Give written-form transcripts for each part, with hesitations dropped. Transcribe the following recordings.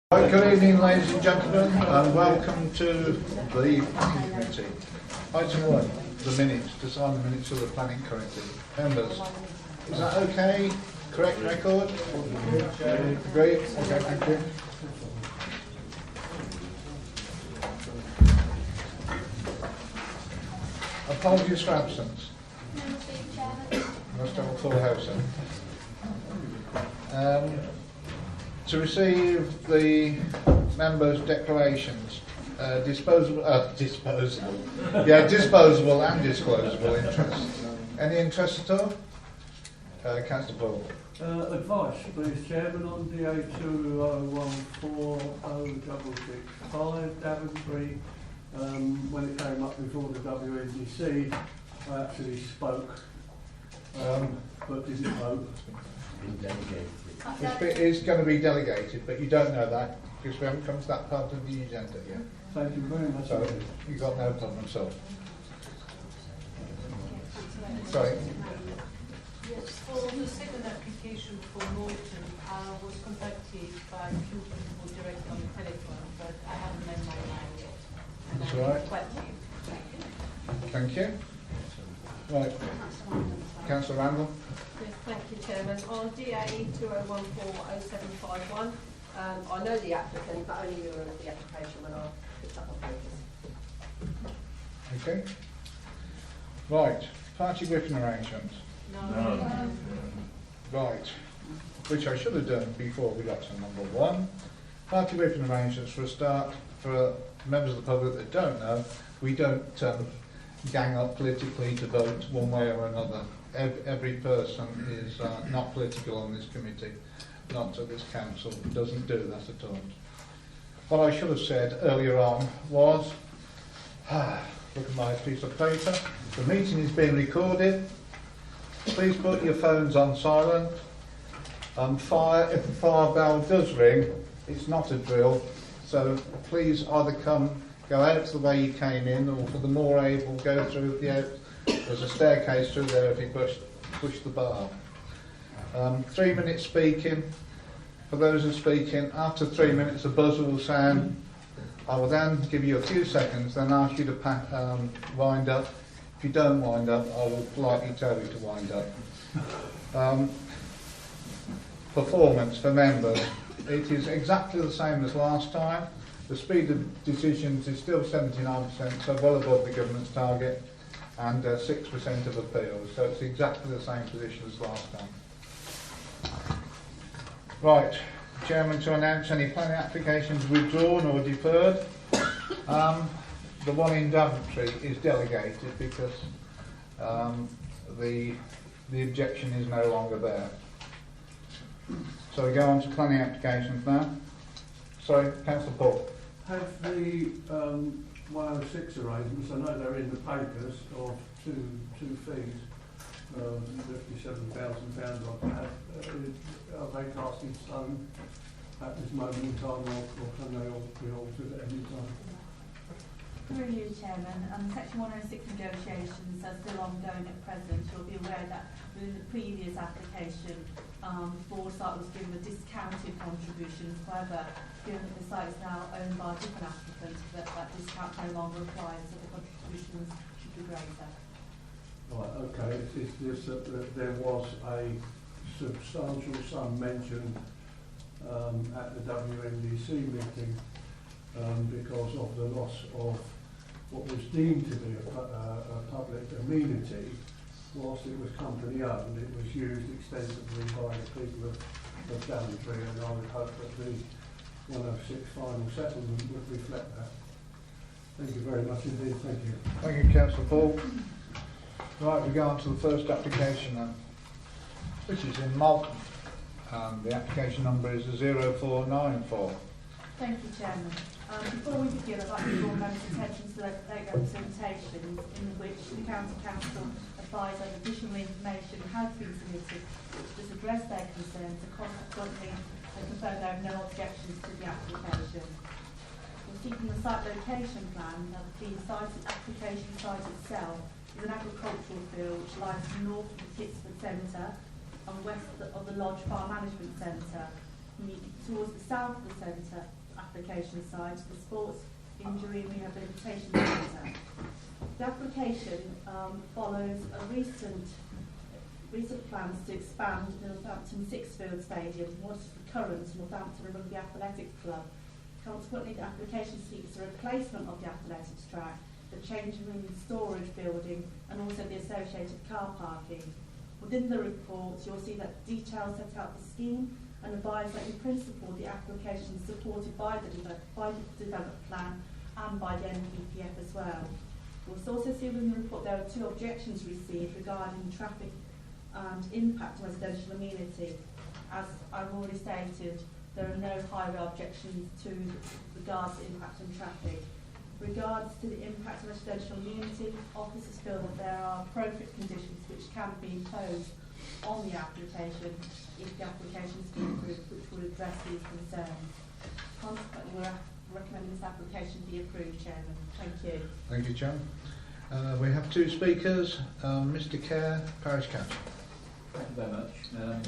Right, good evening, ladies and gentlemen, and welcome to the Planning Committee. Item 1, the minutes, to sign the minutes of the Planning Committee. Members, is that okay? Correct record? Great, okay, thank you. Apologies for absence. Must have a full house then. To receive the members' declarations, disposable and disclosable interest. Any interest at all? Councillor Paul. Advice, please, Chairman, on DA 20140665 Daventry. When it came up before the WNDC, I actually spoke, but didn't vote. It is going to be delegated, but you don't know that because we haven't come to that part of the agenda yet. Thank you very much. So you've got no problem at all. Sorry. Yes, for the second application for Norton, I was contacted by a few people directly on the telephone, but I haven't made my mind yet. And That's I'm right. quite new. Thank you. Right. Councillor Randall. Yes, thank you, Chairman. On DA 20140751, I know the applicant, but only knew of the application when I picked up my papers. Okay. Right. Party whipping arrangements. No. Right. Which I should have done before we got to number 1. Party whipping arrangements for a start. For members of the public that don't know, we don't gang up politically to vote one way or another. Every person is not political on this committee, not to this council, doesn't do that at all. What I should have said earlier on was, look at my piece of paper, the meeting is being recorded, please put your phones on silent, if the fire bell does ring, it's not a drill, so please either go out the way you came in, or for the more able, go through there's a staircase through there if you push the bar. 3 minutes speaking. For those who are speaking, after 3 minutes a buzzer will sound. I will then give you a few seconds, then ask you to wind up. If you don't wind up, I will politely tell you to wind up. Performance for members. It is exactly the same as last time. The speed of decisions is still 79%, so well above the government's target, and 6% of appeals, so it's exactly the same position as last time. Right, Chairman, to announce any planning applications withdrawn or deferred. The one in Daventry is delegated because the objection is no longer there. So we go on to planning applications now. Sorry, Councillor Paul. Have the 106 arrangements, I know they're in the papers, of two fees, £57,000 are they cast in stone at this moment in time, or can they all be altered at any time? Through you, Chairman, Section 106 negotiations are still ongoing at present. You'll be aware that within the previous application, the site was given a discounted contribution. However, given that the site is now owned by a different applicant, that discount no longer applies, so the contributions should be greater. Right, okay. It's just that there was a substantial sum mentioned at the WNDC meeting because of the loss of what was deemed to be a public amenity. Whilst it was company owned, it was used extensively by the people of Daventry, and I would hope that the 106 final settlement would reflect that. Thank you very much indeed. Thank you. Thank you, Councillor Paul. Right, we go on to the first application then, which is in Malton. The application number is 0494. Thank you, Chairman. Before we begin, I'd like to draw members' attention to the late representations in which the County Council advised that additional information has been submitted which does address their concerns, and consequently they confirm there are no objections to the application. We're seeking the site location plan. Now, the application site itself is an agricultural field which lies north of the Kitsford Centre and west of the Lodge Farm Management Centre. towards the south of the centre application side, the Sports Injury and Rehabilitation Centre. The application follows a recent plans to expand the Northampton Sixfield Stadium, what is the current Northampton Rugby Athletics Club. Consequently, the application seeks a replacement of the athletics track, the changing room storage building, and also the associated car parking. Within the report, you'll see that details set out the scheme and advise that in principle the application is supported by the development plan and by the NPPF as well. We'll also see within the report there are 2 objections received regarding traffic and impact on residential amenity. As I've already stated, there are no highway objections to regards to impact on traffic. Regards to the impact on residential amenity, officers feel that there are appropriate conditions which can be imposed on the application if the application is approved, which will address these concerns. Consequently, we're recommending this application be approved, Chairman. Thank you. Thank you, Chairman. We have 2 speakers. Mr. Kerr, Parish Council. Thank you very much.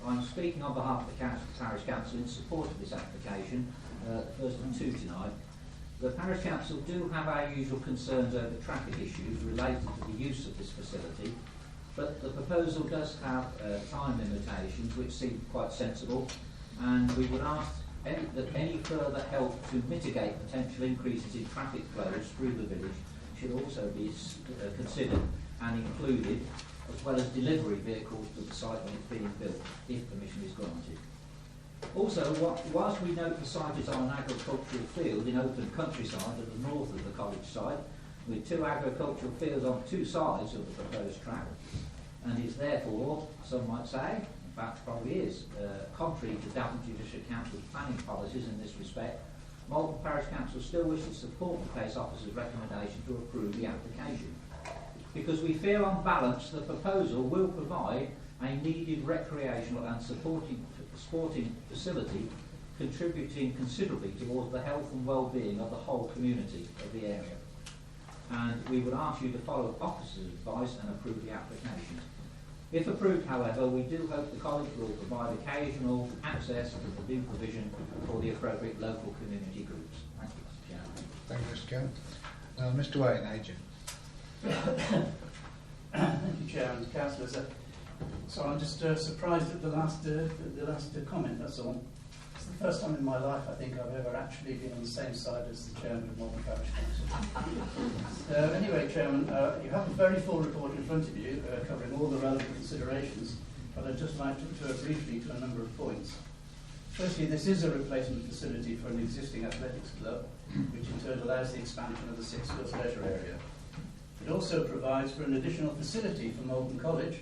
I'm speaking on behalf of the Parish Council in support of this application, the first of 2 tonight. The Parish Council do have our usual concerns over traffic issues related to the use of this facility, but the proposal does have time limitations which seem quite sensible, and we would ask that any further help to mitigate potential increases in traffic flows through the village should also be considered and included, as well as delivery vehicles to the site when it's being built, if permission is granted. Also, whilst we note the site is on an agricultural field in open countryside at the north of the college site, with 2 agricultural fields on 2 sides of the proposed track, and is therefore, some might say, in fact probably is, contrary to Daventry District Council's planning policies in this respect, Malton Parish Council still wishes to support the case officer's recommendation to approve the application, because we feel on balance the proposal will provide a needed recreational and sporting facility, contributing considerably towards the health and well-being of the whole community of the area. And we would ask you to follow officer's advice and approve the application. If approved, however, we do hope the college will provide occasional access to the due provision for the appropriate local community groups. Thank you, Mr. Chairman. Thank you, Mr. Kerr. Mr. Wayne, agent. Thank you, Chair and Councillors. So I'm just surprised at the last comment, that's all. It's the first time in my life, I think, I've ever actually been on the same side as the Chairman of Malton Parish Council. Anyway, Chairman, you have a very full report in front of you, covering all the relevant considerations, but I'd just like to refer briefly to a number of points. Firstly, this is a replacement facility for an existing athletics club, which in turn allows the expansion of the Sixfields leisure area. It also provides for an additional facility for Malton College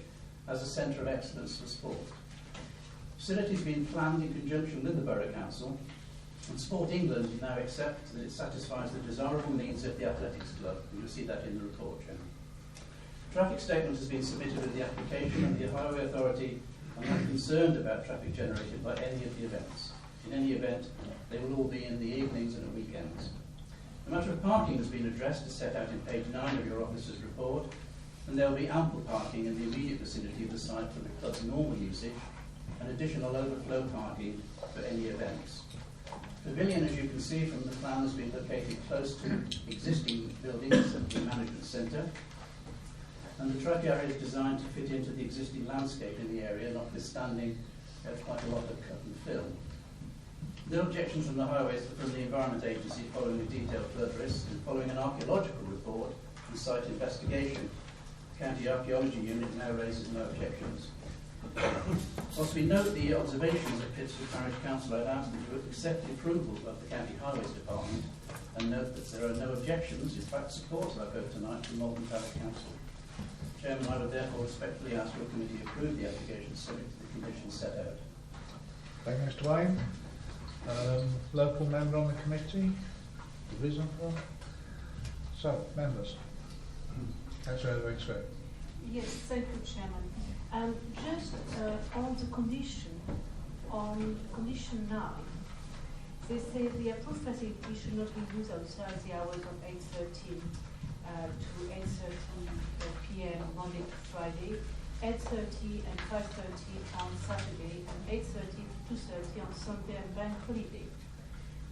as a centre of excellence for sport. The facility has been planned in conjunction with the Borough Council, and Sport England now accepts that it satisfies the desirable needs of the athletics club. You'll see that in the report, Chairman. A traffic statement has been submitted with the application, and the Highway Authority are not concerned about traffic generated by any of the events. In any event, they will all be in the evenings and at weekends. The matter of parking has been addressed, as set out in page 9 of your officer's report, and there will be ample parking in the immediate vicinity of the site for the club's normal usage, and additional overflow parking for any events. The pavilion, as you can see from the plan, has been located close to existing buildings of the management centre, and the track area is designed to fit into the existing landscape in the area, notwithstanding quite a lot of cut and fill. No objections from the highways from the Environment Agency following a detailed flood risk, and following an archaeological report and site investigation. The County Archaeology Unit now raises no objections. Whilst we note the observations of Pittsford Parish Council, I'd ask them to accept the approval of the County Highways Department and note that there are no objections, in fact support, I've heard tonight, from Malton Parish Council. Chairman, I would therefore respectfully ask your committee to approve the application subject to the conditions set out. Thank you, Mr. Wayne. Local member on the committee, division for. So, members. Councillor Daventry. Yes, thank you, Chairman. Just on the condition, on condition 9, they say the approved facility should not be used outside the hours of 8:13 to 8:30 p.m. Monday to Friday. 8:30 and 5:30 on Saturday and 8:30 to 2:30 on Sunday and bank holiday.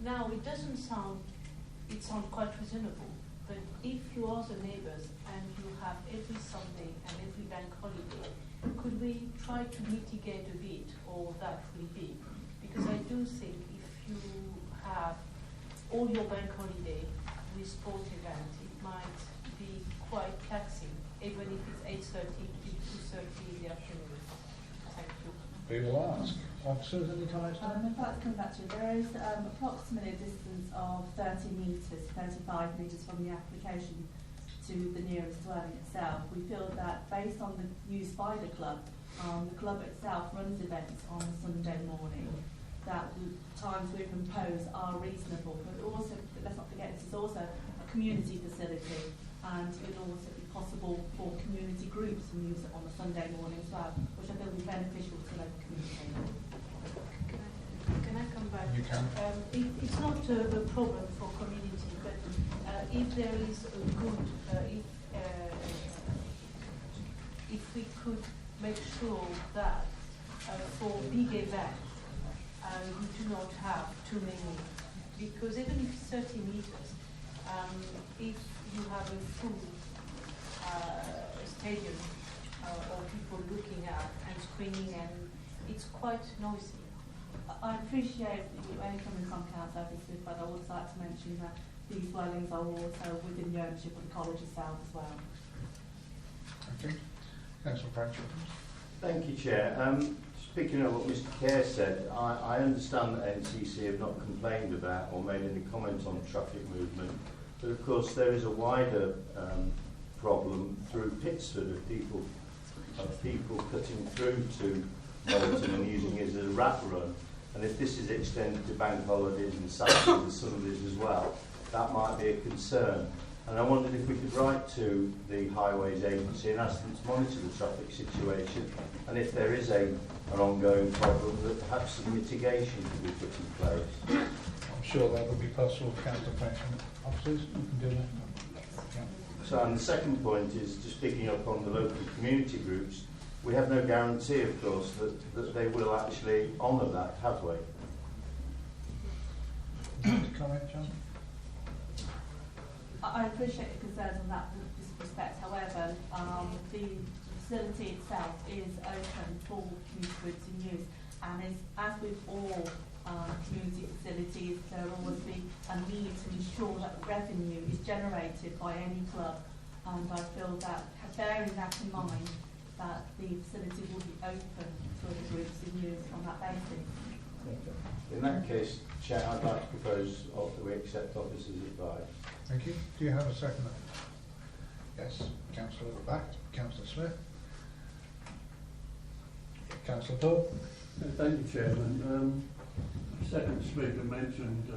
Now, it sounds quite reasonable, but if you are the neighbours and you have every Sunday and every bank holiday, could we try to mitigate a bit, or that will be? Because I do think if you have all your bank holiday with sport events, it might be quite taxing, even if it's 8:30 to 2:30 in the afternoon. Thank you. We will ask. Officers, any comments? In fact, come back to you, there is approximately a distance of 30 metres, 35 metres from the application to the nearest dwelling itself. We feel that based on the use by the club itself runs events on a Sunday morning, that the times we've imposed are reasonable. But also, let's not forget, this is also a community facility, and it will also be possible for community groups to use it on a Sunday morning as well, which I feel will be beneficial to the local community. Can I come back? You can. It's not a problem for community, but if there is a good, if we could make sure that for big events, we do not have too many, because even if it's 30 meters, if you have a full stadium or people looking at and screening, and it's quite noisy. I appreciate where you're coming from, Councillor Smith, but I would like to mention that these dwellings are also within the ownership of the college itself as well. Okay. Councillor Bradshaw. Thank you, Chair. Speaking of what Mr. Kerr said, I understand that NCC have not complained about or made any comment on traffic movement, but of course there is a wider problem through Pittsford of people cutting through to Bolton and using it as a rat run. And if this is extended to bank holidays and Saturdays and Sundays as well, that might be a concern. And I wondered if we could write to the Highways Agency and ask them to monitor the traffic situation, and if there is an ongoing problem, that perhaps some mitigation could be put in place. I'm sure that would be possible for Councillor Bradshaw. Officers, you can do that. Yeah. So, and the second point is just picking up on the local community groups. We have no guarantee, of course, that they will actually honour that, have we? Comment, John? I appreciate the concerns on that respect. However, the facility itself is open for community groups in use, and as with all community facilities, there will always be a need to ensure that revenue is generated by any club, and I feel that bearing that in mind, that the facility will be open to other groups in use on that basis. In that case, Chair, I'd like to propose that we accept officers' advice. Thank you. Do you have a second? Yes. Councillor at the back. Councillor Smith. Councillor Paul. Thank you, Chairman. Second speaker mentioned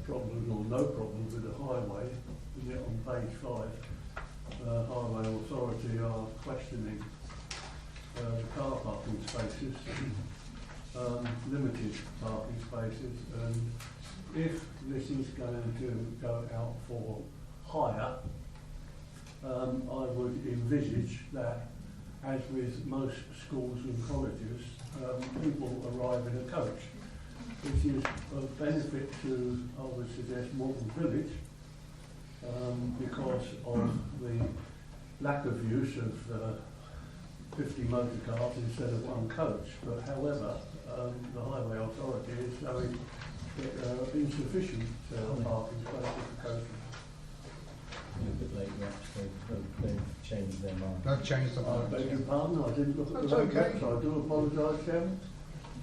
problems or no problems with the highway. Yet on page 5, Highway Authority are questioning the car parking spaces, limited parking spaces, and if this is going to go out for hire, I would envisage that, as with most schools and colleges, people arrive in a coach, which is of benefit to, I would suggest, Morton Village, because of the lack of use of 50 motor cars instead of one coach. But however, the Highway Authority is showing insufficient parking spaces for coaches. A bit late, they've changed their mind. They've changed the I mind. beg your pardon, I didn't look at the That's okay. website. I do apologise, Chairman.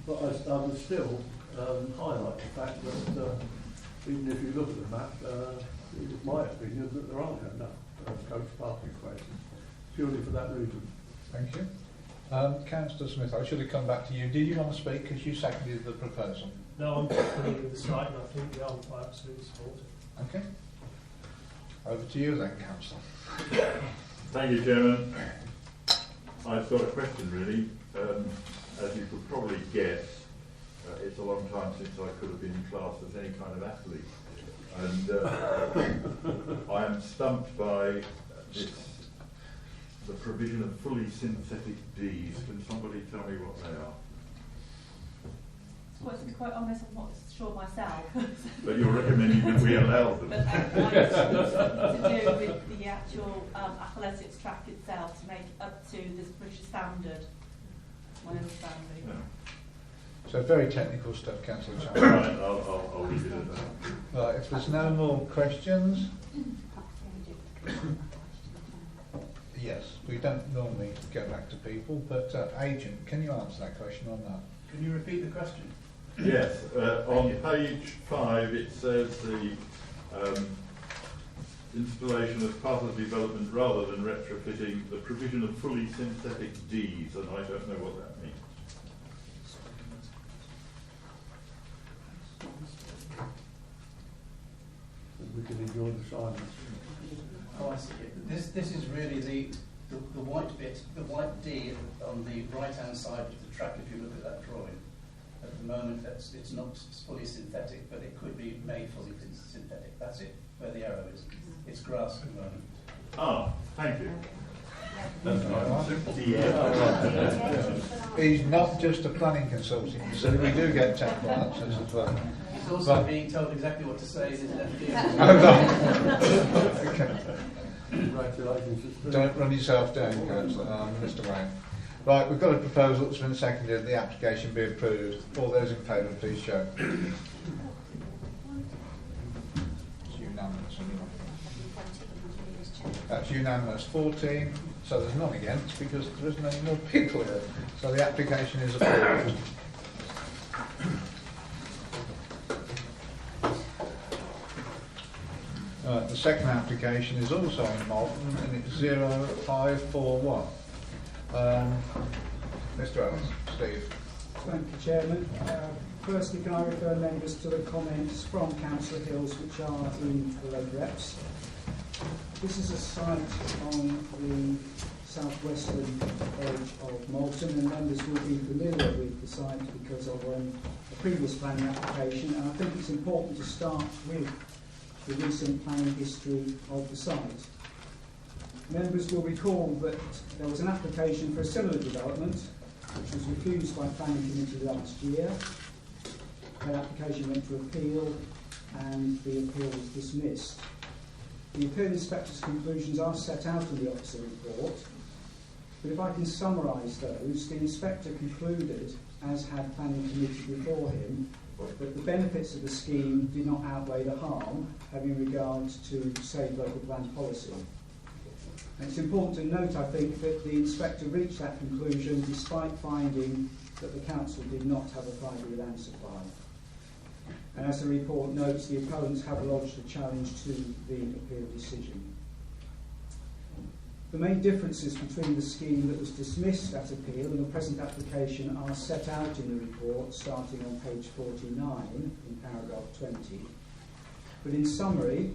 But I would still highlight the fact that even if you look at the map, it's my opinion that there aren't enough coach parking spaces, purely for that reason. Thank you. Councillor Smith, I should have come back to you. Did you want to speak because you seconded the proposal? No, I'm just familiar with the site, and I think the old I absolutely support it. Okay. Over to you then, Councillor. Thank you, Chairman. I've got a question really. As you could probably guess, it's a long time since I could have been classed as any kind of athlete. And I am stumped by this the provision of fully synthetic Ds. Can somebody tell me what they are? Well, to be quite honest, I'm not sure myself. But you're recommending that we allow them? But to do with the actual athletics track itself, to make it up to this British standard. That's my understanding. Yeah. So very technical stuff, Councillor Right, Chandler. I'll leave it at that. Right, if there's no more questions, yes, we don't normally go back to people, but Agent, can you answer that question or not? Can you repeat the question? Yes, on page 5 it says the installation as part of the development rather than retrofitting, the provision of fully synthetic Ds, and I don't know what that means. We can enjoy the silence. Oh, I see. This is really the white bit, the white D on the right-hand side of the track. If you look at that drawing, at the moment it's not fully synthetic, but it could be made fully synthetic. That's it, where the arrow is. It's grass at the moment. Ah, thank you. That's He's not just a planning consultant, so we do get technical answers as well. He's also being told exactly what to say in his left ear. Okay. Congratulations. Don't run yourself down, Councillor, Mr. Wayne. Right, we've got a proposal that's been seconded, the application be approved. All those in favour, please show. It's unanimous. That's unanimous. 14, so there's none against because there isn't any more people here. So the application is approved. The second application is also in Malton and it's 0541. Mr. Ellis, Steve. Thank you, Chairman. Firstly, can I refer members to the comments from Councillor Hills which are in the red reps. This is a site on the southwestern edge of Malton, and members will be familiar with the site because of a previous planning application, and I think it's important to start with the recent planning history of the site. Members will recall that there was an application for a similar development which was refused by planning committee last year. That application went to appeal and the appeal was dismissed. The appeal inspector's conclusions are set out in the officer report, but if I can summarise those, the inspector concluded, as had planning committee before him, that the benefits of the scheme did not outweigh the harm, having regard to safe local plan policy. And it's important to note, I think, that the inspector reached that conclusion despite finding that the council did not have a 5-year land supply. And as the report notes, the opponents have lodged a challenge to the appeal decision. The main differences between the scheme that was dismissed at appeal and the present application are set out in the report, starting on page 49 in paragraph 20. But in summary,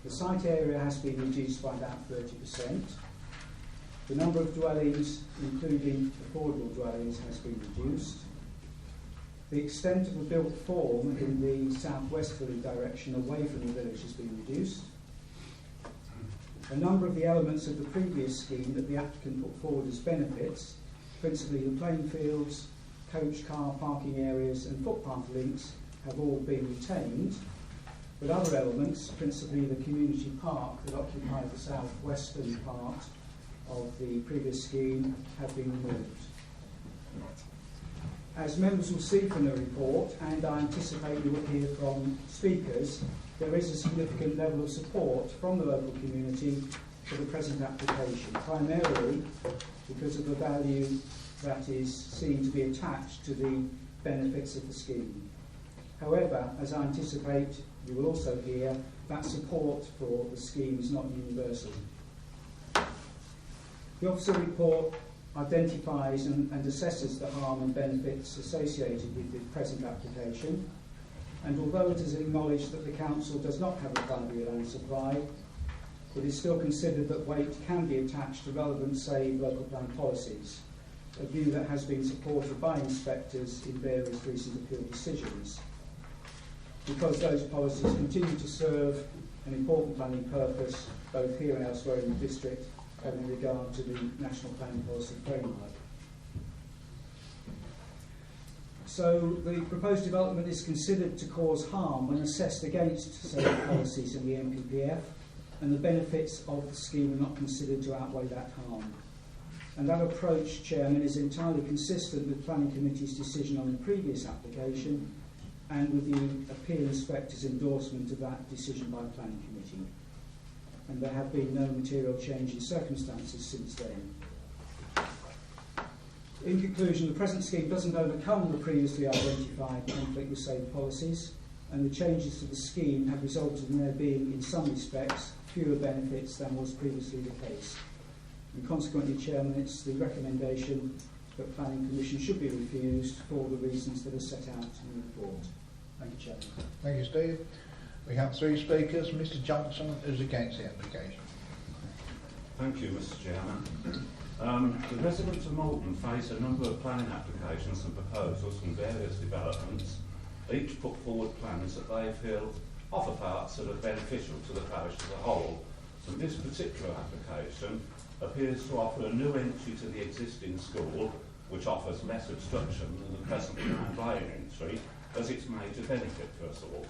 the site area has been reduced by about 30%. The number of dwellings, including affordable dwellings, has been reduced. The extent of the built form in the southwesterly direction away from the village has been reduced. A number of the elements of the previous scheme that the applicant put forward as benefits, principally the playing fields, coach car parking areas and footpath links, have all been retained, but other elements, principally the community park that occupied the southwestern part of the previous scheme, have been removed. As members will see from the report, and I anticipate you will hear from speakers, there is a significant level of support from the local community for the present application, primarily because of the value that is seen to be attached to the benefits of the scheme. However, as I anticipate you will also hear, that support for the scheme is not universal. The officer report identifies and assesses the harm and benefits associated with the present application, and although it is acknowledged that the council does not have a 5-year land supply, it is still considered that weight can be attached to relevant save local plan policies, a view that has been supported by inspectors in various recent appeal decisions. Because those policies continue to serve an important planning purpose, both here and elsewhere in the district, in regard to the National Planning Policy Framework. So the proposed development is considered to cause harm when assessed against said policies in the NPPF, and the benefits of the scheme are not considered to outweigh that harm. And that approach, Chairman, is entirely consistent with Planning Committee's decision on the previous application and with the Appeal Inspector's endorsement of that decision by Planning Committee. And there have been no material change in circumstances since then. In conclusion, the present scheme doesn't overcome the previously identified conflict with said policies, and the changes to the scheme have resulted in there being, in some respects, fewer benefits than was previously the case. And consequently, Chairman, it's the recommendation that Planning Commission should be refused for the reasons that are set out in the report. Thank you, Chairman. Thank you, Steve. We have 3 speakers. Mr Johnson is against the application. Thank you, Mr Chairman. The residents of Malton face a number of planning applications and proposals from various developments. Each put forward plans that they feel offer parts that are beneficial to the parish as a whole. And this particular application appears to offer a new entry to the existing school, which offers less obstruction than the present Grand Lane entry, as its major benefit for us all.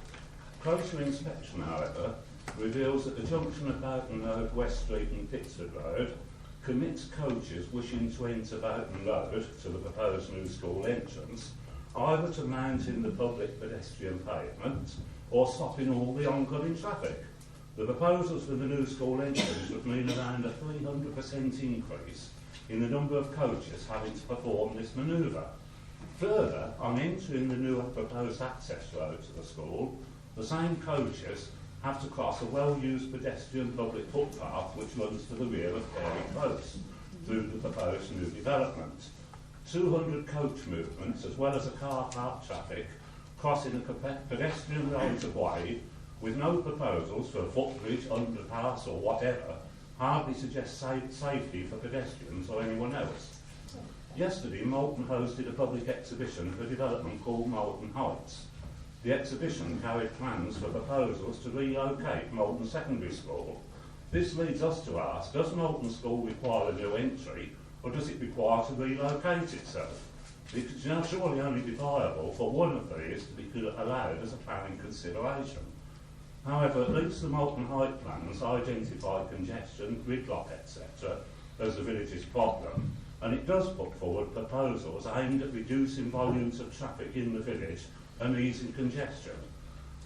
Closer inspection, however, reveals that the junction of Boughton Road, West Street and Pittsford Road commits coaches wishing to enter Boughton Road to the proposed new school entrance either to mounting the public pedestrian pavement or stopping all the oncoming traffic. The proposals for the new school entrance would mean around a 300% increase in the number of coaches having to perform this manoeuvre. Further, on entering the new proposed access road to the school, the same coaches have to cross a well-used pedestrian public footpath which runs to the rear of Carey Close through the proposed new development. 200 coach movements, as well as a car park traffic, crossing a pedestrian right-of-way with no proposals for a footbridge, underpass or whatever, hardly suggests safety for pedestrians or anyone else. Yesterday, Malton hosted a public exhibition for a development called Malton Heights. The exhibition carried plans for proposals to relocate Malton Secondary School. This leads us to ask, does Malton School require a new entry, or does it require to relocate itself? It's now surely only be viable for one of these to be allowed as a planning consideration. However, at least the Malton Height plans identify congestion, gridlock, etc. as the village's problem, and it does put forward proposals aimed at reducing volumes of traffic in the village and easing congestion.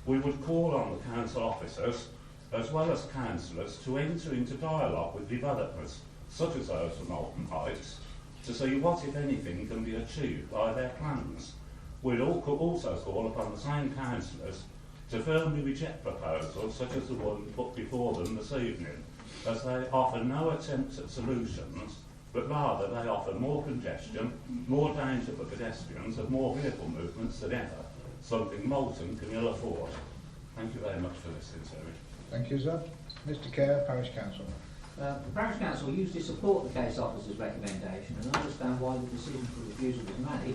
We would call on the council officers, as well as councillors, to enter into dialogue with developers, such as those from Malton Heights, to see what, if anything, can be achieved by their plans. We'd also call upon the same councillors to firmly reject proposals such as the one put before them this evening, as they offer no attempts at solutions, but rather they offer more congestion, more danger for pedestrians and more vehicle movements than ever, something Malton can ill afford. Thank you very much for listening to me. Thank you, sir. Mr Kerr, Parish Council. The Parish Council used to support the case officer's recommendation and understand why the decision for refusal was made,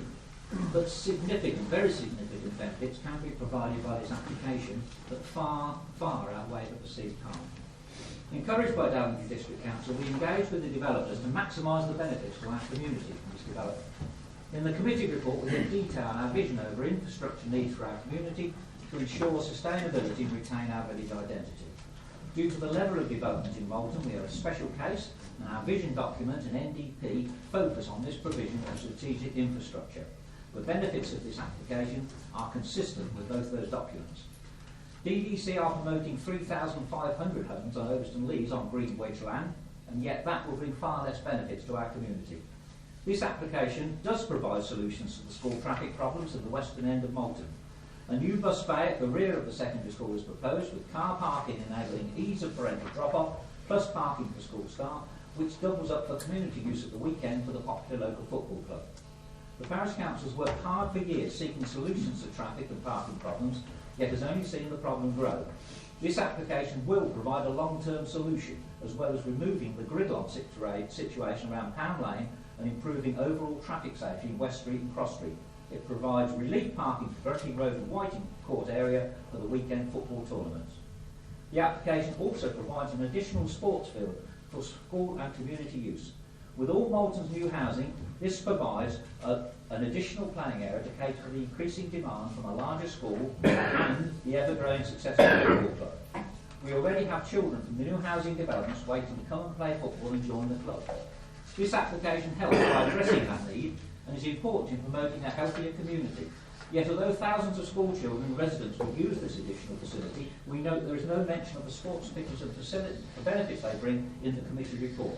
but significant, very significant benefits can be provided by this application that far, far outweigh the perceived harm. Encouraged by Daventry District Council, we engaged with the developers to maximise the benefits to our community from this development. In the committee report, we then detail our vision over infrastructure needs for our community to ensure sustainability and retain our village identity. Due to the level of development in Malton, we are a special case, and our vision document and NDP focus on this provision of strategic infrastructure. The benefits of this application are consistent with both those documents. DDC are promoting 3,500 homes on Overston Leas on green wedge land, and yet that will bring far less benefits to our community. This application does provide solutions to the school traffic problems at the western end of Malton. A new bus bay at the rear of the secondary school is proposed, with car parking enabling ease of parental drop-off, plus parking for school staff, which doubles up for community use at the weekend for the popular local football club. The Parish Council has worked hard for years seeking solutions to traffic and parking problems, yet has only seen the problem grow. This application will provide a long-term solution, as well as removing the gridlock situation around Pound Lane and improving overall traffic safety in West Street and Cross Street. It provides relief parking for Brecking Road and Whiting Court area for the weekend football tournaments. The application also provides an additional sports field for school and community use. With all Malton's new housing, this provides an additional planning area to cater for the increasing demand from a larger school and the ever-growing successful football club. We already have children from the new housing developments waiting to come and play football and join the club. This application helps by addressing that need and is important in promoting a healthier community. Yet although thousands of school children and residents will use this additional facility, we note there is no mention of the sports pitches and the benefits they bring in the committee report.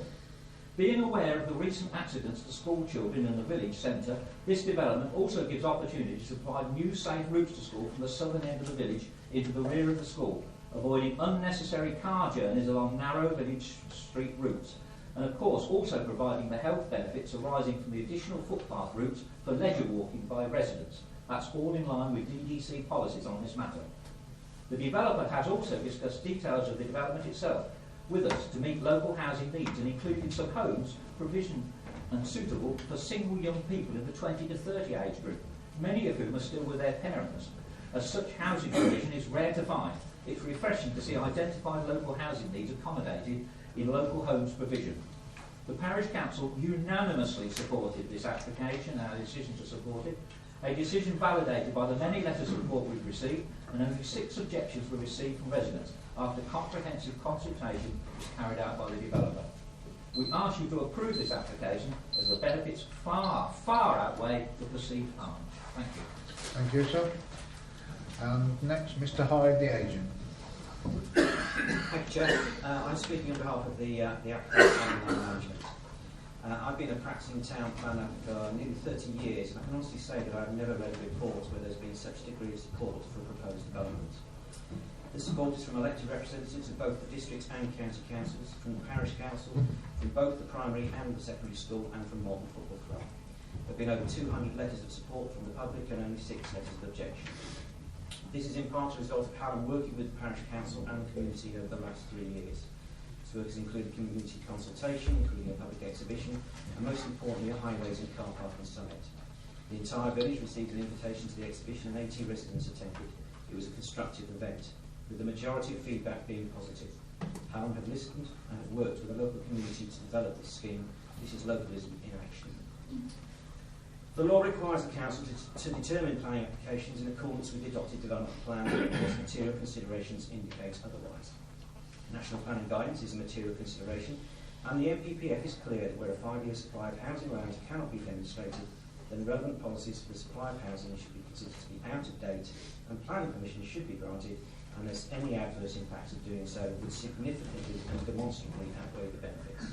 Being aware of the recent accidents to school children in the village centre, this development also gives opportunities to provide new safe routes to school from the southern end of the village into the rear of the school, avoiding unnecessary car journeys along narrow village street routes, and of course also providing the health benefits arising from the additional footpath routes for leisure walking by residents. That's all in line with DDC policies on this matter. The developer has also discussed details of the development itself with us to meet local housing needs and including some homes provision and suitable for single young people in the 20 to 30 age group, many of whom are still with their parents. As such housing provision is rare to find, it's refreshing to see identified local housing needs accommodated in local homes provision. The Parish Council unanimously supported this application and our decision to support it, a decision validated by the many letters of support we've received, and only 6 objections were received from residents after comprehensive consultation was carried out by the developer. We ask you to approve this application as the benefits far, far outweigh the perceived harm. Thank you. Thank you, sir. And next, Mr. Hyde, the agent. Thank you, Chair. I'm speaking on behalf of the application on land management. I've been a practicing town planner for nearly 30 years, and I can honestly say that I've never read a report where there's been such a degree of support for proposed development. The support is from elected representatives of both the district and county councils, from the parish council, from both the primary and the secondary school, and from Malton Football Club. There have been over 200 letters of support from the public and only 6 letters of objection. This is in part a result of how I'm working with the parish council and the community over the last 3 years. This work has included community consultation, including a public exhibition, and most importantly, a highways and car parking summit. The entire village received an invitation to the exhibition and 80 residents attended. It was a constructive event, with the majority of feedback being positive. Hallam have listened and have worked with the local community to develop this scheme. This is localism in action. The law requires the council to determine planning applications in accordance with the adopted development plan unless material considerations indicate otherwise. National planning guidance is a material consideration, and the NPPF is clear that where a 5-year supply of housing land cannot be demonstrated, then relevant policies for the supply of housing should be considered to be out of date, and planning permission should be granted unless any adverse impacts of doing so would significantly and demonstrably outweigh the benefits.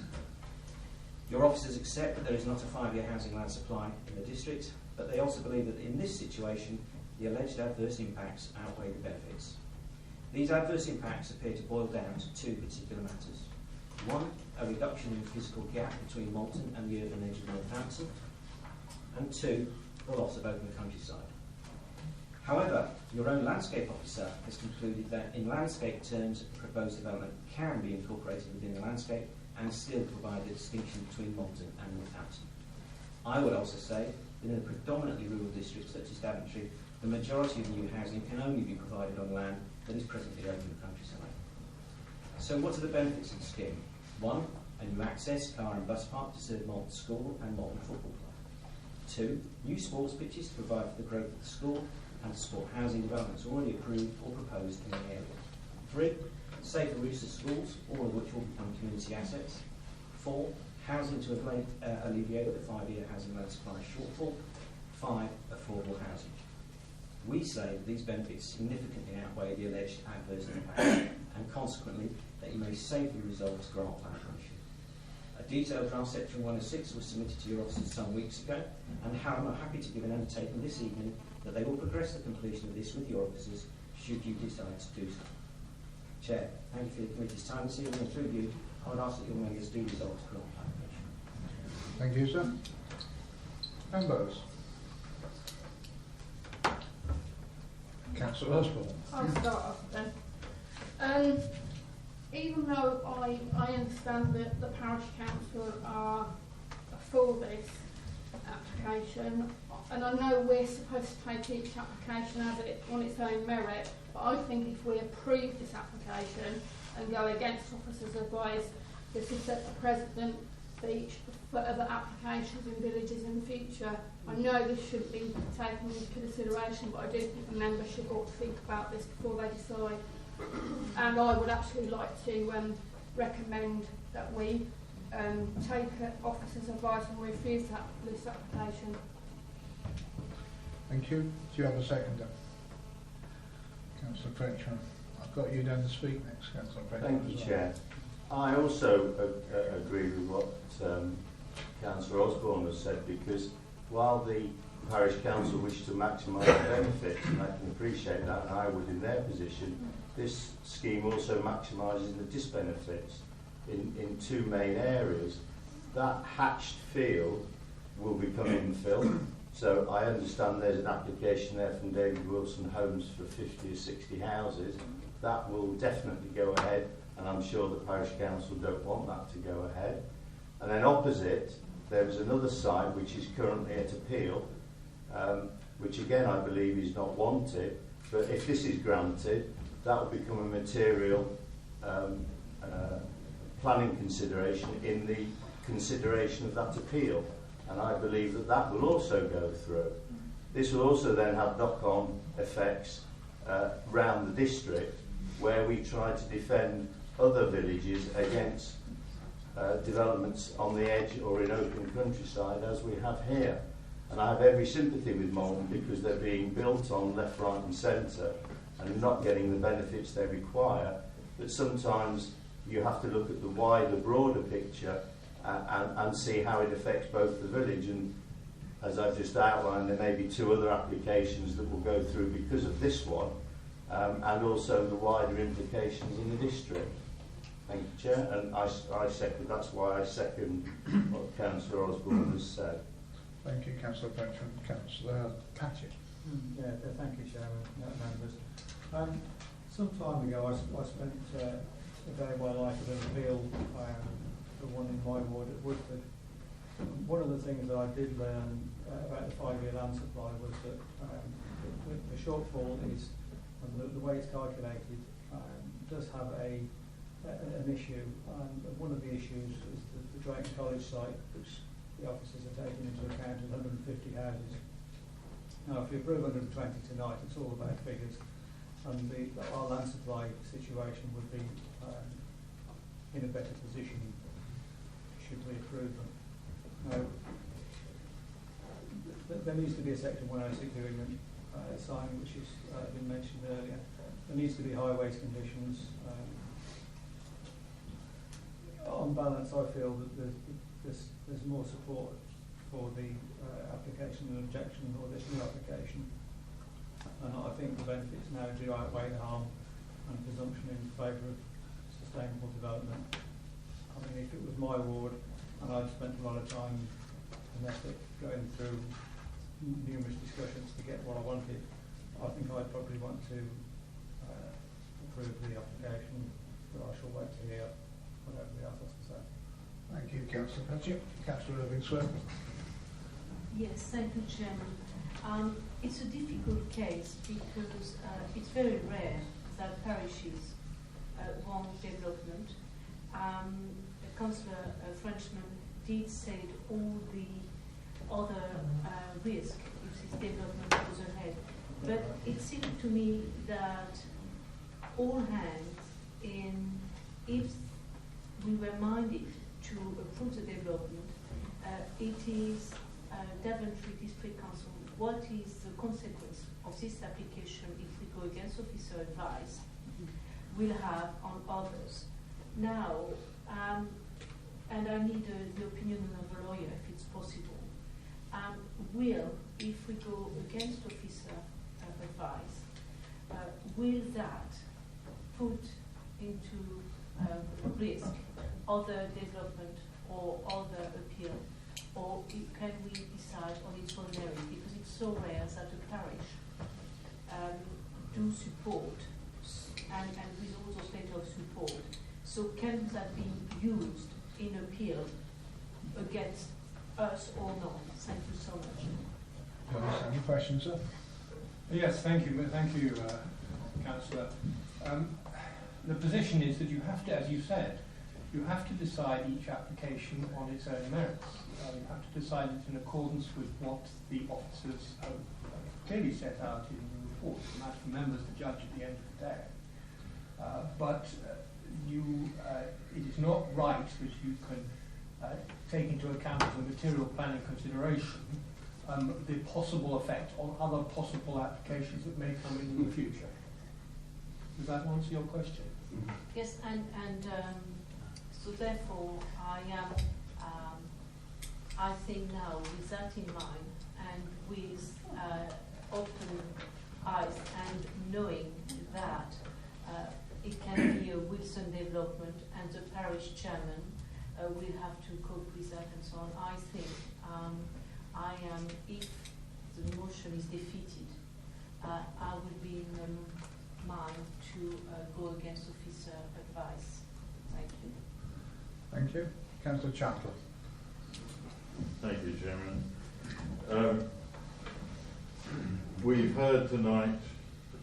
Your officers accept that there is not a 5-year housing land supply in the district, but they also believe that in this situation, the alleged adverse impacts outweigh the benefits. These adverse impacts appear to boil down to 2 particular matters. 1, a reduction in the physical gap between Malton and the urban edge of Northampton, and 2, the loss of open countryside. However, your own landscape officer has concluded that in landscape terms, the proposed development can be incorporated within the landscape and still provide the distinction between Malton and Northampton. I would also say that in a predominantly rural district such as Daventry, the majority of new housing can only be provided on land that is presently open countryside. So what are the benefits of the scheme? 1, a new access, car and bus park to serve Malton School and Malton Football Club. 2, new sports pitches to provide for the growth of the school and to support housing developments already approved or proposed in the area. 3, safer routes to schools, all of which will become community assets. 4, housing to alleviate the 5-year housing land supply shortfall. 5, affordable housing. We say that these benefits significantly outweigh the alleged adverse impacts, and consequently that you may safely resolve to grant plan permission. A detailed draft section 106 was submitted to your officers some weeks ago, and Hallam are happy to give an undertaking this evening that they will progress the completion of this with your officers should you decide to do so. Chair, thank you for the committee's time this evening, and through you, I would ask that your members do resolve to grant plan permission. Thank you, sir. Members. Councillor Osborne. I'll start off then. Even though I understand that the parish council are for this application, and I know we're supposed to take each application as it on its own merit, but I think if we approve this application and go against officers' advice, this will set the precedent for other applications in villages in the future. I know this shouldn't be taken into consideration, but I do think the membership ought to think about this before they decide. And I would actually like to recommend that we take officers' advice and refuse this application. Thank you. Do you have a second? Councillor Frenchman. I've got you down to speak next, Councillor Frenchman. Thank you, Chair. I also agree with what Councillor Osborne has said, because while the parish council wish to maximise the benefits, and I can appreciate that, and I would in their position, this scheme also maximises the disbenefits in two main areas. That hatched field will become infill, so I understand there's an application there from David Wilson Homes for 50 or 60 houses. That will definitely go ahead, and I'm sure the parish council don't want that to go ahead. And then opposite, there is another site which is currently at appeal, which again I believe is not wanted, but if this is granted, that will become a material planning consideration in the consideration of that appeal, and I believe that that will also go through. This will also then have knock-on effects round the district, where we try to defend other villages against developments on the edge or in open countryside as we have here. And I have every sympathy with Malton because they're being built on left, right and centre and not getting the benefits they require. But sometimes you have to look at the wider, broader picture and see how it affects both the village. And as I've just outlined, there may be two other applications that will go through because of this one, and also the wider implications in the district. Thank you, Chair. And I second, that's why I second what Councillor Osborne has said. Thank you, Councillor Frenchman. Councillor Patchett. Yeah, thank you, Chairman, members. Some time ago, I spent a day of my life at an appeal for one in my ward at Woodford. One of the things that I did learn about the 5-year land supply was that the shortfall is, and the way it's calculated, does have an issue. One of the issues is the Drayton College site, which the officers are taking into account, is 150 houses. Now, if you approve 120 tonight, it's all about figures, and our land supply situation would be in a better position should we approve them. Now, there needs to be a Section 106 agreement signed, which has been mentioned earlier. There needs to be highways conditions. On balance, I feel that there's more support for the application and objection or this new application. And I think the benefits now do outweigh the harm and presumption in favour of sustainable development. I mean, if it was my ward and I'd spent a lot of time and effort going through numerous discussions to get what I wanted, I think I'd probably want to approve the application, but I shall wait to hear what everybody else has to say. Thank you, Councillor Patchett. Councillor Irving-Swain. Yes, thank you, Chairman. It's a difficult case because it's very rare that parishes want development. Councillor Frenchman did say all the other risk if this development goes ahead. But it seemed to me that all hands if we were minded to approve the development, it is Daventry District Council. What is the consequence of this application if we go against officer advice will have on others? Now, and I need the opinion of a lawyer if it's possible. If we go against officer advice, will that put into risk other development or other appeal? Or can we decide on its own merit? Because it's so rare that a parish do support and with also state of support. So can that be used in appeal against us or not? Thank you so much. Any questions, sir? Yes, thank you, Councillor. The position is that you have to, as you said, you have to decide each application on its own merits. You have to decide it in accordance with what the officers have clearly set out in the report, and that's for members to judge at the end of the day. But it is not right that you can take into account as a material planning consideration the possible effect on other possible applications that may come in the future. Does that answer your question? Yes, and so therefore I think now with that in mind and with open eyes and knowing that it can be a Wilson development and the parish chairman will have to cope with that and so on, I think if the motion is defeated, I will be in mind to go against officer advice. Thank you. Thank you. Councillor Chatler. Thank you, Chairman. We've heard tonight,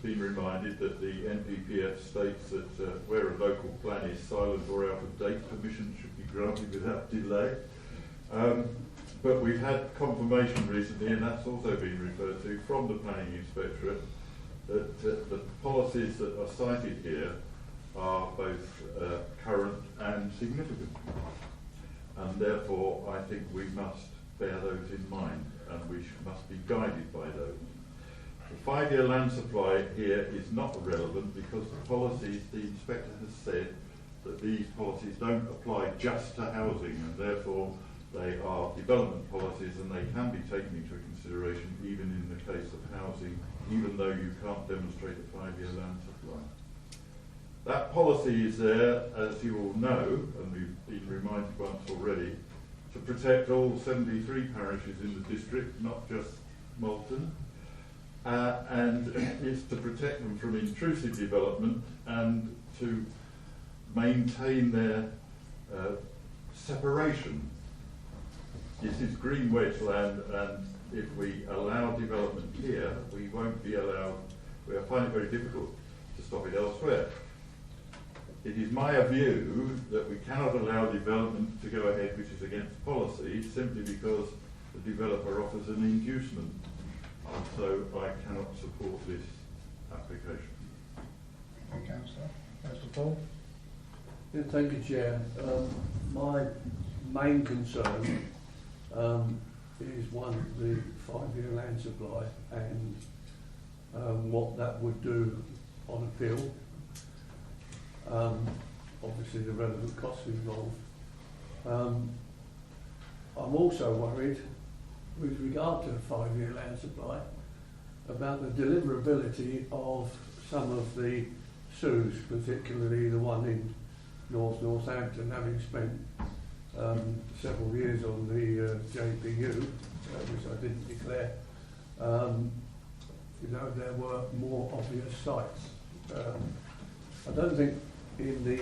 been reminded that the NPPF states that where a local plan is silent or out of date, permission should be granted without delay. But we've had confirmation recently, and that's also been referred to from the Planning Inspectorate, that the policies that are cited here are both current and significant. And therefore, I think we must bear those in mind, and we must be guided by those. The 5-year land supply here is not relevant because the policies, the inspector has said that these policies don't apply just to housing, and therefore they are development policies and they can be taken into consideration even in the case of housing, even though you can't demonstrate a 5-year land supply. That policy is there, as you all know, and we've been reminded once already, to protect all 73 parishes in the district, not just Malton, and is to protect them from intrusive development and to maintain their separation. This is green wedge land, and if we allow development here, we won't be allowed, we'll find it very difficult to stop it elsewhere. It is my view that we cannot allow development to go ahead which is against policy simply because the developer offers an inducement. And so I cannot support this application. Thank you, Councillor. Councillor Paul? Yeah, thank you, Chair. My main concern is one, the 5-year land supply and what that would do on appeal. Obviously the relevant costs involved. I'm also worried with regard to the 5-year land supply about the deliverability of some of the SUs, particularly the one in Northampton, having spent several years on the JPU, which I didn't declare. There were more obvious sites. I don't think in the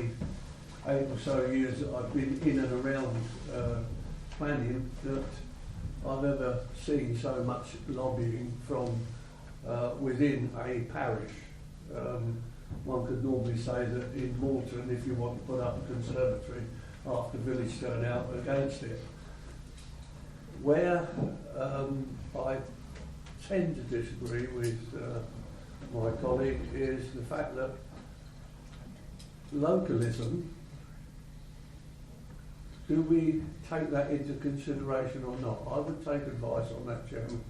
8 or so years that I've been in and around planning that I've ever seen so much lobbying from within a parish. One could normally say that in Malton, if you want to put up a conservatory, half the village turn out against it. Where I tend to disagree with my colleague is the fact that localism, do we take that into consideration or not? I would take advice on that, Chairman.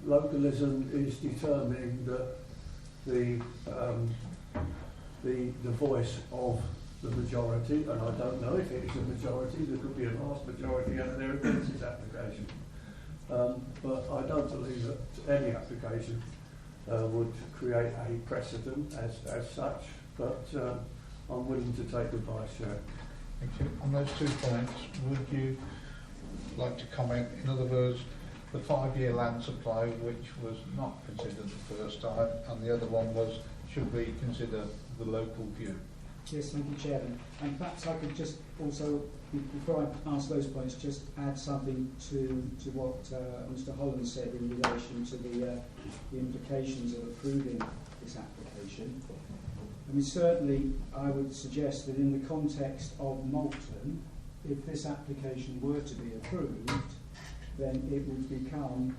Localism is determining that the voice of the majority, and I don't know if it is a majority, there could be a vast majority out there against this application. But I don't believe that any application would create a precedent as such, but I'm willing to take advice, Chair. Thank you. On those 2 points, would you like to comment? In other words, the 5-year land supply, which was not considered the first time, and the other one was, should we consider the local view? Yes, thank you, Chairman. And perhaps I could just also, before I ask those points, just add something to what Mr. Holland said in relation to the implications of approving this application. mean, certainly I would suggest that in the context of Malton, if this application were to be approved, then it would become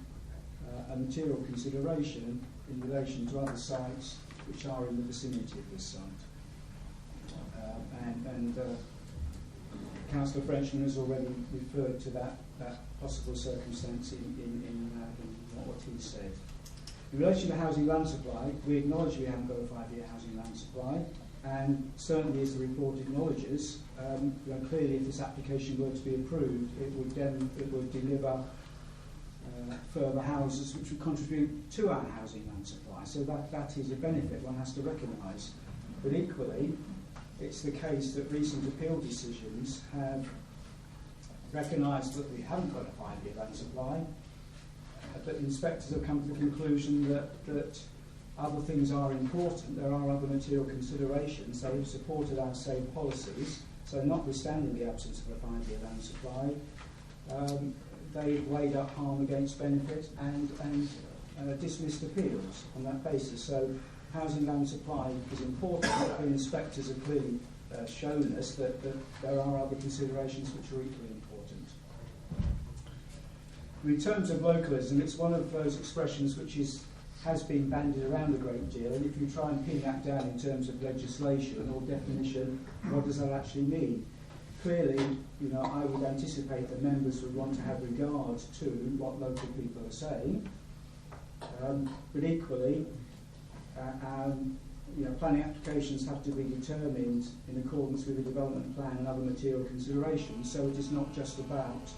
a material consideration in relation to other sites which are in the vicinity of this site. Councillor Frenchman has already referred to that possible circumstance in what he said. In relation to housing land supply, we acknowledge we haven't got a 5-year housing land supply, and certainly as the report acknowledges, clearly if this application were to be approved, it would deliver further houses which would contribute to our housing land supply. So that is a benefit one has to recognise. But equally, it's the case that recent appeal decisions have recognised that we haven't got a 5-year land supply, but inspectors have come to the conclusion that other things are important. There are other material considerations. They have supported our same policies. So notwithstanding the absence of a 5-year land supply, they weighed up harm against benefit and dismissed appeals on that basis. So housing land supply is important, but the inspectors have clearly shown us that there are other considerations which are equally important. In terms of localism, it's one of those expressions which has been bandied around a great deal, and if you try and pin that down in terms of legislation or definition, what does that actually mean? Clearly, I would anticipate that members would want to have regard to what local people are saying, but equally, planning applications have to be determined in accordance with the development plan and other material considerations. So it is not just about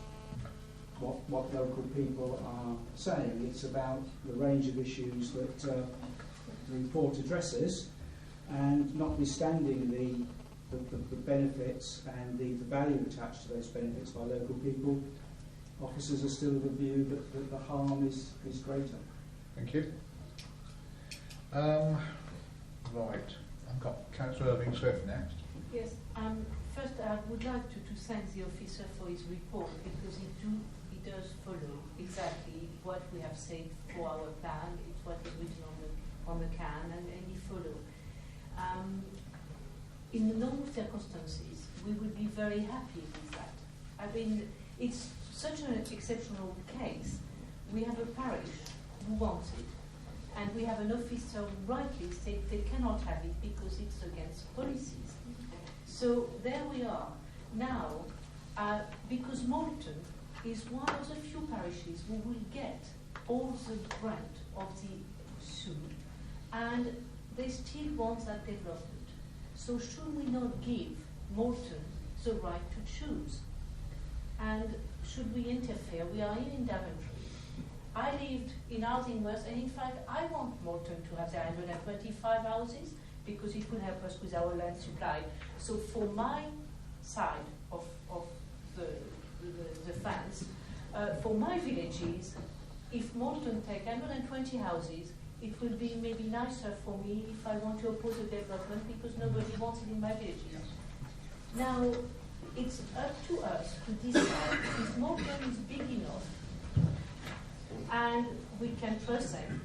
what local people are saying. It's about the range of issues that the report addresses, and notwithstanding the benefits and the value attached to those benefits by local people, officers are still of the view that the harm is greater. Thank you. Right, I've got Councillor Irving-Swift next. Yes, first I would like to thank the officer for his report, because he does follow exactly what we have said for our plan. It's what is written on the can, and he follows. In the normal circumstances, we would be very happy with that. I mean, it's such an exceptional case. We have a parish who wants it, and we have an officer who rightly said they cannot have it because it's against policies. So there we are. Now, because Malton is one of the few parishes who will get all the grant of the SUD, and they still want that development. So should we not give Malton the right to choose? And should we interfere? We are here in Daventry. I lived in Housing West, and in fact, I want Malton to have the 125 houses because it will help us with our land supply. So for my side of the fence, for my villages, if Malton take 120 houses, it will be maybe nicer for me if I want to oppose a development because nobody wants it in my villages. Now, it's up to us to decide if Malton is big enough, and we can trust them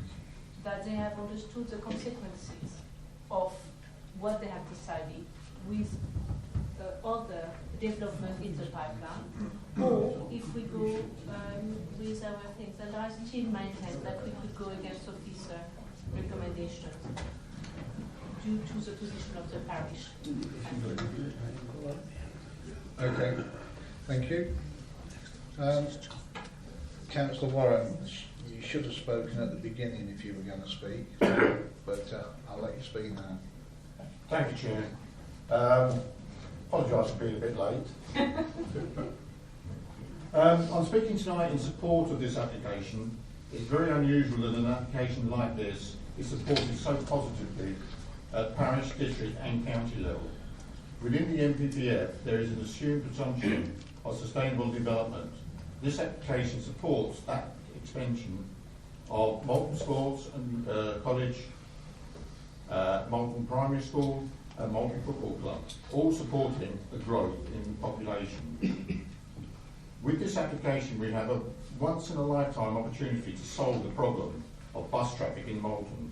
that they have understood the consequences of what they have decided with other development in the pipeline, or if we go with our things. And I still maintain that we could go against officer recommendations due to the position of the parish. Okay, thank you. Councillor Warren, you should have spoken at the beginning if you were going to speak, but I'll let you speak now. Thank you, Chair. Apologise for being a bit late. I'm speaking tonight in support of this application. It's very unusual that an application like this is supported so positively at parish, district and county level. Within the NPPF, there is an assumed presumption of sustainable development. This application supports that expansion of Malton Sports and College, Malton Primary School and Malton Football Club, all supporting the growth in population. With this application, we have a once-in-a-lifetime opportunity to solve the problem of bus traffic in Malton.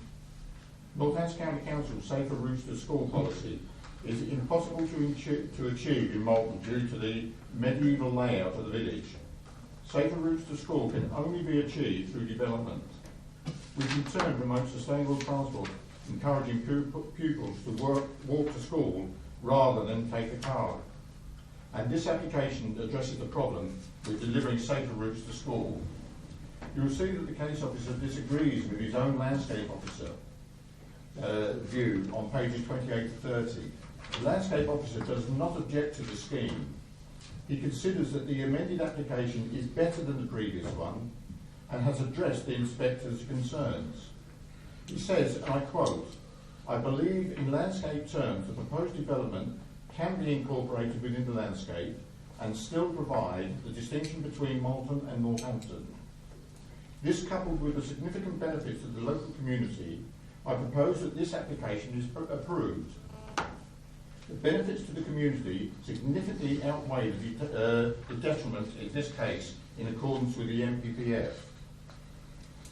Northampton County Council's Safer Routes to School policy is impossible to achieve in Malton due to the medieval layout of the village. Safer routes to school can only be achieved through development, which in turn promotes sustainable transport, encouraging pupils to walk to school rather than take a car. And this application addresses the problem with delivering safer routes to school. You will see that the case officer disagrees with his own landscape officer view on pages 28 to 30. The landscape officer does not object to the scheme. He considers that the amended application is better than the previous one and has addressed the inspector's concerns. He says, and I quote, "I believe in landscape terms the proposed development can be incorporated within the landscape and still provide the distinction between Malton and Northampton. This, coupled with the significant benefits to the local community, I propose that this application is approved. The benefits to the community significantly outweigh the detriment in this case in accordance with the MPPF.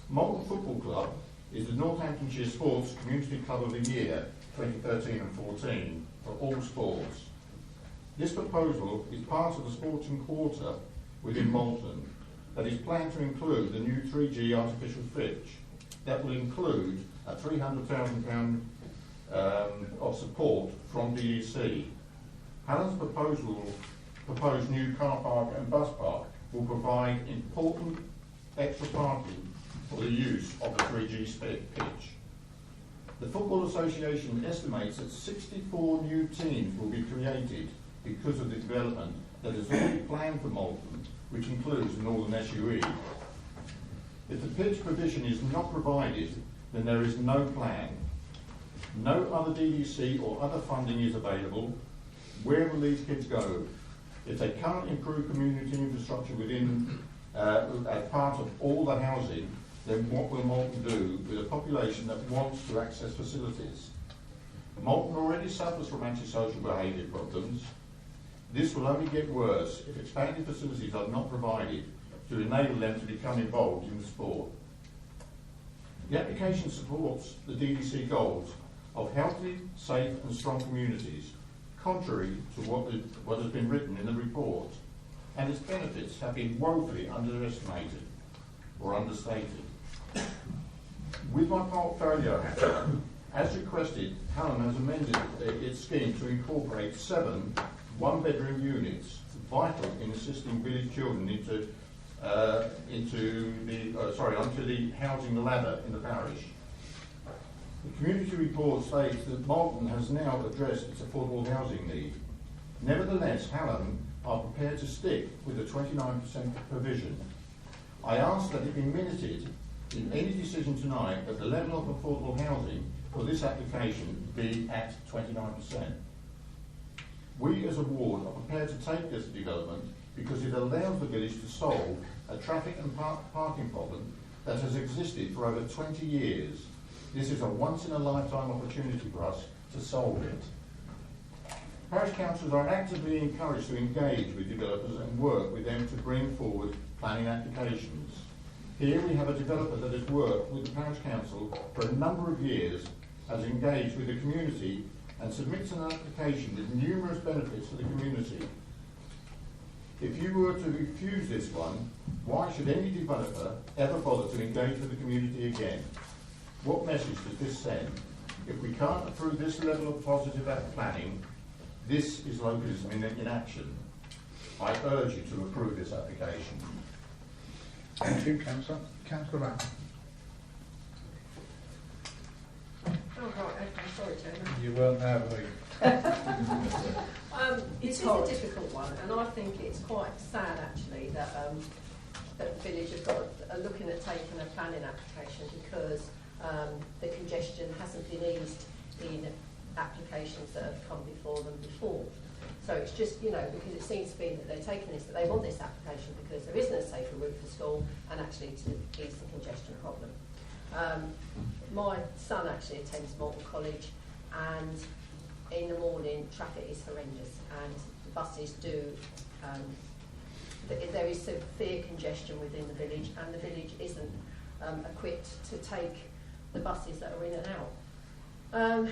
Malton Football Club is the Northamptonshire Sports Community Club of the Year 2013 and 14 for all sports. This proposal is part of the sporting quarter within Malton that is planned to include the new 3G artificial pitch that will include a £300,000 of support from DEC. Hallam's proposed new car park and bus park will provide important extra parking for the use of the 3G pitch. The Football Association estimates that 64 new teams will be created because of the development that is already planned for Malton, which includes the Northern SUE. If the pitch provision is not provided, then there is no plan. No other DDC or other funding is available. Where will these kids go? If they can't improve community infrastructure within as part of all the housing, then what will Malton do with a population that wants to access facilities? Malton already suffers from antisocial behaviour problems. This will only get worse if expanded facilities are not provided to enable them to become involved in the sport. The application supports the DDC goals of healthy, safe and strong communities, contrary to what has been written in the report, and its benefits have been woefully underestimated or understated. With my portfolio, as requested, Hallam has amended its scheme to incorporate 7 one-bedroom units, vital in assisting village children onto the housing ladder in the parish. The community report states that Malton has now addressed its affordable housing need. Nevertheless, Hallam are prepared to stick with the 29% provision. I ask that it be minuted in any decision tonight that the level of affordable housing for this application be at 29%. We as a ward are prepared to take this development because it allows the village to solve a traffic and parking problem that has existed for over 20 years. This is a once-in-a-lifetime opportunity for us to solve it. Parish councils are actively encouraged to engage with developers and work with them to bring forward planning applications. Here we have a developer that has worked with the parish council for a number of years, has engaged with the community and submits an application with numerous benefits for the community. If you were to refuse this one, why should any developer ever bother to engage with the community again? What message does this send? If we can't approve this level of positive planning, this is localism in action. I urge you to approve this application. Thank you, Councillor. Councillor Brown. Oh, right, okay, sorry, Chairman. You weren't there, were you? It is a difficult one, and I think it's quite sad actually that that the village have got looking at taking a planning application because the congestion hasn't been eased in applications that have come before them before. So it's just, you know, because it seems to be that they're taking this, that they want this application because there isn't a safer route for school and actually to ease the congestion problem. My son actually attends Malton College, and in the morning traffic is horrendous and the buses do, there is severe congestion within the village and the village isn't equipped to take the buses that are in and out. And,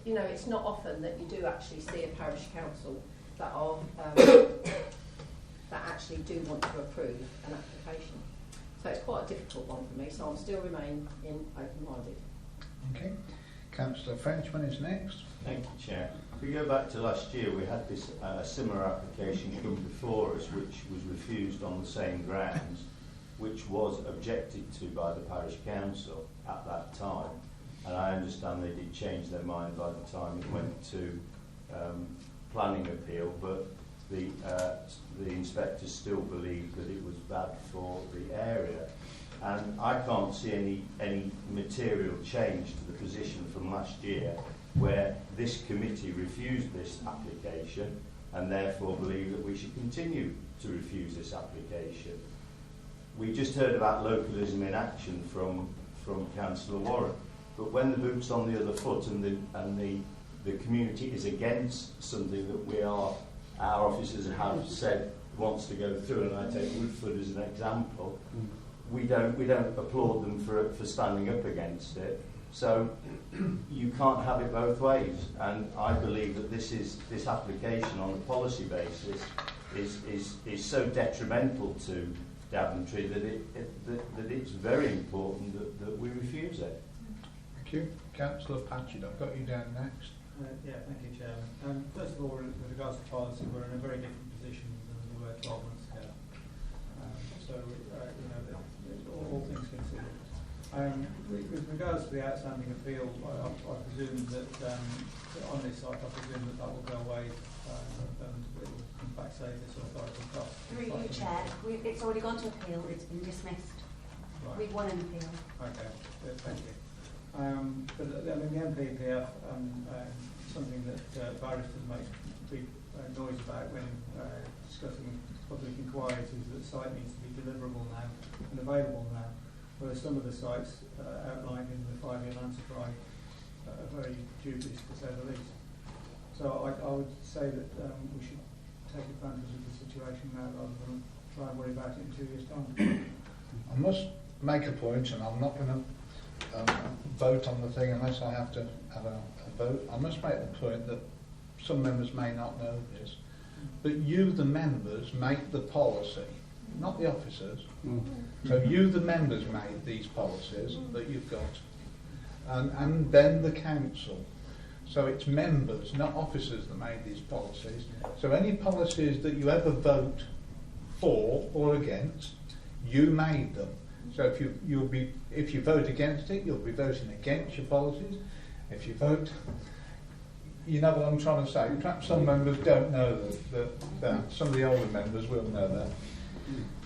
you know, it's not often that you do actually see a parish council that are that actually do want to approve an application. So it's quite a difficult one for me, so I'll still remain open-minded. Okay. Councillor Frenchman is next. Thank you, Chair. If we go back to last year, we had this similar application come before us, which was refused on the same grounds, which was objected to by the parish council at that time. And I understand they did change their mind by the time it went to planning appeal, but the inspectors still believed that it was bad for the area. And I can't see any material change to the position from last year, where this committee refused this application and therefore believe that we should continue to refuse this application. We just heard about localism in action from Councillor Warren, but when the boot's on the other foot and the community is against something that our officers have said wants to go through, and I take Woodford as an example, we don't applaud them for standing up against it. So you can't have it both ways, and I believe that this application on a policy basis is so detrimental to Daventry that it's very important that we refuse it. Thank you. Councillor Patchett, I've got you down next. Yeah, thank you, Chairman. First of all, with regards to policy, we're in a very different position than we were 12 months ago. All things considered. With regards to the outstanding appeal, I presume that on this site, I presume that will go away and it will in fact save this authority cost. Through you, Chair, it's already gone to appeal, it's been dismissed. Right. We've won an appeal. Okay, good, thank you. But I mean, the MPPF, something that barristers make big noise about when discussing public inquiries is that the site needs to be deliverable now and available now, whereas some of the sites outlined in the 5-year land supply are very dubious, to say the least. So I would say that we should take advantage of the situation now rather than try and worry about it in 2 years' time. I must make a point, and I'm not going to vote on the thing unless I have to have a vote. I must make the point that some members may not know this, but you, the members, make the policy, not the officers. So you, the members, made these policies that you've got, and then the council. So it's members, not officers, that made these policies. So any policies that you ever vote for or against, you made them. So if you vote against it, you'll be voting against your policies. If you vote, you know what I'm trying to say. Perhaps some members don't know that. Some of the older members will know that.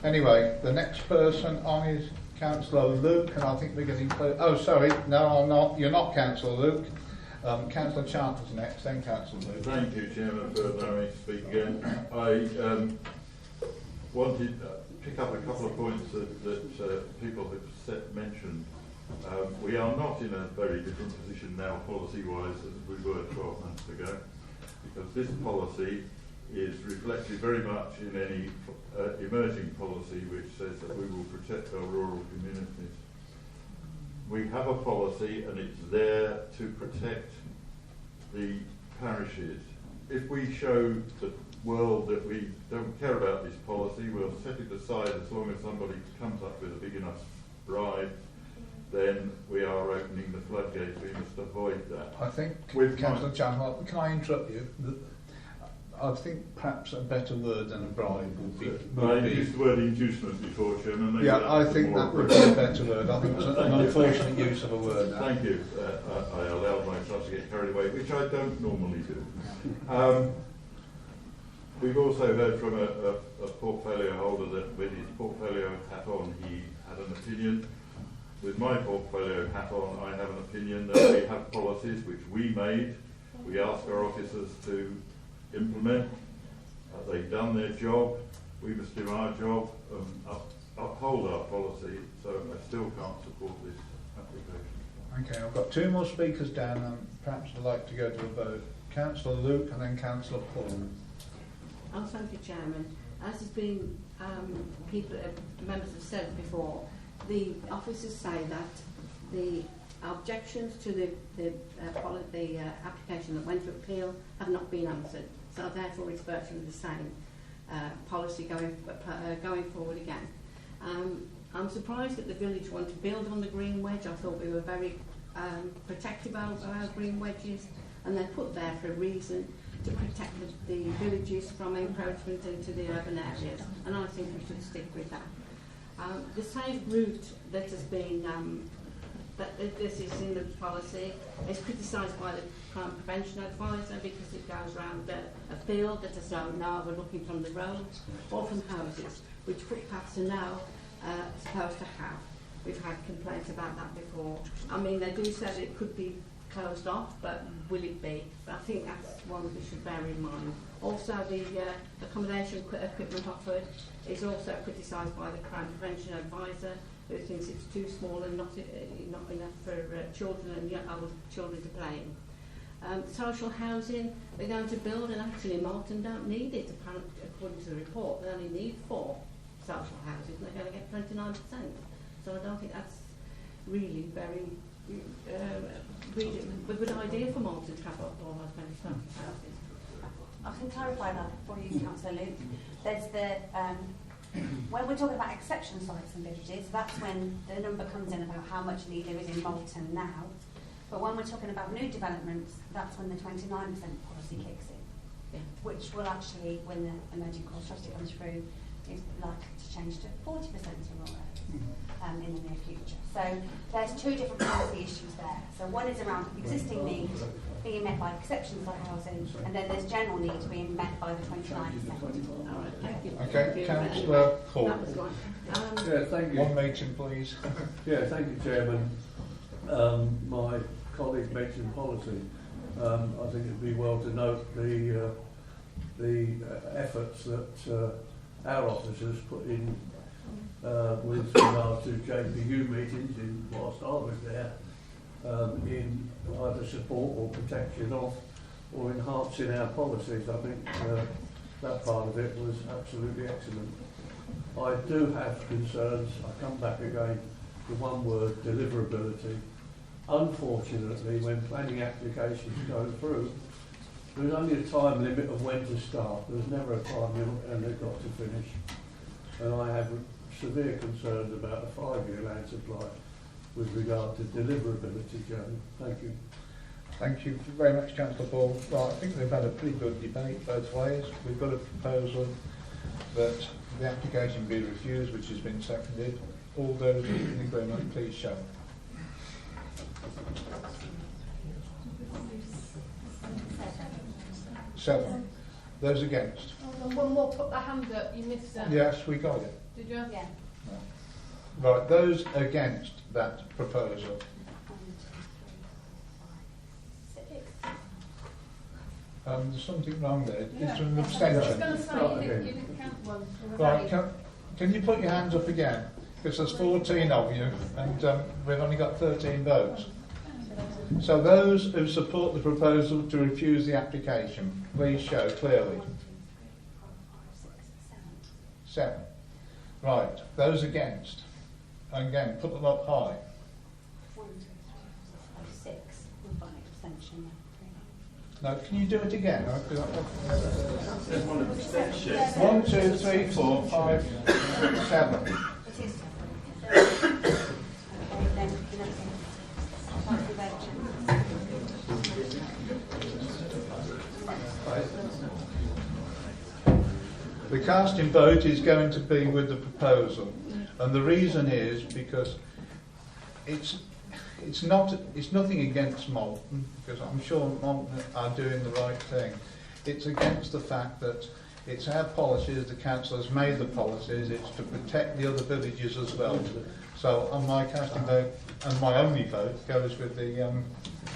Anyway, the next person on is Councillor Luke, and I think we're getting close. Oh, sorry, no, I'm not. You're not Councillor Luke. Councillor Charter's next, then Councillor Luke. Thank you, Chairman, for allowing me to speak again. I wanted to pick up a couple of points that people have mentioned. We are not in a very different position now, policy-wise, as we were 12 months ago, because this policy is reflected very much in any emerging policy which says that we will protect our rural communities. We have a policy and it's there to protect the parishes. If we show the world that we don't care about this policy, we'll set it aside as long as somebody comes up with a big enough bribe, then we are opening the floodgates. We must avoid that. I think, Councillor Chandler, can I interrupt you? I think perhaps a better word than a bribe would be. I used the word inducement before, Chairman. Yeah, I think that would be a better word. I think it's an unfortunate use of a word. Thank you. I allowed myself to get carried away, which I don't normally do. We've also heard from a portfolio holder that with his portfolio hat on, he had an opinion. With my portfolio hat on, I have an opinion that we have policies which we made. We ask our officers to implement. They've done their job. We must do our job and uphold our policy. So I still can't support this application. Okay, I've got two more speakers down, and perhaps I'd like to go to a vote. Councillor Luke and then Councillor Paul. Thank you, Chairman. As has been members have said before, the officers say that the objections to the application that went to appeal have not been answered. So therefore it's virtually the same policy going forward again. I'm surprised that the village want to build on the green wedge. I thought we were very protective of our green wedges, and they're put there for a reason, to protect the villages from encroachment into the urban areas, and I think we should stick with that. The safe route that has been, this is in the policy, is criticised by the crime prevention advisor because it goes around a field that is now overlooking from the roads or from houses, which footpaths are now supposed to have. We've had complaints about that before. I mean, they do say that it could be closed off, but will it be? But I think that's one we should bear in mind. Also, the accommodation equipment offered is also criticised by the crime prevention advisor, who thinks it's too small and not enough for children and other children to play in. Social housing, they're going to build, and actually Malton don't need it, apparently, according to the report. They only need 4 social houses, and they're going to get 29%. So I don't think that's really very a good idea for Malton to have all those many social houses. I can clarify that for you, Councillor Luke. There's the when we're talking about exception sites and villages, that's when the number comes in about how much need there is in Malton now. But when we're talking about new developments, that's when the 29% policy kicks in, which will actually, when the emerging cost strategy comes through, is likely to change to 40% or more in the near future. So there's 2 different policy issues there. So one is around existing needs being met by exception site housing, and then there's general needs being met by the 29%. Okay, Councillor Hall. Yeah, thank you. One meeting, please. Yeah, thank you, Chairman. My colleague mentioned policy. I think it'd be well to note the efforts that our officers put in with regard to JPU meetings whilst I was there, in either support or protection of or enhancing our policies. I think that part of it was absolutely excellent. I do have concerns. I come back again to one word, deliverability. Unfortunately, when planning applications go through, there's only a time limit of when to start. There's never a time limit and they've got to finish. And I have severe concerns about a 5-year land supply with regard to deliverability, Joan. Thank you. Thank you very much, Councillor Ball. Well, I think we've had a pretty good debate both ways. We've got a proposal that the application be refused, which has been seconded. All those in agreement, please show. Seven. Those against? One more put their hand up. You missed that. Yes, we got it. Did you? Yeah. No. Right, those against that proposal? There's something wrong there. Yeah. Is there an abstention? I was going to say, you didn't count one. Right, can you put your hands up again? Because there's 14 of you and we've only got 13 votes. So those who support the proposal to refuse the application, please show clearly. 7. Right, those against? Again, put them up high. 1, 2, 3, 4, 5, 6. By extension. No, can you do it again? There's one abstention. 1, 2, 3, 4, 5, 7. The casting vote is going to be with the proposal, and the reason is because it's nothing against Malton, because I'm sure Malton are doing the right thing. It's against the fact that it's our policies, the council has made the policies, it's to protect the other villages as well. So on my casting vote, and my only vote, goes with the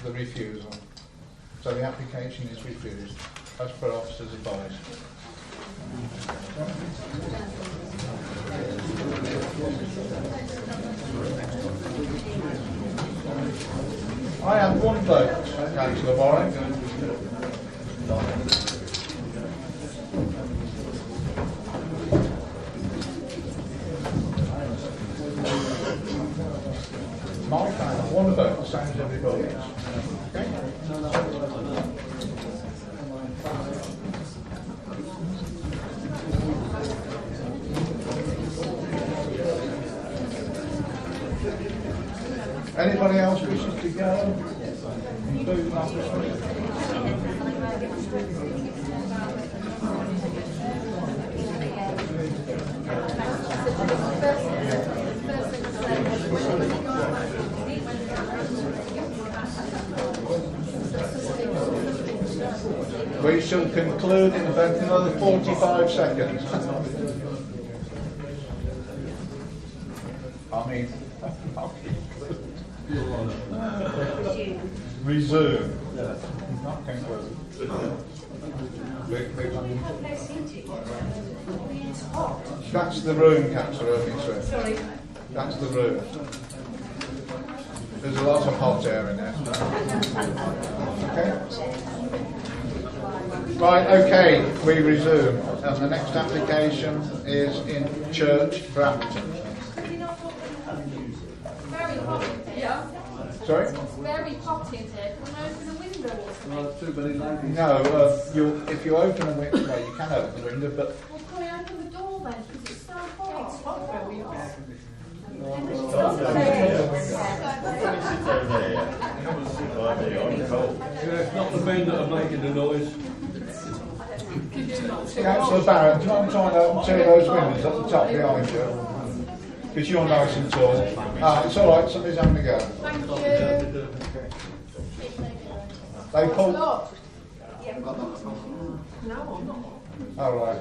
refusal. So the application is refused, as per officer's advice. I have one vote, Councillor Warwick. Mike, I have want to vote the same as everybody else. Okay? Anybody else wishes to go? Including we shall conclude in about another 45 seconds. I mean, resume. Not conclude. That's the room, Councillor Irving. Sorry. That's the room. There's a lot of hot air in there. Okay. Right, okay, we resume. And the next application is in Church, Brampton. Very hot in here. Sorry? It's very hot in here. Can I open a window or something? No, if you open a window, well, you can open the window, but... Well, can I open the door then? Because it's so hot. It's hot where we are. It's not the men that are making the noise. Councillor Barrett, do you want to try and open two of those windows at the top behind you? Because you're nice and tall. It's all right, somebody's having a go. Thank you. They pull... No, I'm not. All right.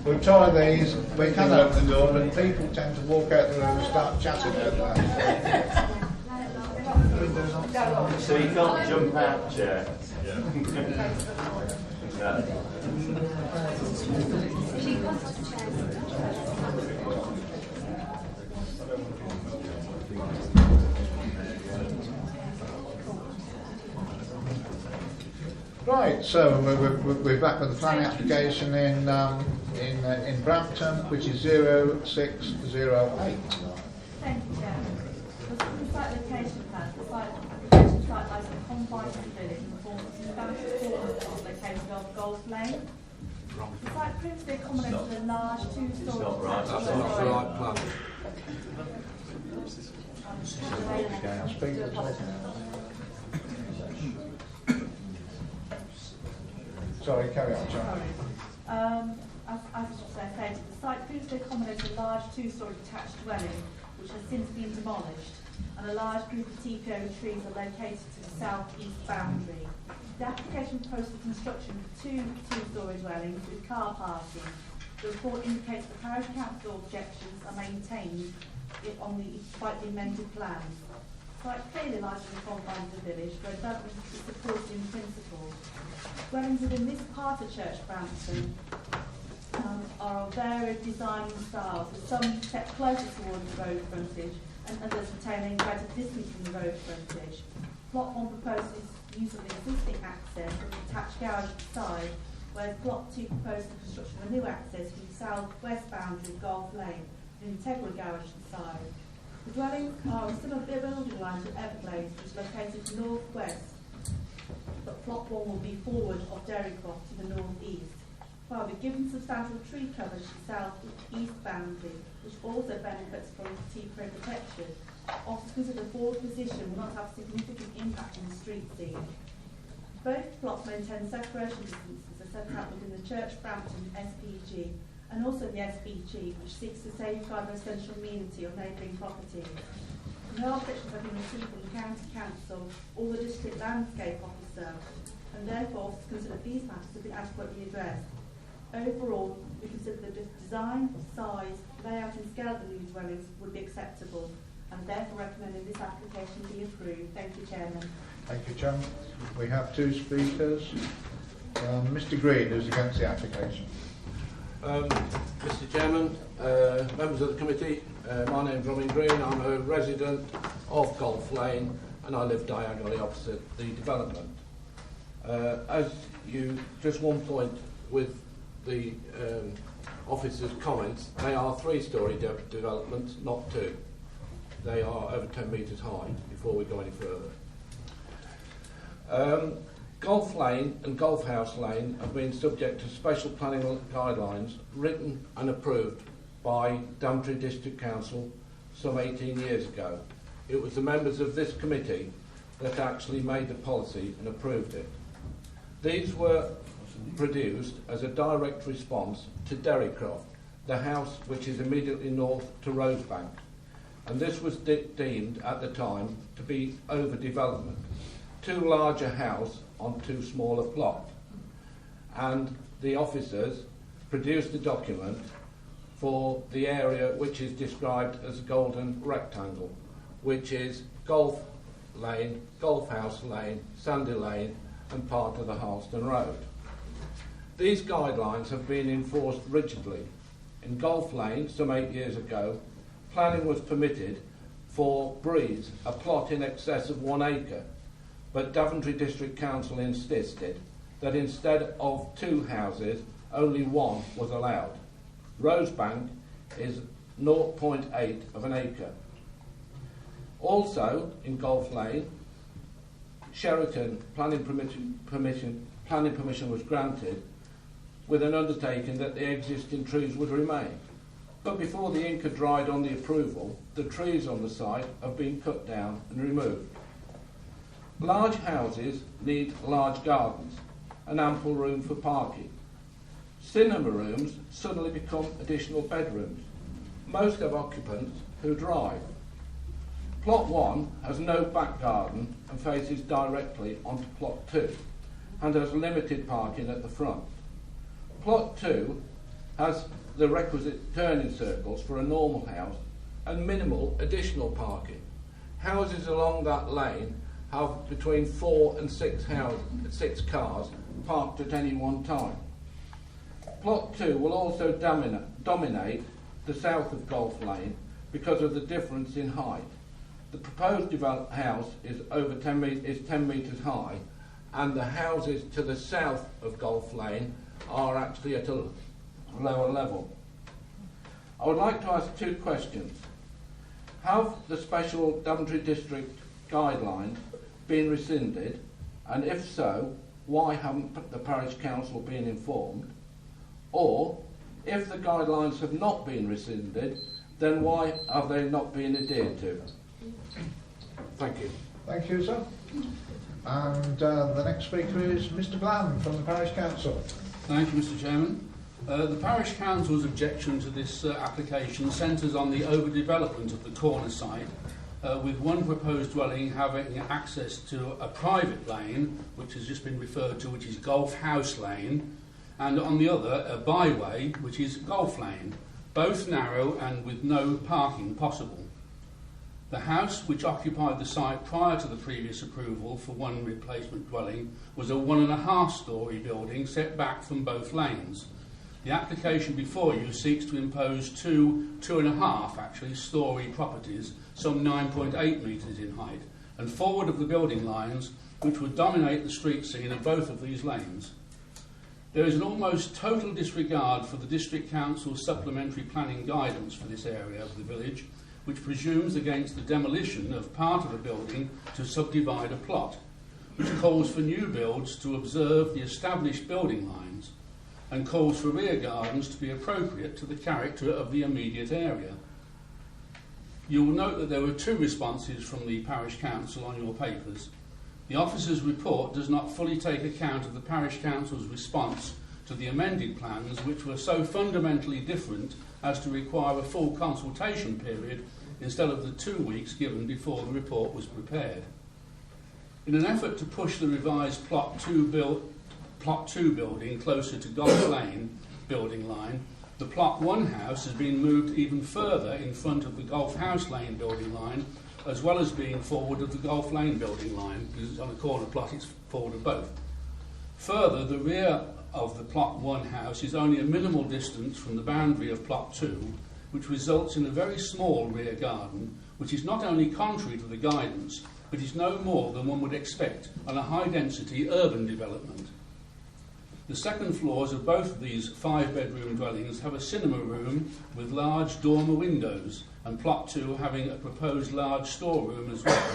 We'll try these. We can open the door, but people tend to walk out the room and start chatting over there. So you can't jump out, Chair? Right, so we're back with the planning application in Brampton, which is 0608. Thank you, Chairman. The site location plan, the application site lies in the confines of the village in the form of substantial corner located on Golf Lane. The site previously accommodated a large two-storey That's not the right plan. Sorry, carry on, John. As I said, the site previously accommodated a large two-storey detached dwelling, which has since been demolished, and a large group of TPO trees are located to the south-east boundary. The application proposed the construction of two two-storey dwellings with car parking. The report indicates the parish council objections are maintained on the slightly amended plans. The site clearly lies in the confines of the village, where development is supported in principle. Dwellings within this part of Church Brampton are of varied design and styles, with some set closer towards the road frontage and others retaining greater distance from the road frontage. Plot 1 proposes use of the existing access with a detached garage at the side, whereas Plot 2 proposes the construction of a new access from the south-west boundary of Golf Lane, with an integral garage at the side. The dwellings are a similar building line to Everglades, which is located north-west, but Plot 1 will be forward of Derrycroft to the north-east. However, given substantial tree cover to the south-east boundary, which also benefits from TPO protection, officers of the forward position will not have significant impact on the street scene. Both plots maintain separation distances as set out within the Church Brampton SPG and also the SPG, which seeks to safeguard residential amenity on neighbouring properties. No objections have been received from the County Council or the District Landscape Officer, and therefore consider these matters have been adequately addressed. Overall, we consider the design, size, layout and scale of the new dwellings would be acceptable, and therefore recommending this application be approved. Thank you, Chairman. Thank you, John. We have two speakers. Mr. Green, who's against the application. Mr. Chairman, members of the committee, my name is Robin Green. I'm a resident of Golf Lane and I live diagonally opposite the development. As you, just one point with the officer's comments, they are three-storey developments, not two. They are over 10 metres high before we go any further. Golf Lane and Golf House Lane have been subject to special planning guidelines written and approved by Daventry District Council some 18 years ago. It was the members of this committee that actually made the policy and approved it. These were produced as a direct response to Derrycroft, the house which is immediately north to Rosebank, and this was deemed at the time to be overdevelopment. Too large a house on too small a plot. And the officers produced a document for the area which is described as a golden rectangle, which is Golf Lane, Golf House Lane, Sandy Lane and part of the Harleston Road. These guidelines have been enforced rigidly. In Golf Lane, some 8 years ago, planning was permitted for Breeze, a plot in excess of 1 acre, but Daventry District Council insisted that instead of 2 houses, only 1 was allowed. Rosebank is 0.8 of an acre. Also, in Golf Lane, Sheraton planning permission was granted with an undertaking that the existing trees would remain. But before the ink had dried on the approval, the trees on the site have been cut down and removed. Large houses need large gardens and ample room for parking. Cinema rooms suddenly become additional bedrooms. Most have occupants who drive. Plot 1 has no back garden and faces directly onto Plot 2 and has limited parking at the front. Plot 2 has the requisite turning circles for a normal house and minimal additional parking. Houses along that lane have between 4 and 6 cars parked at any one time. Plot 2 will also dominate the south of Golf Lane because of the difference in height. The proposed developed house is over 10 metres high, and the houses to the south of Golf Lane are actually at a lower level. I would like to ask 2 questions. Have the special Daventry District guidelines been rescinded, and if so, why haven't the parish council been informed? Or, if the guidelines have not been rescinded, then why have they not been adhered to? Thank you. Thank you, sir. And the next speaker is Mr. Bland from the parish council. Thank you, Mr. Chairman. The parish council's objection to this application centres on the overdevelopment of the corner site, with one proposed dwelling having access to a private lane, which has just been referred to, which is Golf House Lane, and on the other a byway, which is Golf Lane, both narrow and with no parking possible. The house, which occupied the site prior to the previous approval for one replacement dwelling, was a 1.5-storey building set back from both lanes. The application before you seeks to impose 2.5 storey properties, some 9.8 metres in height, and forward of the building lines, which would dominate the street scene of both of these lanes. There is an almost total disregard for the District Council's supplementary planning guidance for this area of the village, which presumes against the demolition of part of a building to subdivide a plot, which calls for new builds to observe the established building lines, and calls for rear gardens to be appropriate to the character of the immediate area. You will note that there were 2 responses from the Parish Council on your papers. The officer's report does not fully take account of the Parish Council's response to the amended plans, which were so fundamentally different as to require a full consultation period instead of the 2 weeks given before the report was prepared. In an effort to push the revised Plot 2 building closer to Golf Lane building line, the Plot 1 house has been moved even further in front of the Golf House Lane building line, as well as being forward of the Golf Lane building line, because it's on a corner plot, it's forward of both. Further, the rear of the Plot 1 house is only a minimal distance from the boundary of Plot 2, which results in a very small rear garden, which is not only contrary to the guidance, but is no more than one would expect on a high-density urban development. The second floors of both of these 5-bedroom dwellings have a cinema room with large dormer windows, and plot 2 having a proposed large storeroom as well,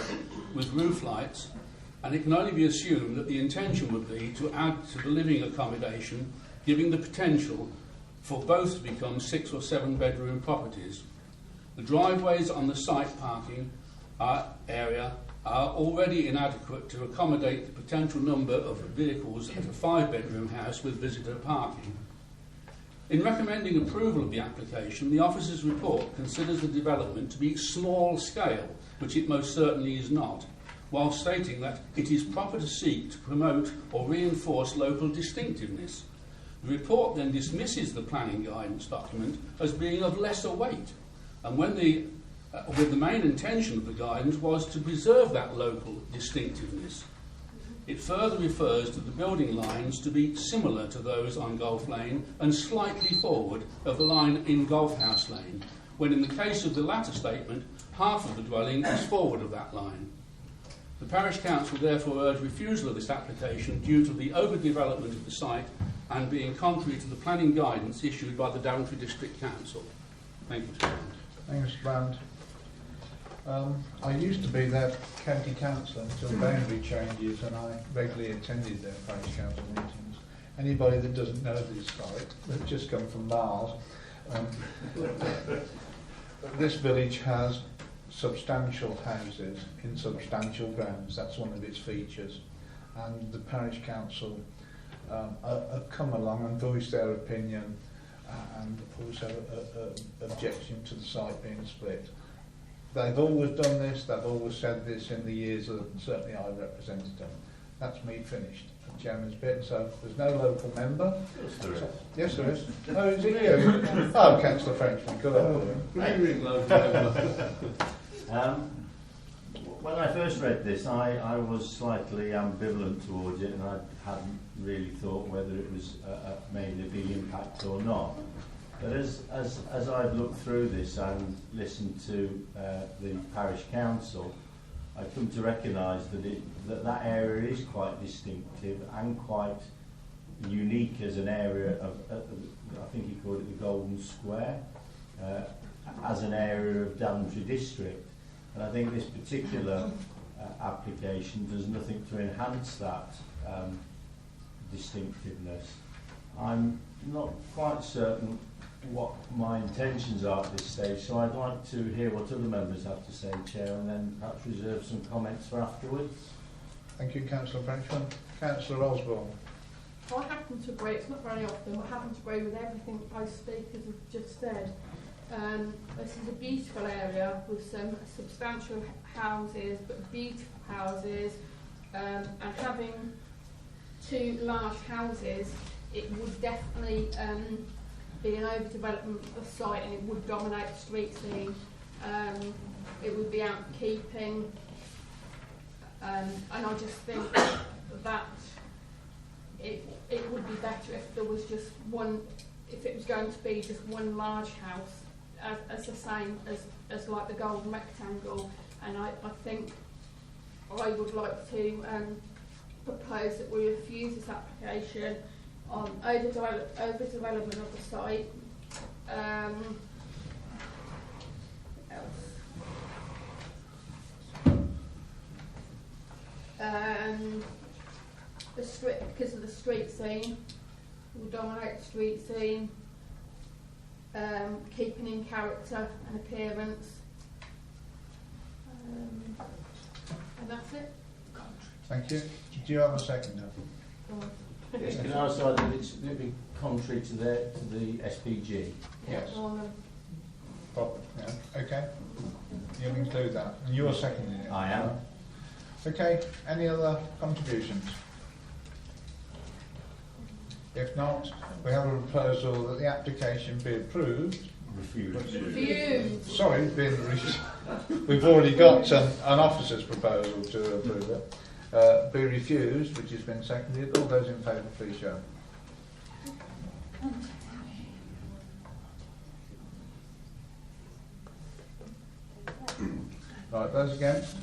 with roof lights, and it can only be assumed that the intention would be to add to the living accommodation, giving the potential for both to become 6 or 7-bedroom properties. The driveways on the site parking area are already inadequate to accommodate the potential number of vehicles at a 5-bedroom house with visitor parking. In recommending approval of the application, the officer's report considers the development to be small scale, which it most certainly is not, while stating that it is proper to seek to promote or reinforce local distinctiveness. The report then dismisses the planning guidance document as being of lesser weight, and with the main intention of the guidance was to preserve that local distinctiveness. It further refers to the building lines to be similar to those on Golf Lane and slightly forward of the line in Golf House Lane, when in the case of the latter statement, half of the dwelling is forward of that line. The Parish Council therefore urge refusal of this application due to the overdevelopment of the site and being contrary to the planning guidance issued by the Daventry District Council. Thank you, Mr. Bland. Thank you, Mr. Bland. I used to be their county councillor until boundary changes, and I regularly attended their parish council meetings. Anybody that doesn't know this site, that's just come from Mars, this village has substantial houses in substantial grounds. That's one of its features. And the parish council have come along and voiced their opinion and also objection to the site being split. They've always done this, they've always said this in the years that certainly I represented them. That's me finished. The chairman's bit, so there's no local member. Yes, there is. Yes, there is. Oh, is it you? Oh, Councillor Frenchman, good on. When I first read this, I was slightly ambivalent towards it, and I hadn't really thought whether it was made a big impact or not. But as I've looked through this and listened to the parish council, I come to recognise that area is quite distinctive and quite unique as an area of, I think he called it the Golden Square, as an area of Daventry District. And I think this particular application does nothing to enhance that distinctiveness. I'm not quite certain what my intentions are at this stage, so I'd like to hear what other members have to say, Chair, and then perhaps reserve some comments for afterwards. Thank you, Councillor Frenchman. Councillor Osborne. I happen to agree, it's not very often, but I happen to agree with everything both speakers have just said. This is a beautiful area with some substantial houses, but beautiful houses, and having two large houses, it would definitely be an overdevelopment of the site, and it would dominate the street scene. It would be out of keeping, and I just think that it would be better if there was just one, if it was going to be just one large house, as the same as like the golden rectangle. And I think I would like to propose that we refuse this application on overdevelopment of the site. The street, because of the street scene, will dominate the street scene, keeping in character and appearance, and that's it. Thank you. Do you have a second now? Yes, can I also add that it's maybe contrary to the SPG? Yes. Proper, yeah. Okay. You'll include that. And you're seconding it? I am. Okay. Any other contributions? If not, we have a proposal that the application be approved. Refused. Sorry, we've already got an officer's proposal to approve it. Be refused, which has been seconded. All those in favour, please show. Right, those against?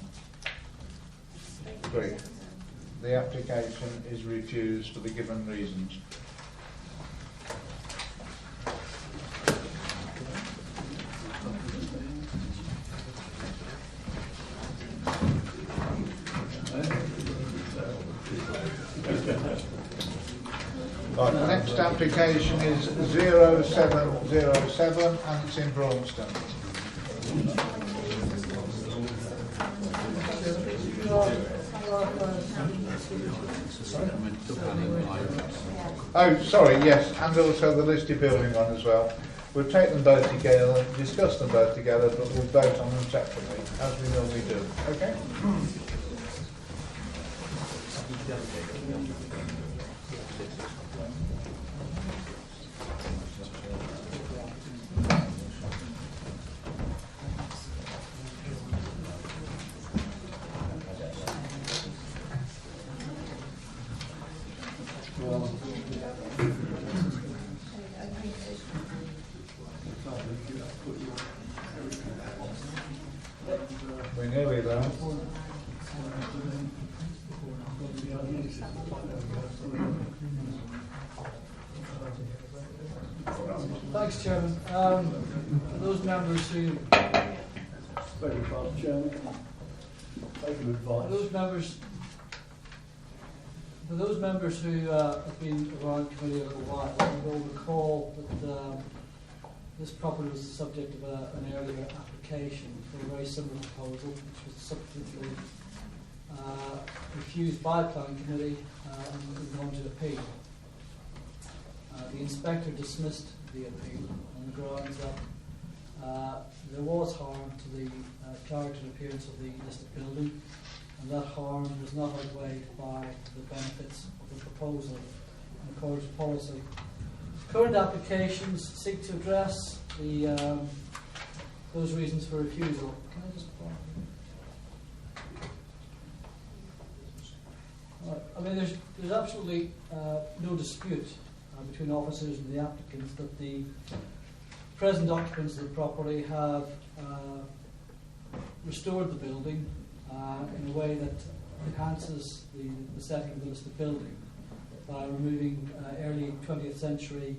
3. the application is refused for the given reasons. Right, the next application is 0707 and it's in Braunston. Oh, sorry, yes, and also the listed building one as well. We'll take them both together, discuss them both together, but we'll vote on them separately, as we normally do. Okay? We're nearly there. Thanks, Chairman. For those members who, Beg your pardon, Chairman. Taking advice. For those members who have been around committee a little while, you will recall that this property was the subject of an earlier application for a very similar proposal, which was subsequently refused by the planning committee and gone to appeal. The inspector dismissed the appeal on the grounds that there was harm to the character and appearance of the listed building, and that harm was not outweighed by the benefits of the proposal in accordance with policy. Current applications seek to address those reasons for refusal. Can I just I mean, there's absolutely no dispute between officers and the applicants that the present occupants of the property have restored the building in a way that enhances the setting of the listed building by removing early 20th century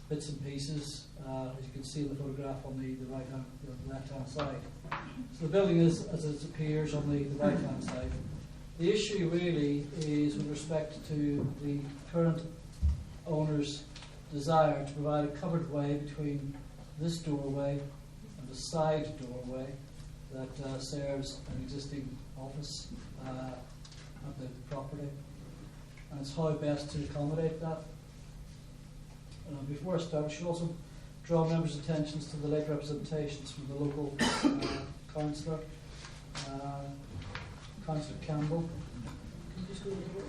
bits and pieces, as you can see in the photograph on the left-hand side. So the building is as it appears on the right-hand side. The issue really is with respect to the current owner's desire to provide a covered way between this doorway and the side doorway that serves an existing office at the property. And it's how best to accommodate that. Before I start, we should also draw members' attentions to the late representations from the local councillor, Councillor Campbell. Can you just go to the door?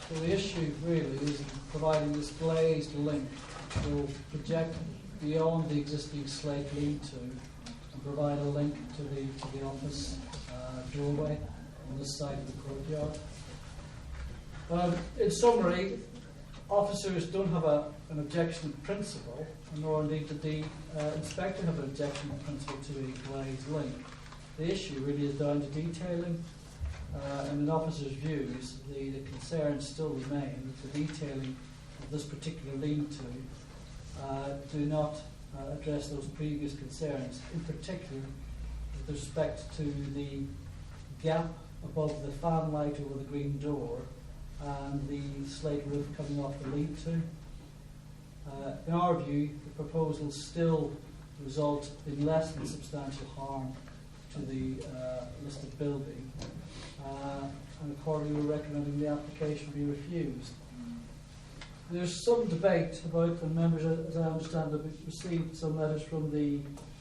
So the issue really is providing this glazed link which will project beyond the existing slate lean-to and provide a link to the office doorway on this side of the courtyard. In summary, officers don't have an objection in principle, nor indeed did the inspector have an objection in principle to a glazed link. The issue really is down to detailing. And in officers' views, the concerns still remain that the detailing of this particular lean-to do not address those previous concerns, in particular with respect to the gap above the fan light over the green door and the slate roof coming off the lean-to. In our view, the proposals still result in less than substantial harm to the listed building, and accordingly we're recommending the application be refused. There's some debate about, and members, as I understand, have received some letters from the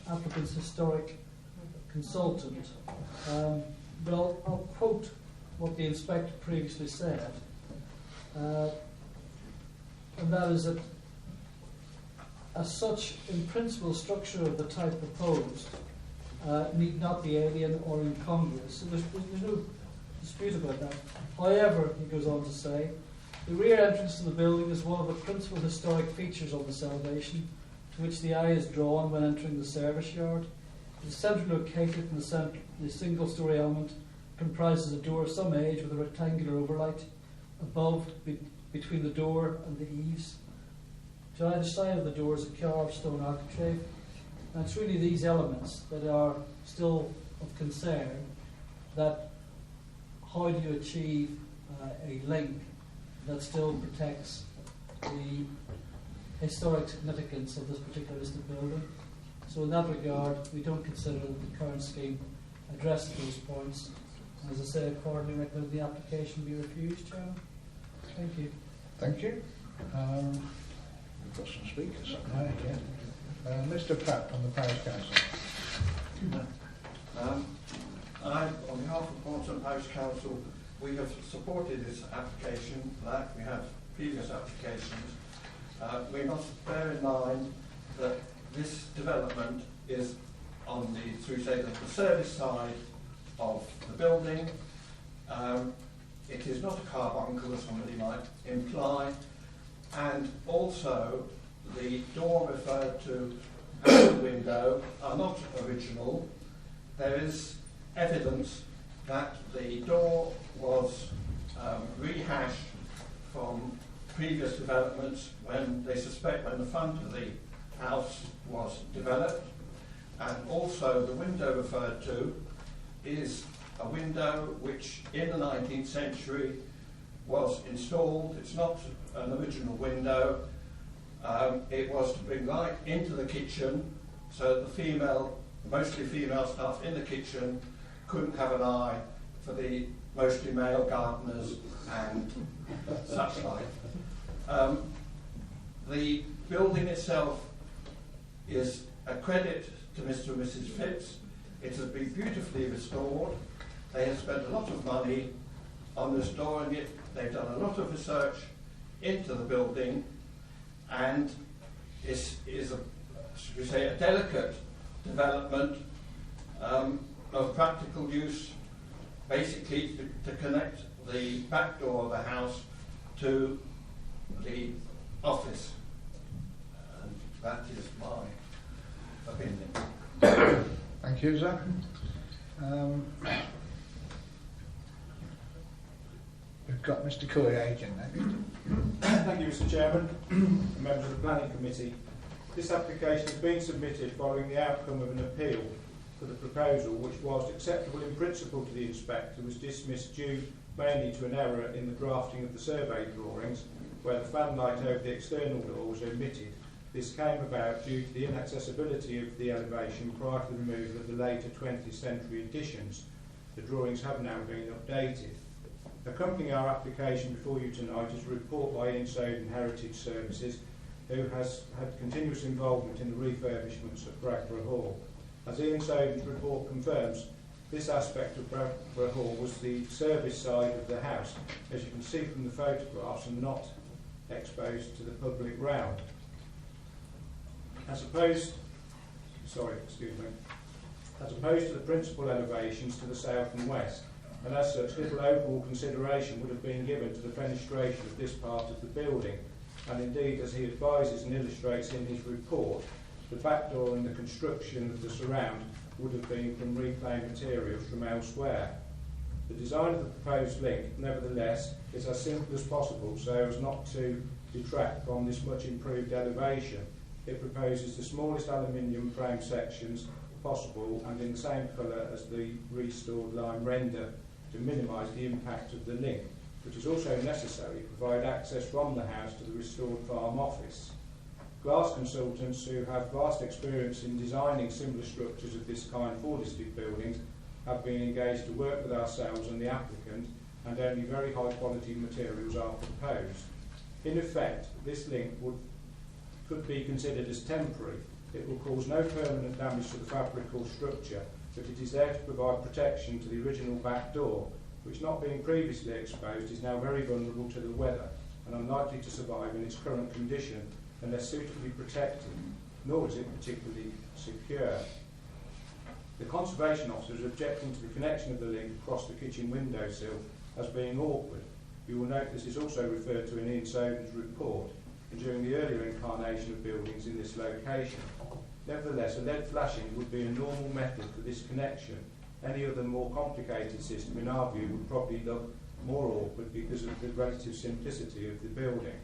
applicant's historic consultant, but I'll quote what the inspector previously said, and that is that as such, in principle, structure of the type proposed need not be alien or incongruous. So there's no dispute about that. However, he goes on to say, the rear entrance to the building is one of the principal historic features of the celebration, to which the eye is drawn when entering the service yard. It is centrally located in the single-storey element, comprises a door of some age with a rectangular overlight above, between the door and the eaves. To either side of the door is a carved stone architrave. And it's really these elements that are still of concern, that how do you achieve a link that still protects the historic significance of this particular listed building. So in that regard, we don't consider that the current scheme addresses those points. As I say, accordingly recommend the application be refused, Chairman. Thank you. Thank you. We've got some speakers up there, yeah. Mr. Pratt from the Parish Council. On behalf of Portsmouth Parish Council, we have supported this application like we have previous applications. We must bear in mind that this development is on the service side of the building. It is not a carbuncle, as somebody might imply, and also the door referred to and the window are not original. There is evidence that the door was rehashed from previous developments when they suspect when the front of the house was developed, and also the window referred to is a window which in the 19th century was installed. It's not an original window. It was to bring light into the kitchen so that the mostly female staff in the kitchen couldn't have an eye for the mostly male gardeners and such like. The building itself is a credit to Mr. and Mrs. Phipps. It has been beautifully restored. They have spent a lot of money on restoring it. They've done a lot of research into the building, and is a delicate development of practical use, basically to connect the back door of the house to the office. And that is my opinion. Thank you, sir. We've got Mr. Curry, agent next. Thank you, Mr. Chairman, and members of the Planning Committee. This application has been submitted following the outcome of an appeal for the proposal, which, whilst acceptable in principle to the inspector, was dismissed due mainly to an error in the drafting of the survey drawings, where the fanlight over the external door was omitted. This came about due to the inaccessibility of the elevation prior to the removal of the later 20th century additions. The drawings have now been updated. Accompanying our application before you tonight is a report by Ian Soden Heritage Services, who has had continuous involvement in the refurbishments at Bradborough Hall. As Ian Soden's report confirms, this aspect of Bradborough Hall was the service side of the house, as you can see from the photographs, and not exposed to the public realm. As opposed to the principal elevations to the south and west, and as such little overall consideration would have been given to the fenestration of this part of the building, and indeed, as he advises and illustrates in his report, the back door and the construction of the surround would have been from reclaimed materials from elsewhere. The design of the proposed link, nevertheless, is as simple as possible so as not to detract from this much improved elevation. It proposes the smallest aluminium frame sections possible and in the same colour as the restored lime render to minimise the impact of the link, which is also necessary to provide access from the house to the restored farm office. Glass consultants who have vast experience in designing similar structures of this kind for listed buildings have been engaged to work with ourselves and the applicant, and only very high quality materials are proposed. In effect, this link could be considered as temporary. It will cause no permanent damage to the fabric or structure, but it is there to provide protection to the original back door, which, not being previously exposed, is now very vulnerable to the weather and unlikely to survive in its current condition unless suitably protected, nor is it particularly secure. The conservation officer is objecting to the connection of the link across the kitchen windowsill as being awkward. You will note this is also referred to in Ian Soden's report and during the earlier incarnation of buildings in this location. Nevertheless, a LED flashing would be a normal method for this connection. Any other more complicated system, in our view, would probably look more awkward because of the relative simplicity of the building.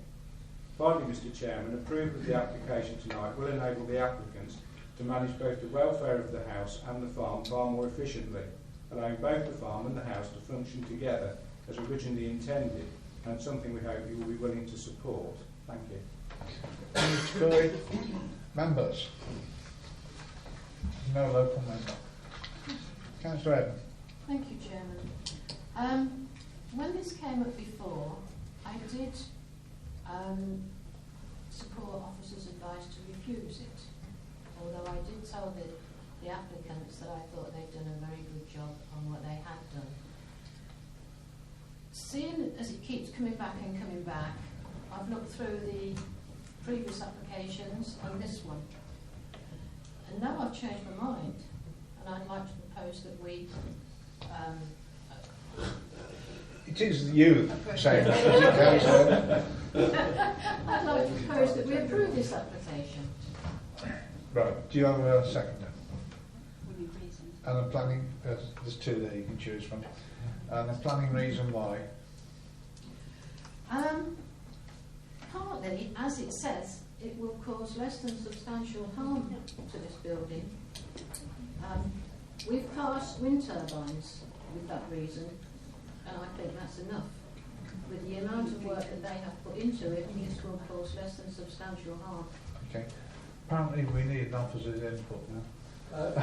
Finally, Mr Chairman, approval of the application tonight will enable the applicants to manage both the welfare of the house and the farm far more efficiently, allowing both the farm and the house to function together as originally intended, and something we hope you will be willing to support. Thank you. Mr. Curry, members? No local member. Councillor Evans. Thank you, Chairman. When this came up before, I did support officers' advice to refuse it, although I did tell the applicants that I thought they'd done a very good job on what they had done. Seeing as it keeps coming back and coming back, I've looked through the previous applications and this one. And now I've changed my mind, and I'd like to propose that we it is you saying that, is it, Councillor? I'd like to propose that we approve this application. Right, do you have a seconder? And a planning, there's two there you can choose from. And a planning reason why? Partly, as it says, it will cause less than substantial harm to this building. We've passed wind turbines with that reason, and I think that's enough. With the amount of work that they have put into it, this will cause less than substantial harm. Okay. Apparently we need an officer's input now.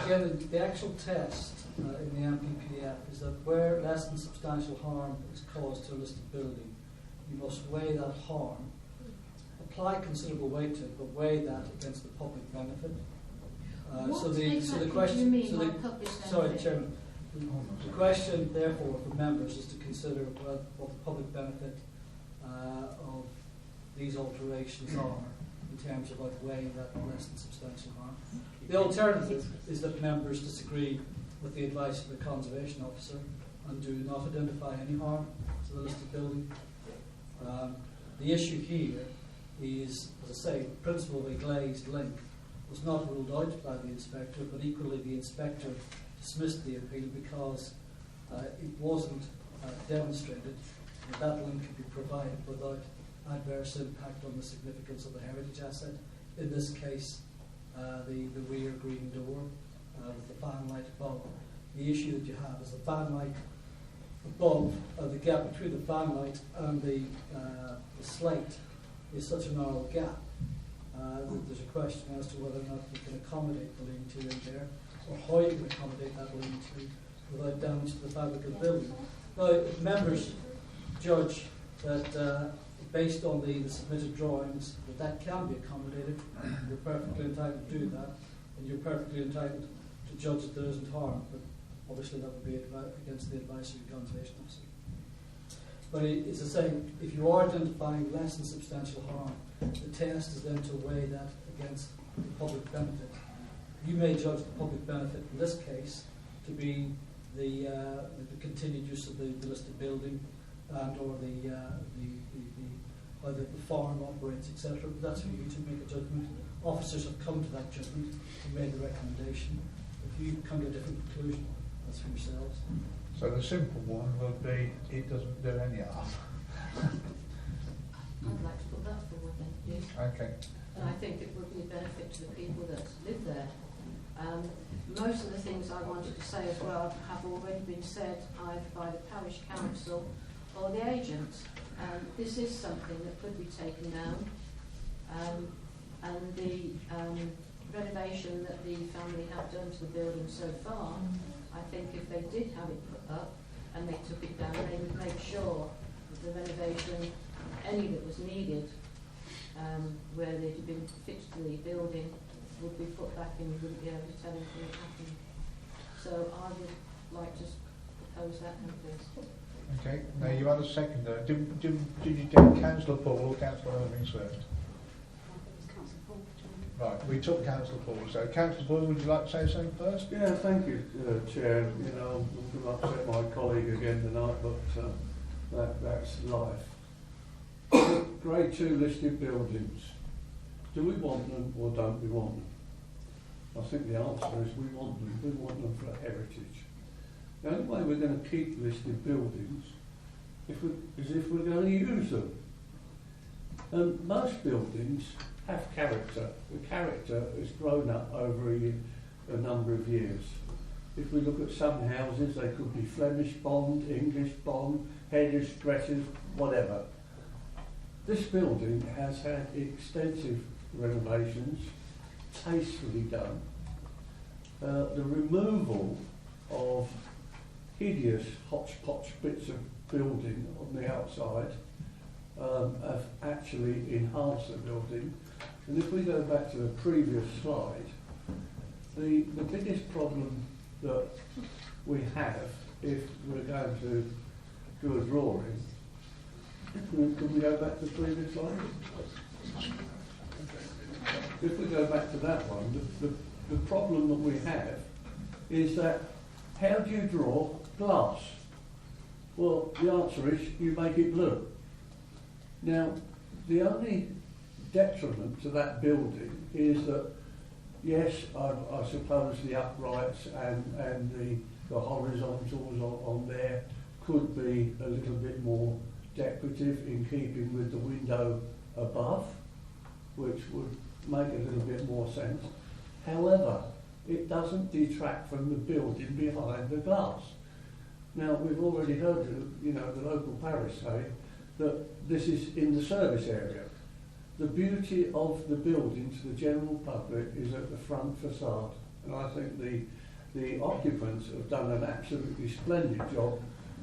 Again, the actual test in the MPPF is that where less than substantial harm is caused to a listed building, you must weigh that harm, apply considerable weight to it, but weigh that against the public benefit. The question, therefore, for members is to consider what the public benefit of these alterations are in terms of weighing that less than substantial harm. The alternative is that members disagree with the advice of the conservation officer and do not identify any harm to the listed building. The issue here is, as I say, the principle of a glazed link was not ruled out by the inspector, but equally the inspector dismissed the appeal because it wasn't demonstrated that that link could be provided without adverse impact on the significance of the heritage asset. In this case, the rear green door with the fan light above. The issue that you have is the fan light above, the gap between the fan light and the slate is such a narrow gap that there's a question as to whether or not we can accommodate the lean-to in there, or how you can accommodate that lean-to without damage to the fabric of the building. Now, if members judge that based on the submitted drawings that can be accommodated, you're perfectly entitled to do that, and you're perfectly entitled to judge that there isn't harm, but obviously that would be against the advice of the conservation officer. But it's the same, if you are identifying less than substantial harm, the test is then to weigh that against the public benefit. You may judge the public benefit in this case to be the continued use of the listed building and or whether the farm operates, etc. But that's for you to make a judgment. Officers have come to that judgment and made the recommendation. If you come to a different conclusion, that's for yourselves. So the simple one would be it doesn't do any harm. I'd like to put that forward then, yes. Okay. And I think it would be a benefit to the people that live there. Most of the things I wanted to say as well have already been said either by the parish council or the agent. This is something that could be taken down, and the renovation that the family have done to the building so far, I think if they did have it put up and they took it down, they would make sure that the renovation, any that was needed, where they'd have been fixed to the building, would be put back in. You wouldn't be able to tell anything had happened. So I would like to propose that, please. Okay, now you had a seconder. Did you take Councillor Paul or Councillor Irving first? Right, we took Councillor Paul. So, Councillor Paul, would you like to say something first? Yeah, thank you, Chair. You know, I'm going to upset my colleague again tonight, but that's life. Grade 2 listed buildings. Do we want them or don't we want them? I think the answer is we want them. We want them for heritage. The only way we're going to keep listed buildings is if we're going to use them. And most buildings have character. The character has grown up over a number of years. If we look at some houses, they could be Flemish bond, English bond, hedges, dresses, whatever. This building has had extensive renovations, tastefully done. The removal of hideous hodgepodge bits of building on the outside have actually enhanced the building. And if we go back to the previous slide, the biggest problem that we have if we're going to do a drawing, can we go back to the previous slide? If we go back to that one, the problem that we have is that how do you draw glass? Well, the answer is you make it blue. Now, the only detriment to that building is that, yes, I suppose the uprights and the horizontals on there could be a little bit more decorative in keeping with the window above, which would make a little bit more sense. However, it doesn't detract from the building behind the glass. Now, we've already heard the local parish say that this is in the service area. The beauty of the building to the general public is at the front facade, and I think the occupants have done an absolutely splendid job.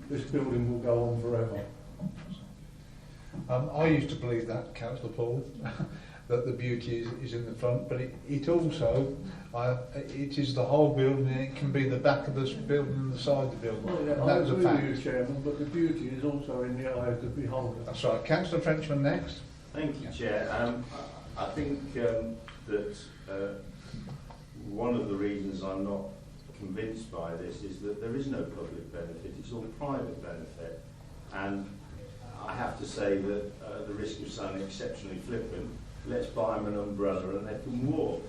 This building will go on forever. I used to believe that, Councillor Paul, that the beauty is in the front, but it also, it is the whole building, and it can be the back of the building and the side of the building. Well, yeah, I agree with you, Chairman, but the beauty is also in the eye of the beholder. That's right. Councillor Frenchman next. Thank you, Chair. I think that one of the reasons I'm not convinced by this is that there is no public benefit, it's all private benefit. And I have to say that the risk of sounding exceptionally flippant, let's buy them an umbrella and they can walk.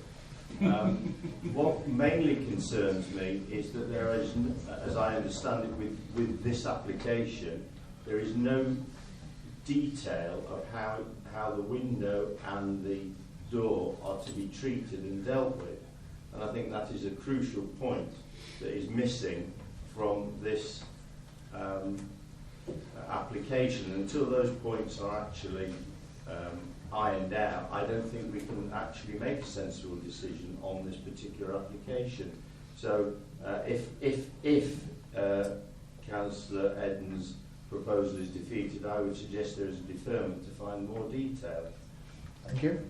What mainly concerns me is that there is, as I understand it with this application, there is no detail of how the window and the door are to be treated and dealt with. And I think that is a crucial point that is missing from this application. Until those points are actually ironed out, I don't think we can actually make a sensible decision on this particular application. So if Councillor Eden's proposal is defeated, I would suggest there is a deferment to find more detail. Thank you.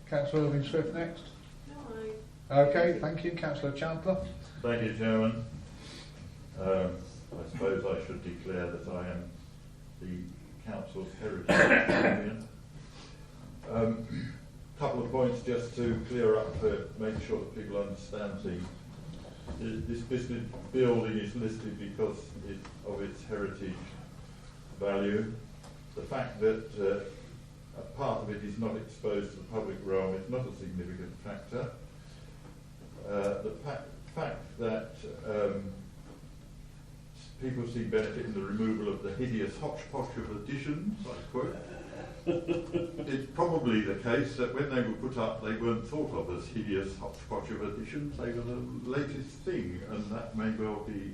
Councillor Irving Swift next. No. Okay, thank you. Councillor Chandler. Thank you, Chairman. I suppose I should declare that I am the Council's heritage champion. Couple of points just to clear up, make sure that people understand this building is listed because of its heritage value. The fact that a part of it is not exposed to the public realm is not a significant factor. The fact that people see benefit in the removal of the hideous hodgepodge of additions, I quote. It's probably the case that when they were put up, they weren't thought of as hideous hodgepodge of additions. They were the latest thing, and that may well be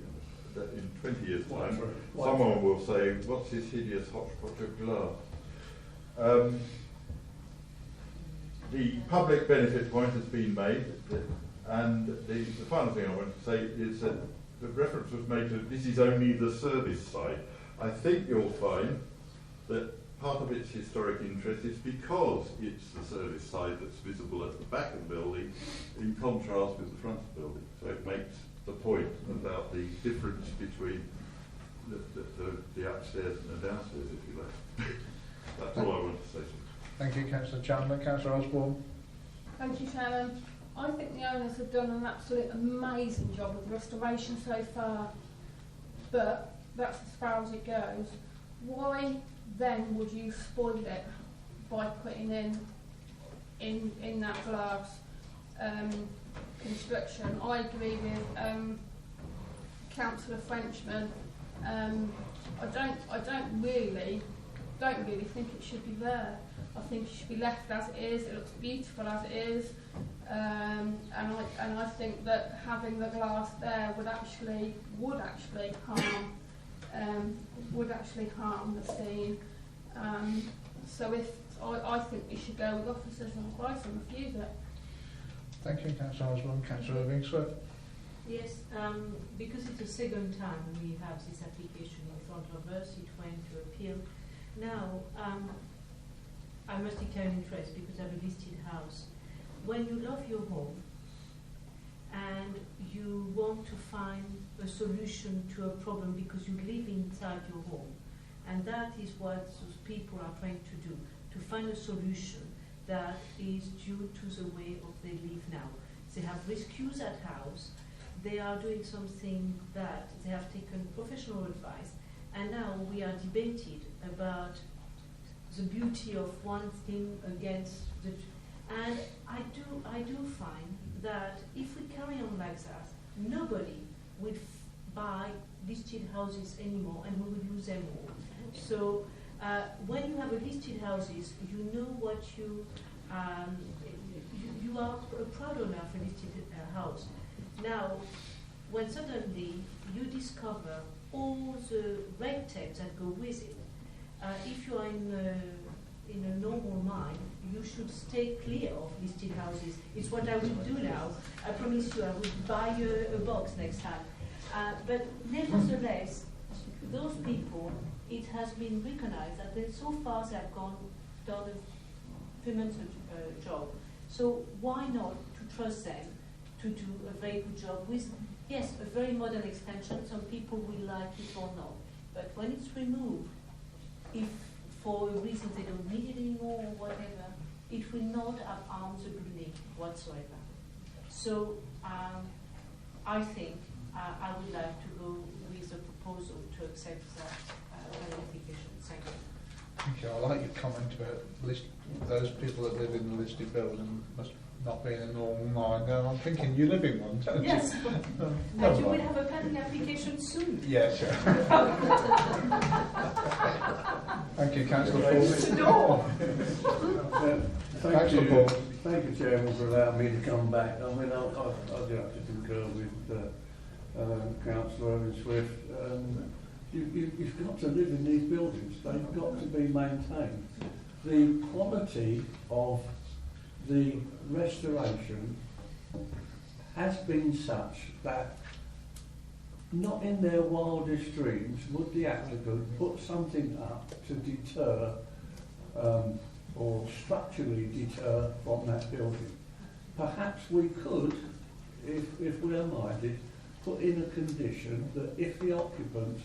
that in 20 years' time, someone will say, "What's this hideous hodgepodge of glass?" The public benefit point has been made, and the final thing I want to say is that the reference was made to this is only the service side. I think you'll find that part of its historic interest is because it's the service side that's visible at the back of the building in contrast with the front of the building. So it makes the point about the difference between the upstairs and the downstairs, if you like. That's all I want to say. Thank you, Councillor Chandler. Councillor Osborne. Thank you, Chairman. I think the owners have done an absolute amazing job with restoration so far, but that's as far as it goes. Why then would you spoil it by putting in that glass construction? I agree with Councillor Frenchman. I don't really think it should be there. I think it should be left as it is. It looks beautiful as it is, and I think that having the glass there would actually harm the scene. So I think we should go with officers and advice and refuse it. Thank you, Councillor Osborne. Councillor Vingsworth. Yes, because it's the second time we have this application in front of us, it went to appeal. Now, I must declare an interest because I have a listed house. When you love your home and you want to find a solution to a problem because you live inside your home, and that is what those people are trying to do, to find a solution that is due to the way of they live now. They have rescued that house, they are doing something that they have taken professional advice, and now we are debated about the beauty of one thing against the and I do find that if we carry on like that, nobody will buy listed houses anymore, and we will lose them all. So when you have a listed houses, you know what you are a proud owner of a listed house. Now, when suddenly you discover all the red tape that go with it, if you are in a normal mind, you should stay clear of listed houses. It's what I will do now. I promise you I will buy a box next time. But nevertheless, those people, it has been recognized that so far they have done a tremendous job. So why not to trust them to do a very good job with, yes, a very modern extension. Some people will like it or not. But when it's removed, if for a reason they don't need it anymore or whatever, it will not have harmed the building whatsoever. So I think I would like to go with the proposal to accept that application. Thank you. Thank you. I like your comment about those people that live in the listed building must not be in a normal mind. Now, I'm thinking you live in one, don't yes. you? And you will have a planning application soon. Yes, sure. Thank you, Councillor Paul. Thank you, Chairman, for allowing me to come back. I mean, I do have to concur with Councillor Owen Swift. You've got to live in these buildings. They've got to be maintained. The quality of the restoration has been such that not in their wildest dreams would the applicant put something up to deter or structurally deter from that building. Perhaps we could, if we are minded, put in a condition that if the occupants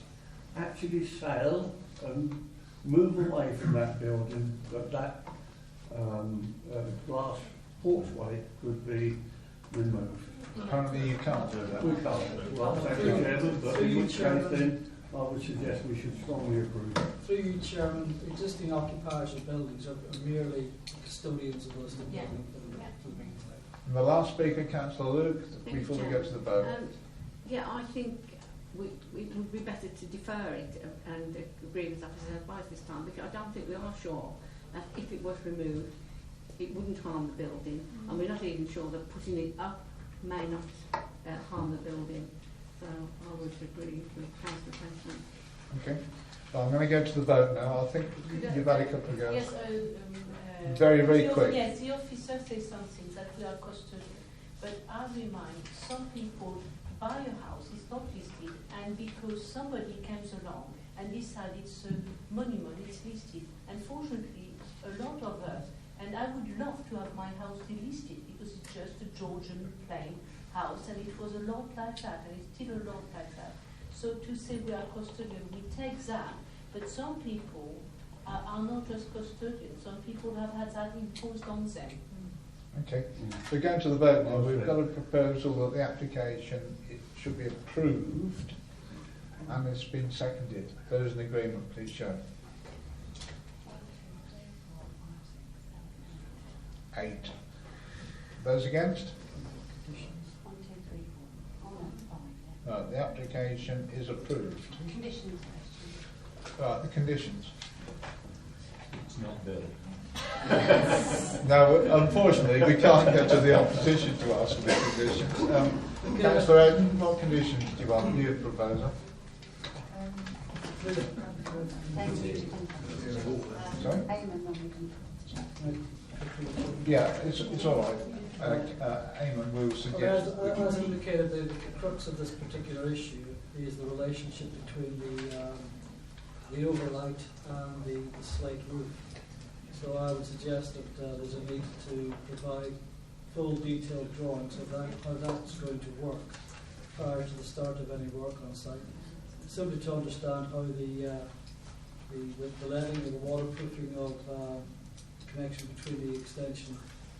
actually sell and move away from that building, that glass porchway could be removed. Apparently you can't do that. We can't. Well, thank you, Chairman, but in which case then I would suggest we should strongly approve. Through you, Chairman, existing occupiers of buildings are merely custodians of those buildings. And the last speaker, Councillor Luke, before we go to the vote. I think it would be better to defer it and agree with officers' advice this time, because I don't think we are sure that if it was removed, it wouldn't harm the building, and we're not even sure that putting it up may not harm the building. So I would agree with Councillor Frenchman. Okay. Well, I'm going to go to the vote now. I think you've had a couple of goes. Yes, very quick. Yes, the officer says something that we are custodian. But I remind, some people buy a house, it's not listed, and because somebody comes along and decided it's a monument, it's listed. Unfortunately, a lot of us, and I would love to have my house delisted because it's just a Georgian plain house, and it was a lot like that, and it's still a lot like that. So to say we are custodian, we take that, but some people are not just custodians. Some people have had that imposed on them. Okay, so going to the vote now, we've got a proposal that the application it should be approved, and it's been seconded. Those in agreement, please show. 8. Those against? 1, 2, 3, 4. Oh, no, 5. Right, the application is approved. Conditions. Right, the conditions. It's not built. No, unfortunately, we can't get to the opposition to ask for the conditions. Councillor Eden, what conditions do you want? New proposer. Sorry? Yeah, it's all right. Eamon will suggest. As indicated, the crux of this particular issue is the relationship between the overlight and the slate roof. So I would suggest that there's a need to provide full detailed drawings of that, how that's going to work prior to the start of any work on site. Simply to understand how the leading and the waterproofing of connection between the extension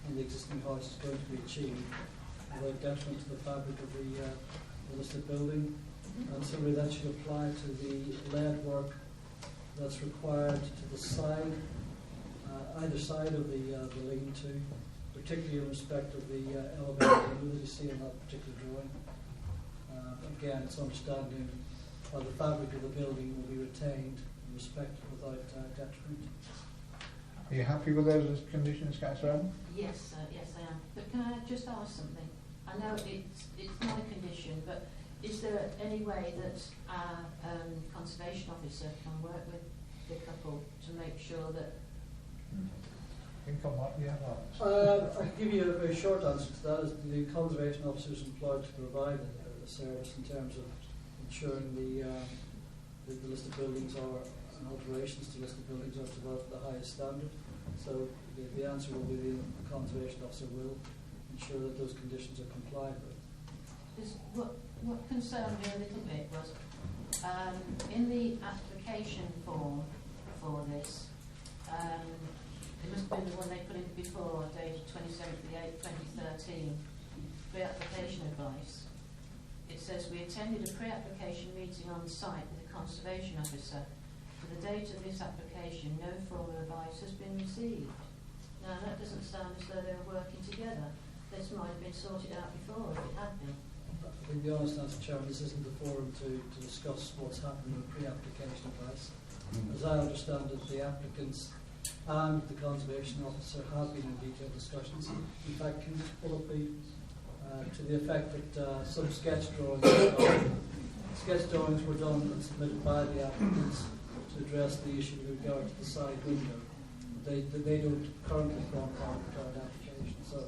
and the existing house is going to be achieved without detriment to the fabric of the listed building. And similarly that should apply to the lead work that's required to the side, either side of the lean-to, particularly in respect of the elevator that you see in that particular drawing. Again, it's understanding how the fabric of the building will be retained and respected without detriment. Are you happy with those conditions, Councillor Adam? Yes, yes I am. But can I just ask something? I know it's not a condition, but is there any way that our conservation officer can work with the couple to make sure that I think I might be able I can give you a very short answer to that. Is the conservation officer is employed to provide a service in terms of ensuring the listed buildings are and alterations to listed buildings are to the highest standard. So the answer will be the conservation officer will ensure that those conditions are complied with. What concerned me a little bit was in the application form for this. It must have been the one they put in before, dated 27th of the 8th, 2013, pre-application advice. It says, we attended a pre-application meeting on site with the conservation officer. For the date of this application, no formal advice has been received. Now, that doesn't sound as though they were working together. This might have been sorted out before, if it had been. To be honest, Mr. Chairman, this isn't the forum to discuss what's happened in pre-application advice. As I understand it, the applicants and the conservation officer have been in detailed discussions. In fact, can you just pull up the to the effect that some sketch drawings were done and submitted by the applicants to address the issue with regard to the side window. They don't currently form part of the current application. So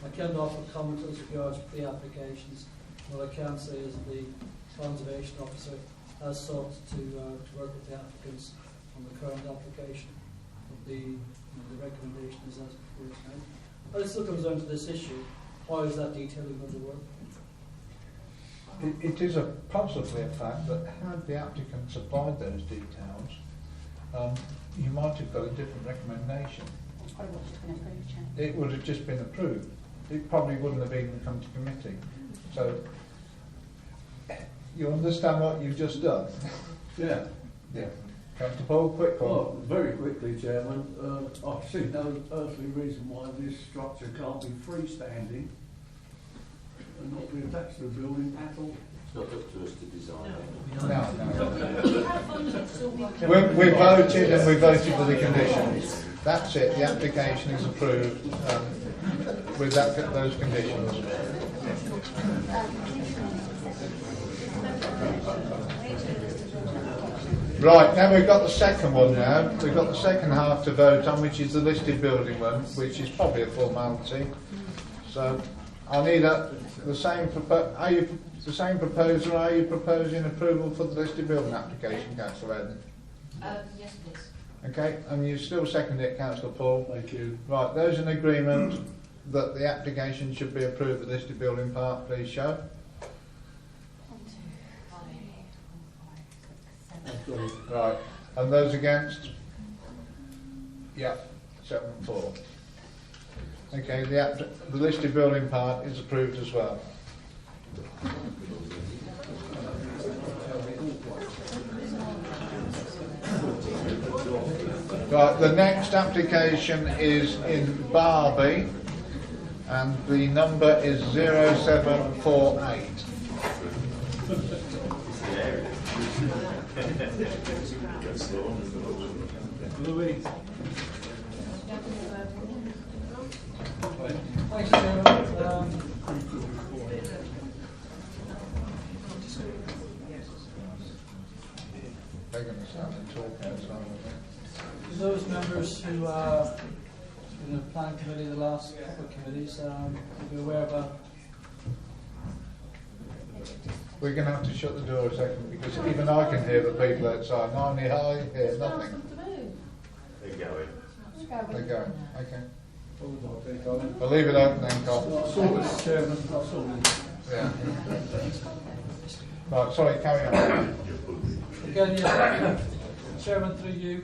I can't offer comment as regards pre-applications. What I can say is the conservation officer has sought to work with the applicants on the current application. The recommendation is as before tonight. But it still comes down to this issue. How is that detailing going to work? It is possibly a fact that had the applicant supplied those details, you might have got a different recommendation. It would have just been approved. It probably wouldn't have even come to committee. So, you understand what you've just done? Yeah. Yeah. Councillor Paul, quick one. Well, very quickly, Chairman, I see no earthly reason why this structure can't be freestanding and not be attached to the building at all. It's not up to us to design it. No. We voted and we voted for the conditions. That's it. The application is approved with those conditions. Right, now we've got the second one now. We've got the second half to vote on, which is the listed building one, which is probably a formality. So I need the same proposer. Are you proposing approval for the listed building application, Councillor Eden? Yes, please. Okay, and you still second it, Councillor Paul? Thank you. Right, those in agreement that the application should be approved for the listed building part, please show. Right, and those against? Yeah, 7-4. Okay, the listed building part is approved as well. Right, the next application is in Barbie, and the number is 0748. Louis. Thanks, Chairman. They're going to start to talk outside. For those members who are in the planning committee, the last couple of committees, you'll be aware of a. We're going to have to shut the door a second because even I can hear the people outside. And I hear nothing. They're going. They're going. Okay. I'll leave it open then, Carl. Yeah. Right, sorry, carry on. Again, yeah, Chairman, through you,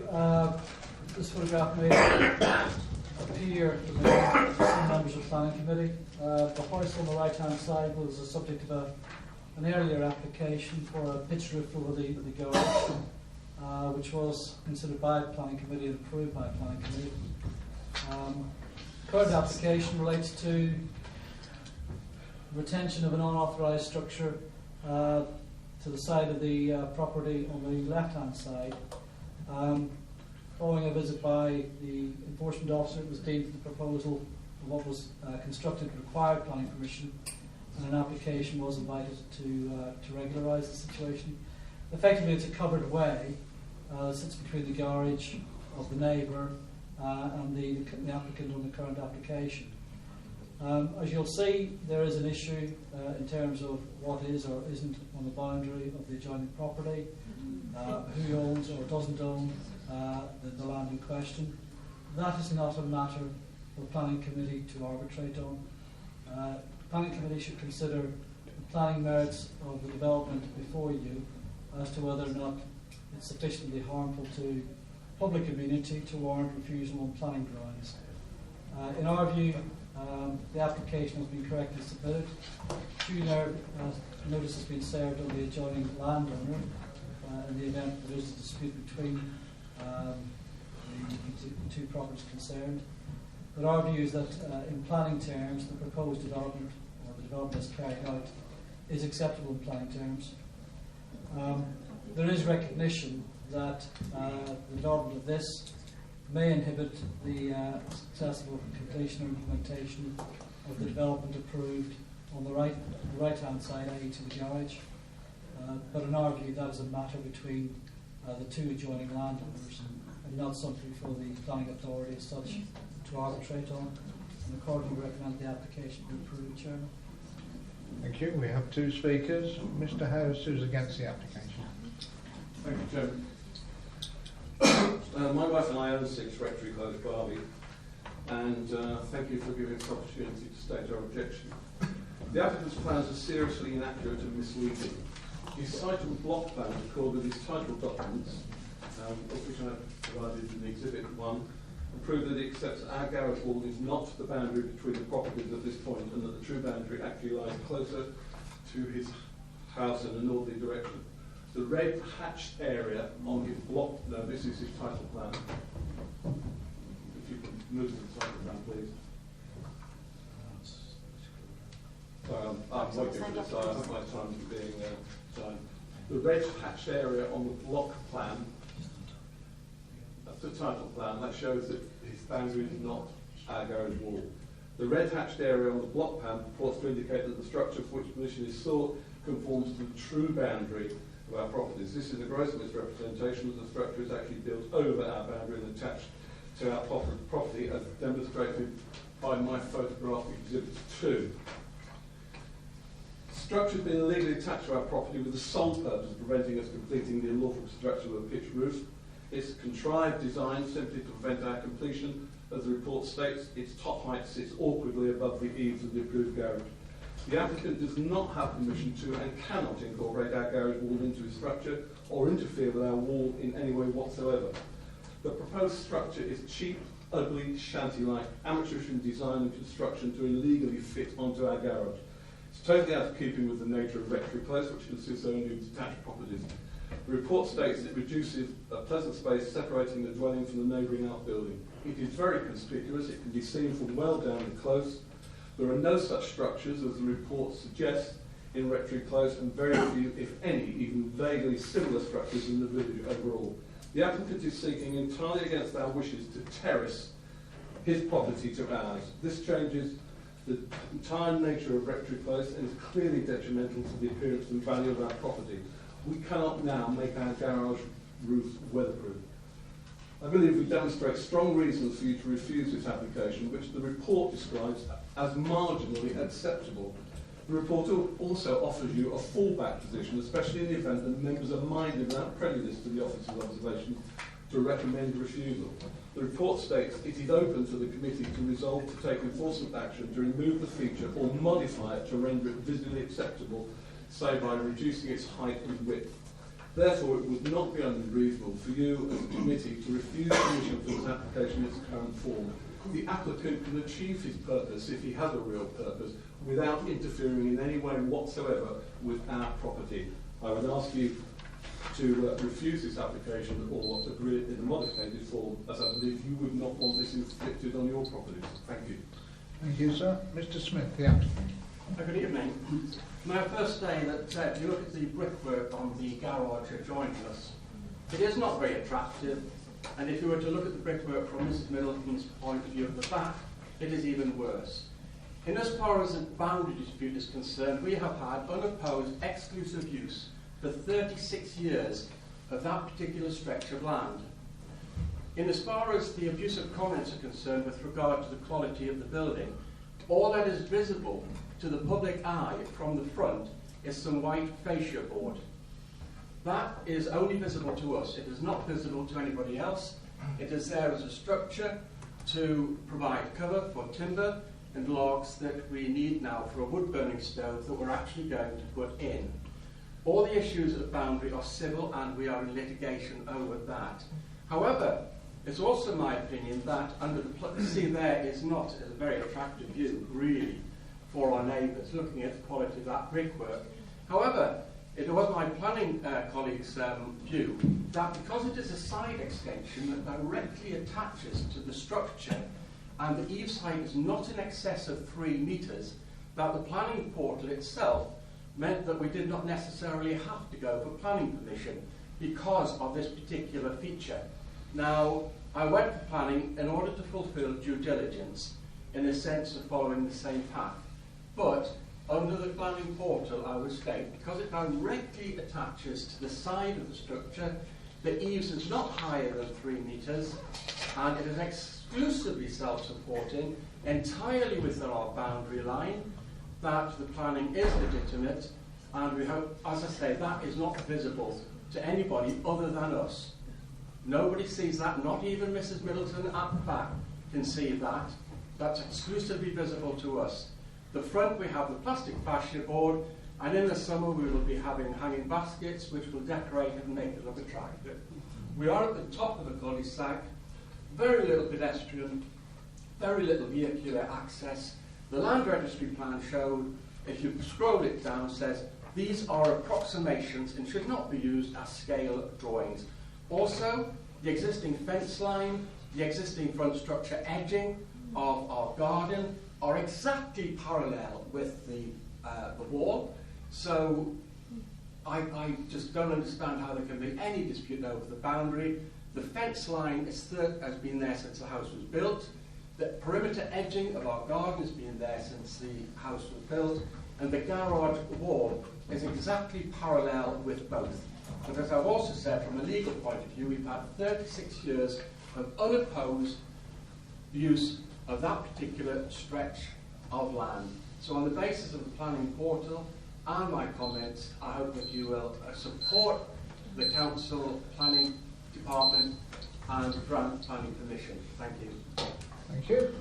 this photograph may appear to some members of the planning committee. The house on the right-hand side was the subject of an earlier application for a pitch roof over the garage, which was considered by the planning committee and approved by the planning committee. Current application relates to retention of an unauthorised structure to the side of the property on the left-hand side. Following a visit by the enforcement officer, it was deemed that the proposal of what was constructed required planning permission, and an application was invited to regularise the situation. Effectively, it's a covered way that sits between the garage of the neighbour and the applicant on the current application. As you'll see, there is an issue in terms of what is or isn't on the boundary of the adjoining property, who owns or doesn't own the land in question. That is not a matter for the planning committee to arbitrate on. The planning committee should consider the planning merits of the development before you as to whether or not it's sufficiently harmful to public community to warrant refusal on planning grounds. In our view, the application has been correctly submitted. Due notice has been served on the adjoining landowner in the event there is a dispute between the two properties concerned. But our view is that in planning terms, the proposed development, or the development as carried out, is acceptable in planning terms. There is recognition that the development of this may inhibit the successful completion or implementation of the development approved on the right-hand side, i.e. to the garage. But in our view, that is a matter between the two adjoining landowners and not something for the planning authority as such to arbitrate on. And accordingly, recommend the application be approved, Chairman. Thank you. We have two speakers. Mr. Harris, who's against the application. Thank you, Chairman. My wife and I own 6 Rectory Close, Barbie, and thank you for giving us the opportunity to state our objection. The applicant's plans are seriously inaccurate and misleading. His site and block plan recorded his title documents, of which I provided in Exhibit 1, and prove that he accepts our garage wall is not the boundary between the properties at this point, and that the true boundary actually lies closer to his house in a northerly direction. The red hatched area on his block, no, this is his title plan. If you can move to the title plan, please. I'm waiting for this, so I have my time being signed. The red hatched area on the block plan, that's the title plan, that shows that his boundary is not our garage wall. The red hatched area on the block plan purports to indicate that the structure for which permission is sought conforms to the true boundary of our properties. This is a gross misrepresentation that the structure is actually built over our boundary and attached to our property as demonstrated by my photograph Exhibit 2. The structure has been illegally attached to our property with the sole purpose of preventing us completing the unlawful construction of a pitched roof. It's contrived design simply to prevent our completion. As the report states, its top height sits awkwardly above the eaves of the approved garage. The applicant does not have permission to and cannot incorporate our garage wall into his structure or interfere with our wall in any way whatsoever. The proposed structure is cheap, ugly, shanty-like, amateurish in design and construction to illegally fit onto our garage. It's totally out of keeping with the nature of Rectory Close, which consists only of detached properties. The report states it reduces a pleasant space separating the dwelling from the neighbouring outbuilding. It is very conspicuous. It can be seen from well down the close. There are no such structures, as the report suggests, in Rectory Close, and very few, if any, even vaguely similar structures in the village overall. The applicant is seeking, entirely against our wishes, to terrace his property to ours. This changes the entire nature of Rectory Close and is clearly detrimental to the appearance and value of our property. We cannot now make our garage roof weatherproof. I believe we demonstrate strong reasons for you to refuse this application, which the report describes as marginally acceptable. The report also offers you a fallback position, especially in the event that members are minded without prejudice to the officer's observation to recommend refusal. The report states it is open to the committee to resolve to take enforcement action to remove the feature or modify it to render it visually acceptable, say by reducing its height and width. Therefore, it would not be unreasonable for you as a committee to refuse permission for this application in its current form. The applicant can achieve his purpose, if he has a real purpose, without interfering in any way whatsoever with our property. I would ask you to refuse this application or agree it in a modified form, as I believe you would not want this inflicted on your property. Thank you. Thank you, sir. Mr. Smith, the applicant. Good evening. May I first say that if you look at the brickwork on the garage adjoining us, it is not very attractive, and if you were to look at the brickwork from Mrs. Middleton's point of view at the back, it is even worse. In as far as the boundary dispute is concerned, we have had unopposed exclusive use for 36 years of that particular stretch of land. In as far as the abusive comments are concerned with regard to the quality of the building, all that is visible to the public eye from the front is some white fascia board. That is only visible to us. It is not visible to anybody else. It is there as a structure to provide cover for timber and logs that we need now for a wood-burning stove that we're actually going to put in. All the issues at the boundary are civil, and we are in litigation over that. However, it's also my opinion that under the sea there is not a very attractive view, really, for our neighbours, looking at the quality of that brickwork. However, it was my planning colleagues' view that because it is a side extension that directly attaches to the structure and the eaves height is not in excess of 3 metres, that the planning portal itself meant that we did not necessarily have to go for planning permission because of this particular feature. Now, I went for planning in order to fulfil due diligence in the sense of following the same path. But under the planning portal, I would state, because it directly attaches to the side of the structure, the eaves is not higher than 3 metres, and it is exclusively self-supporting, entirely within our boundary line, that the planning is legitimate, and we hope, as I say, that is not visible to anybody other than us. Nobody sees that, not even Mrs. Middleton at the back can see that. That's exclusively visible to us. The front, we have the plastic fascia board, and in the summer we will be having hanging baskets which will decorate it and make it look attractive. We are at the top of the cul-de-sac, very little pedestrian, very little vehicular access. The land registry plan showed, if you scroll it down, says these are approximations and should not be used as scale drawings. Also, the existing fence line, the existing front structure edging of our garden are exactly parallel with the wall. So I just don't understand how there can be any dispute over the boundary. The fence line has been there since the house was built. The perimeter edging of our garden has been there since the house was built. And the garage wall is exactly parallel with both. But as I've also said, from a legal point of view, we've had 36 years of unopposed use of that particular stretch of land. So on the basis of the planning portal and my comments, I hope that you will support the council planning department and grant planning permission. Thank you. Thank you.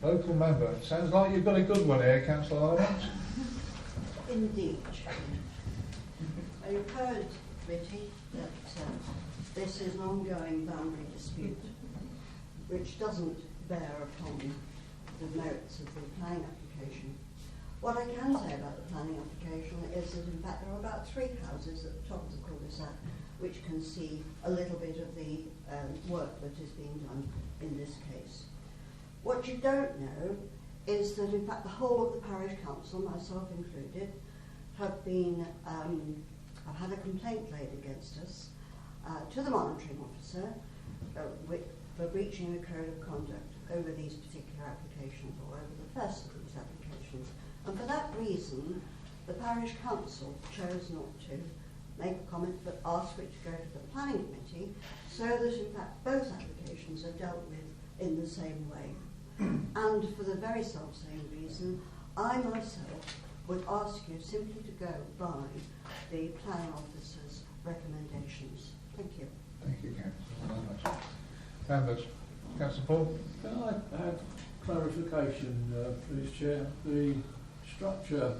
Local member. Sounds like you've got a good one here, Councillor Lawrence. Indeed. You've heard, committee, that this is an ongoing boundary dispute. which doesn't bear upon the merits of the planning application. What I can say about the planning application is that in fact there are about 3 houses at the top of the cul-de-sac which can see a little bit of the work that is being done in this case. What you don't know is that in fact the whole of the parish council, myself included, have had a complaint laid against us to the monitoring officer for breaching the code of conduct over these particular applications, or over the first of these applications. And for that reason, the parish council chose not to make a comment but asked for it to go to the planning committee, so that in fact both applications are dealt with in the same way. And for the very self-same reason, I myself would ask you simply to go by the planning officer's recommendations. Thank you. Thank you, Councillor, very much. Members, Councillor Paul? Can I have clarification, please, Chair? The structure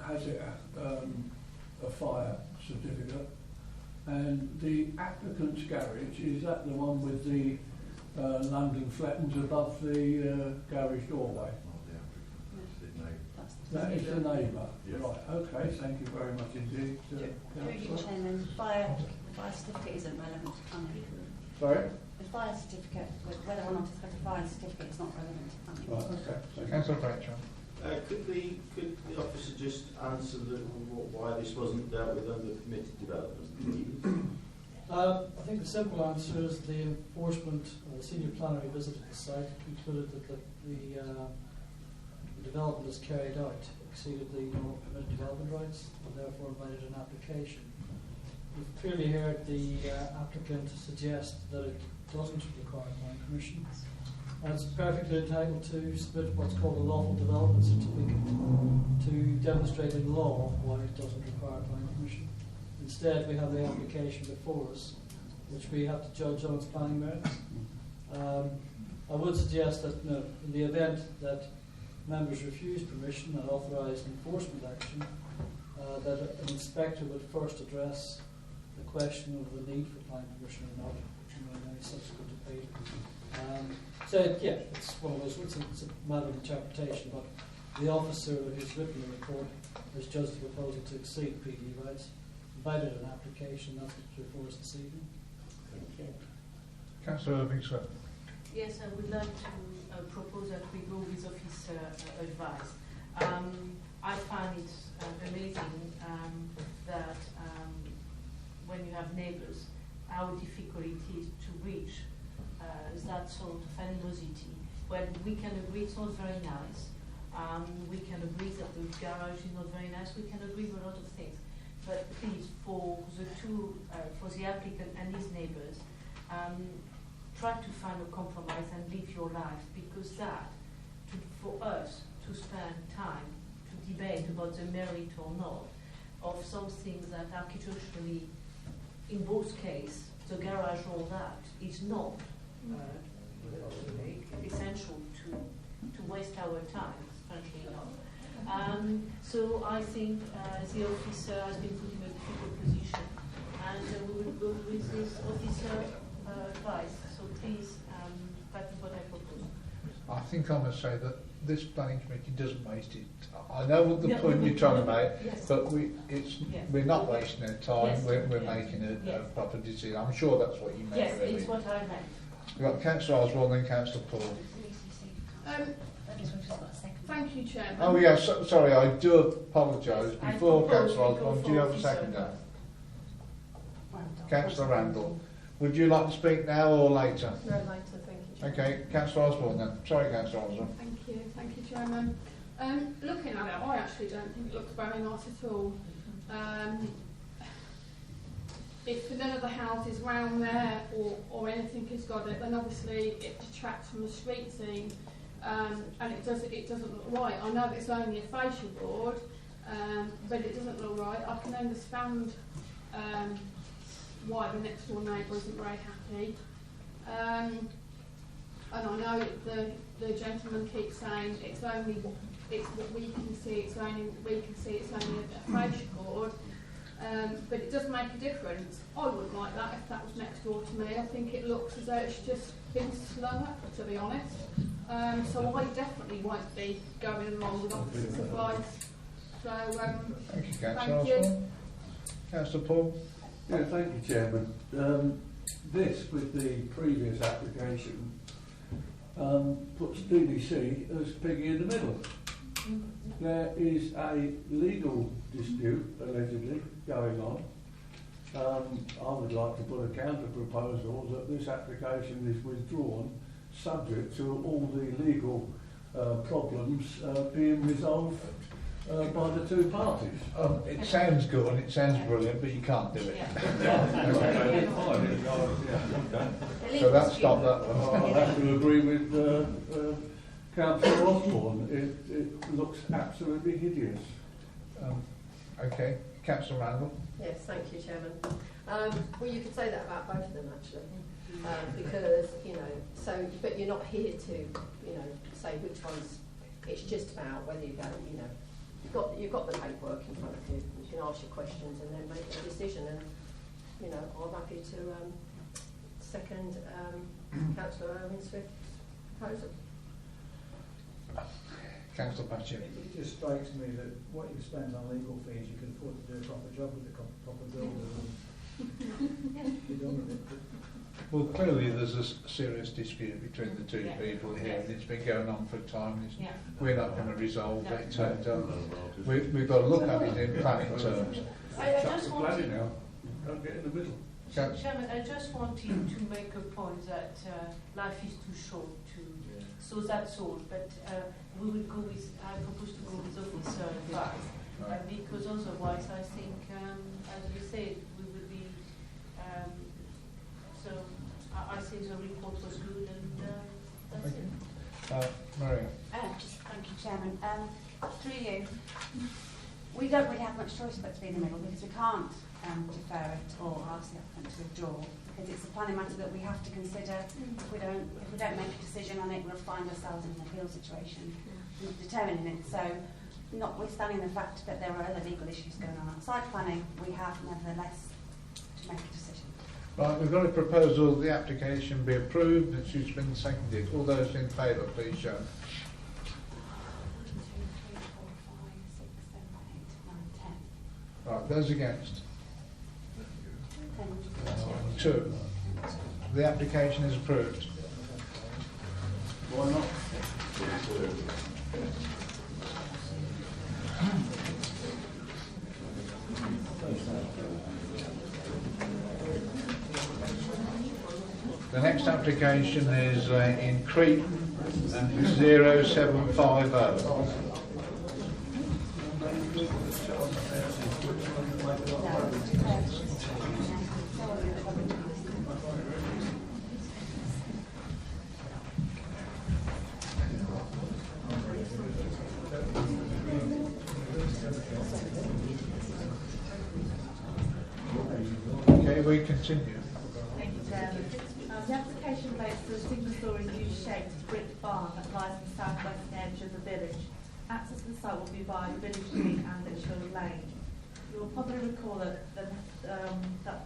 has a fire certificate, and the applicant's garage, is that the one with the London flattens above the garage doorway? That is the neighbour. Yes. Right, okay, thank you very much indeed. Chairman, fire certificate isn't relevant to planning. Sorry? The fire certificate, whether or not it's got a fire certificate, is not relevant to planning. Right, okay. Councillor Fletcher. Could the officer just answer why this wasn't dealt with under permitted development? I think the simple answer is the enforcement, the senior planner who visited the site concluded that the development is carried out exceeded the permitted development rights, and therefore invited an application. We've clearly heard the applicant suggest that it doesn't require planning permission, and it's perfectly entitled to submit what's called a lawful development certificate to demonstrate in law why it doesn't require planning permission. Instead, we have the application before us, which we have to judge on its planning merits. I would suggest that in the event that members refuse permission and authorise enforcement action, that an inspector would first address the question of the need for planning permission or not, in any subsequent debate. So yeah, it's one of those. It's a matter of interpretation, but the officer who's written the report has judged the proposal to exceed PD rights, invited an application. That's what's before us this evening. Thank you. Councillor Irving-Smith. Yes, I would like to propose that we go with officer advice. I find it amazing that when you have neighbours, how difficult it is to reach that sort of animosity. When we can agree it's not very nice, we can agree that the garage is not very nice, we can agree with a lot of things. But please, for the applicant and his neighbours, try to find a compromise and live your life, because for us to spend time to debate about the merit or not of some things that architecturally, in both cases, the garage or that, is not essential to waste our time, frankly enough. So I think the officer has been put in a difficult position, and we will go with this officer advice. So please, that is what I propose. I think I must say that this planning committee doesn't waste it. I know what the point you're trying to make, yes. But we're not wasting our time. Yes. We're making a proper decision. I'm sure that's what you meant. Yes, really. it's what I meant. We've got Councillor Osborne, then Councillor Paul. Thank you, Chairman. Oh yes, sorry, I do apologise. Before Councillor Osborne, do you have a second now? Councillor Randall. Would you like to speak now or later? No, later, thank you, Chairman. Okay, Councillor Osborne then. Sorry, Councillor Osborne. Thank you, Chairman. Looking at it, I actually don't think it looks very nice at all. If none of the houses round there or anything has got it, then obviously it detracts from the street scene, and it doesn't look right. I know it's only a fascia board, but it doesn't look right. I can understand why the next door neighbour isn't very happy, and I know the gentleman keeps saying it's what we can see. It's only a fascia board. But it does make a difference. I wouldn't like that if that was next door to me. I think it looks as though it's just been slower, to be honest. So I definitely won't be going along with officer supplies. So, thank you, thank Councillor you. Osborne. Councillor Paul. Yeah, thank you, Chairman. This, with the previous application, puts DDC as piggy in the middle. There is a legal dispute, allegedly, going on. I would like to put a counter proposal that this application is withdrawn, subject to all the legal problems being resolved by the two parties. It sounds good and it sounds brilliant, but you can't do it. So that stopped that one. I have to agree with Councillor Osborne. It looks absolutely hideous. Okay, Councillor Randall. Yes, thank you, Chairman. Well, you could say that about both of them, actually, because, you know, so, but you're not here to, you know, say which ones. It's just about whether you go, you know, you've got the paperwork in front of you. You can ask your questions and then make a decision. And, you know, I'm happy to second Councillor Owen Swift's proposal. Councillor Patchett. It just strikes me that what you spend on legal fees, you can afford to do a proper job with the proper builder and be done with it. Well, clearly there's a serious dispute between the two people here, and it's been going on for time. We're not going to resolve it. We've got to look at it in planning terms. I just wanted, Don't get in the middle. Chairman, I just wanted to make a point that life is too short to, so that's all. But we will go with, I propose to go with officer advice, because otherwise I think, as you said, we will be, so I think the report was good and that's it. Maria. Thank you, Chairman. Through you, we don't really have much choice but to be in the middle because we can't defer it or ask the applicant to withdraw because it's a planning matter that we have to consider. If we don't make a decision on it, we'll find ourselves in an appeal situation determining it. So, notwithstanding the fact that there are other legal issues going on outside planning, we have nevertheless to make a decision. Right, we've got a proposal the application be approved and she's been seconded. All those in favour, please show. 1, 2, 3, 4, 5, 6, 7, 8, 9, 10. Right, those against? 10. 2. The application is approved. Why not? The next application is in Crete and 0750. Okay, we continue. Thank you, Chairman. The application relates to a single-storey U-shaped brick barn that lies in the south-western edge of the village. Access to the site will be via Village Street and Litchfield Lane. You will probably recall that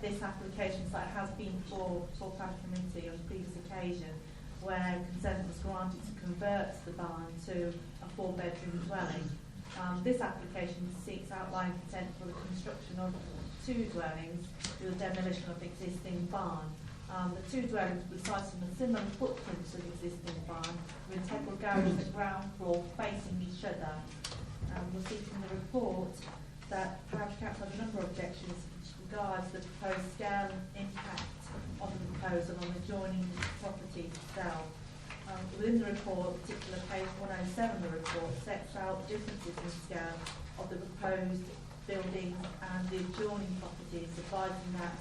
this application site has been for planning committee on a previous occasion where consent was granted to convert the barn to a 4-bedroom dwelling. This application seeks outline consent for the construction of 2 dwellings with the demolition of the existing barn. The 2 dwellings will be sited on a similar footprint to the existing barn with integral garage at the ground floor facing each other. We'll see from the report that Parish Council has a number of objections which regards the proposed scale and impact of the proposal on adjoining properties itself. Within the report, particularly page 107 of the report, sets out differences in scale of the proposed buildings and the adjoining properties, advising that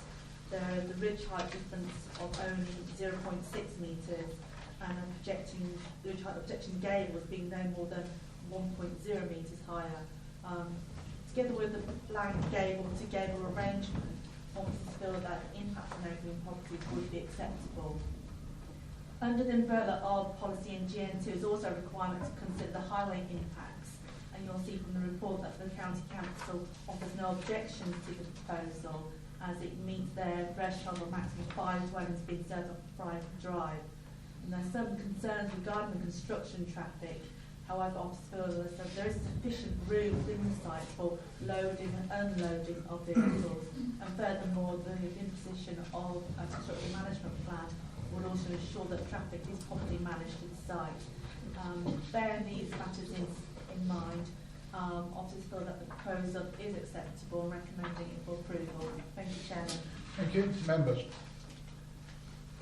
there is a ridge height difference of only 0.6 metres and a the ridge height of projecting gables being no more than 1.0 metres higher. Together with the blank gable-to-gable arrangement, officers feel that impact on neighbouring properties would be acceptable. Under the umbrella of policy in GN2 is also a requirement to consider the highway impacts and you'll see from the report that the County Council offers no objection to the proposal, as it meets their threshold of maximum 5 dwellings being served off a private drive. And there are some concerns regarding the construction traffic. However, Officer Furler said there is sufficient room within the site for loading and unloading of vehicles. And furthermore, the imposition of a construction management plan would also ensure that traffic is properly managed at the site. Bearing these matters in mind, officers feel that the proposal is acceptable and recommending it for approval. Thank you, Chairman. Thank you. Members?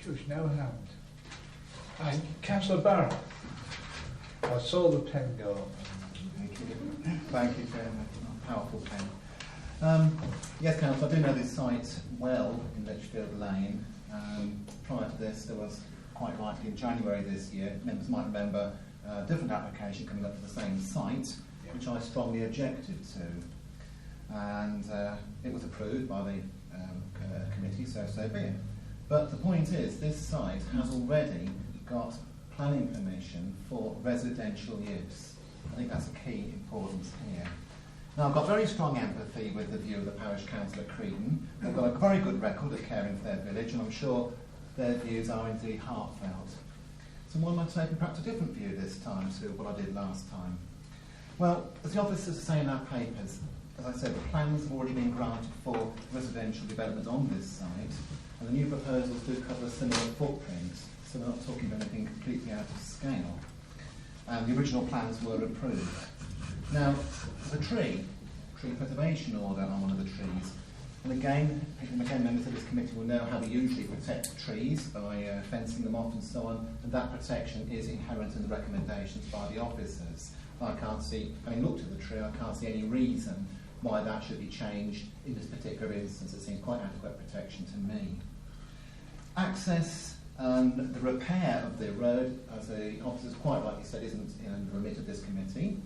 Choose no hand. Councillor Barrett. I saw the pen go up. Thank you, Chairman. Powerful pen. Yes, Councillor, I do know this site well in Litchfield Lane. Prior to this, there was, quite rightly, in January this year, members might remember a different application coming up for the same site, which I strongly objected to. And it was approved by the committee, so be it. But the point is, this site has already got planning permission for residential use. I think that's a key importance here. Now, I've got very strong empathy with the view of the Parish Council at Creedon. They've got a very good record of caring for their village, and I'm sure their views are indeed heartfelt. So why am I taking perhaps a different view this time to what I did last time? Well, as the officers say in our papers, as I said, the plans have already been granted for residential development on this site, and the new proposals do cover a similar footprint, so we're not talking about anything completely out of scale. And the original plans were approved. Now, the tree preservation order on one of the trees, and again, members of this committee will know how we usually protect trees by fencing them off and so on, and that protection is inherent in the recommendations by the officers. I can't see, having looked at the tree, I can't see any reason why that should be changed in this particular instance. It seems quite adequate protection to me. Access and the repair of the road, as the officers quite rightly said, isn't in the remit of this committee.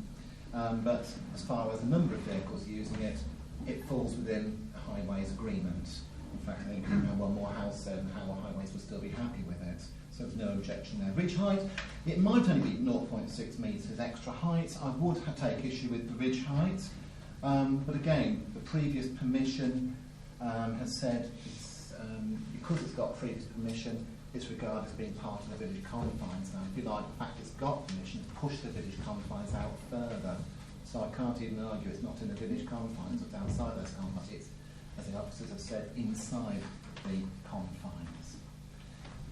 But as far as the number of vehicles using it, it falls within a highways agreement. In fact, I think we have one more house there and how highways will still be happy with it. So there's no objection there. Ridge height, it might only be 0.6 metres extra height. I would take issue with the ridge height. But again, the previous permission has said it's, because it's got previous permission, it's regarded as being part of the village confines. Now, if you like, the fact it's got permission to push the village confines out further. So I can't even argue it's not in the village confines, it's outside those confines. It's, as the officers have said, inside the confines.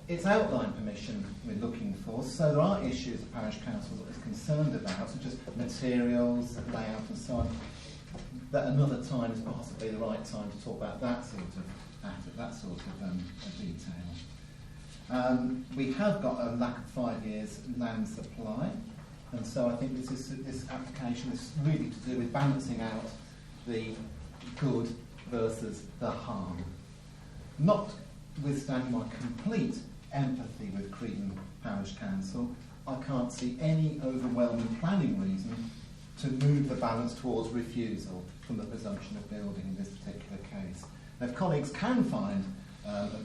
It's outline permission we're looking for, so there are issues the parish council is concerned about, such as materials, layout and so on. That another time is possibly the right time to talk about that sort of detail. We have got a lack of 5 years land supply, and so I think this application is really to do with balancing out the good versus the harm. Notwithstanding my complete empathy with Creedon Parish Council, I can't see any overwhelming planning reason to move the balance towards refusal from the presumption of building in this particular case. Now, if colleagues can find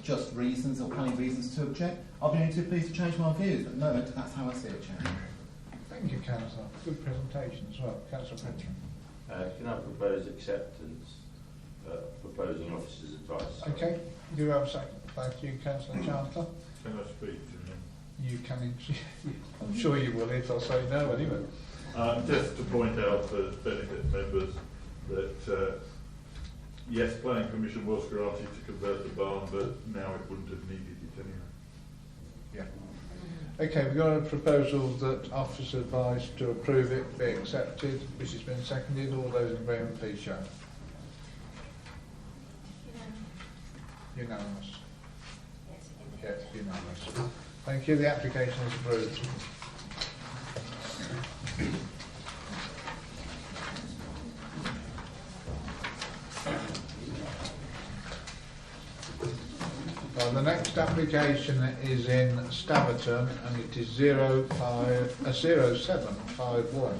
just reasons or planning reasons to object, I'll be only too pleased to change my views, but at the moment, that's how I see it, Chairman. Thank you, Councillor. Good presentation as well. Councillor Pritchard. Can I propose acceptance, proposing officers' advice? Okay, do you have a second? Thank you, Councillor Chancellor. Can I speak to him? You can, I'm sure you will if I say no anyway. Just to point out for benefit members that yes, planning permission was granted to convert the barn, but now it wouldn't have needed it anyway. Yeah. Okay, we've got a proposal that officers advised to approve it be accepted, which has been seconded. All those in agreement, please show. Unanimous. Yes, unanimous. Thank you. The application is approved. The next application is in Staverton and it is 0751.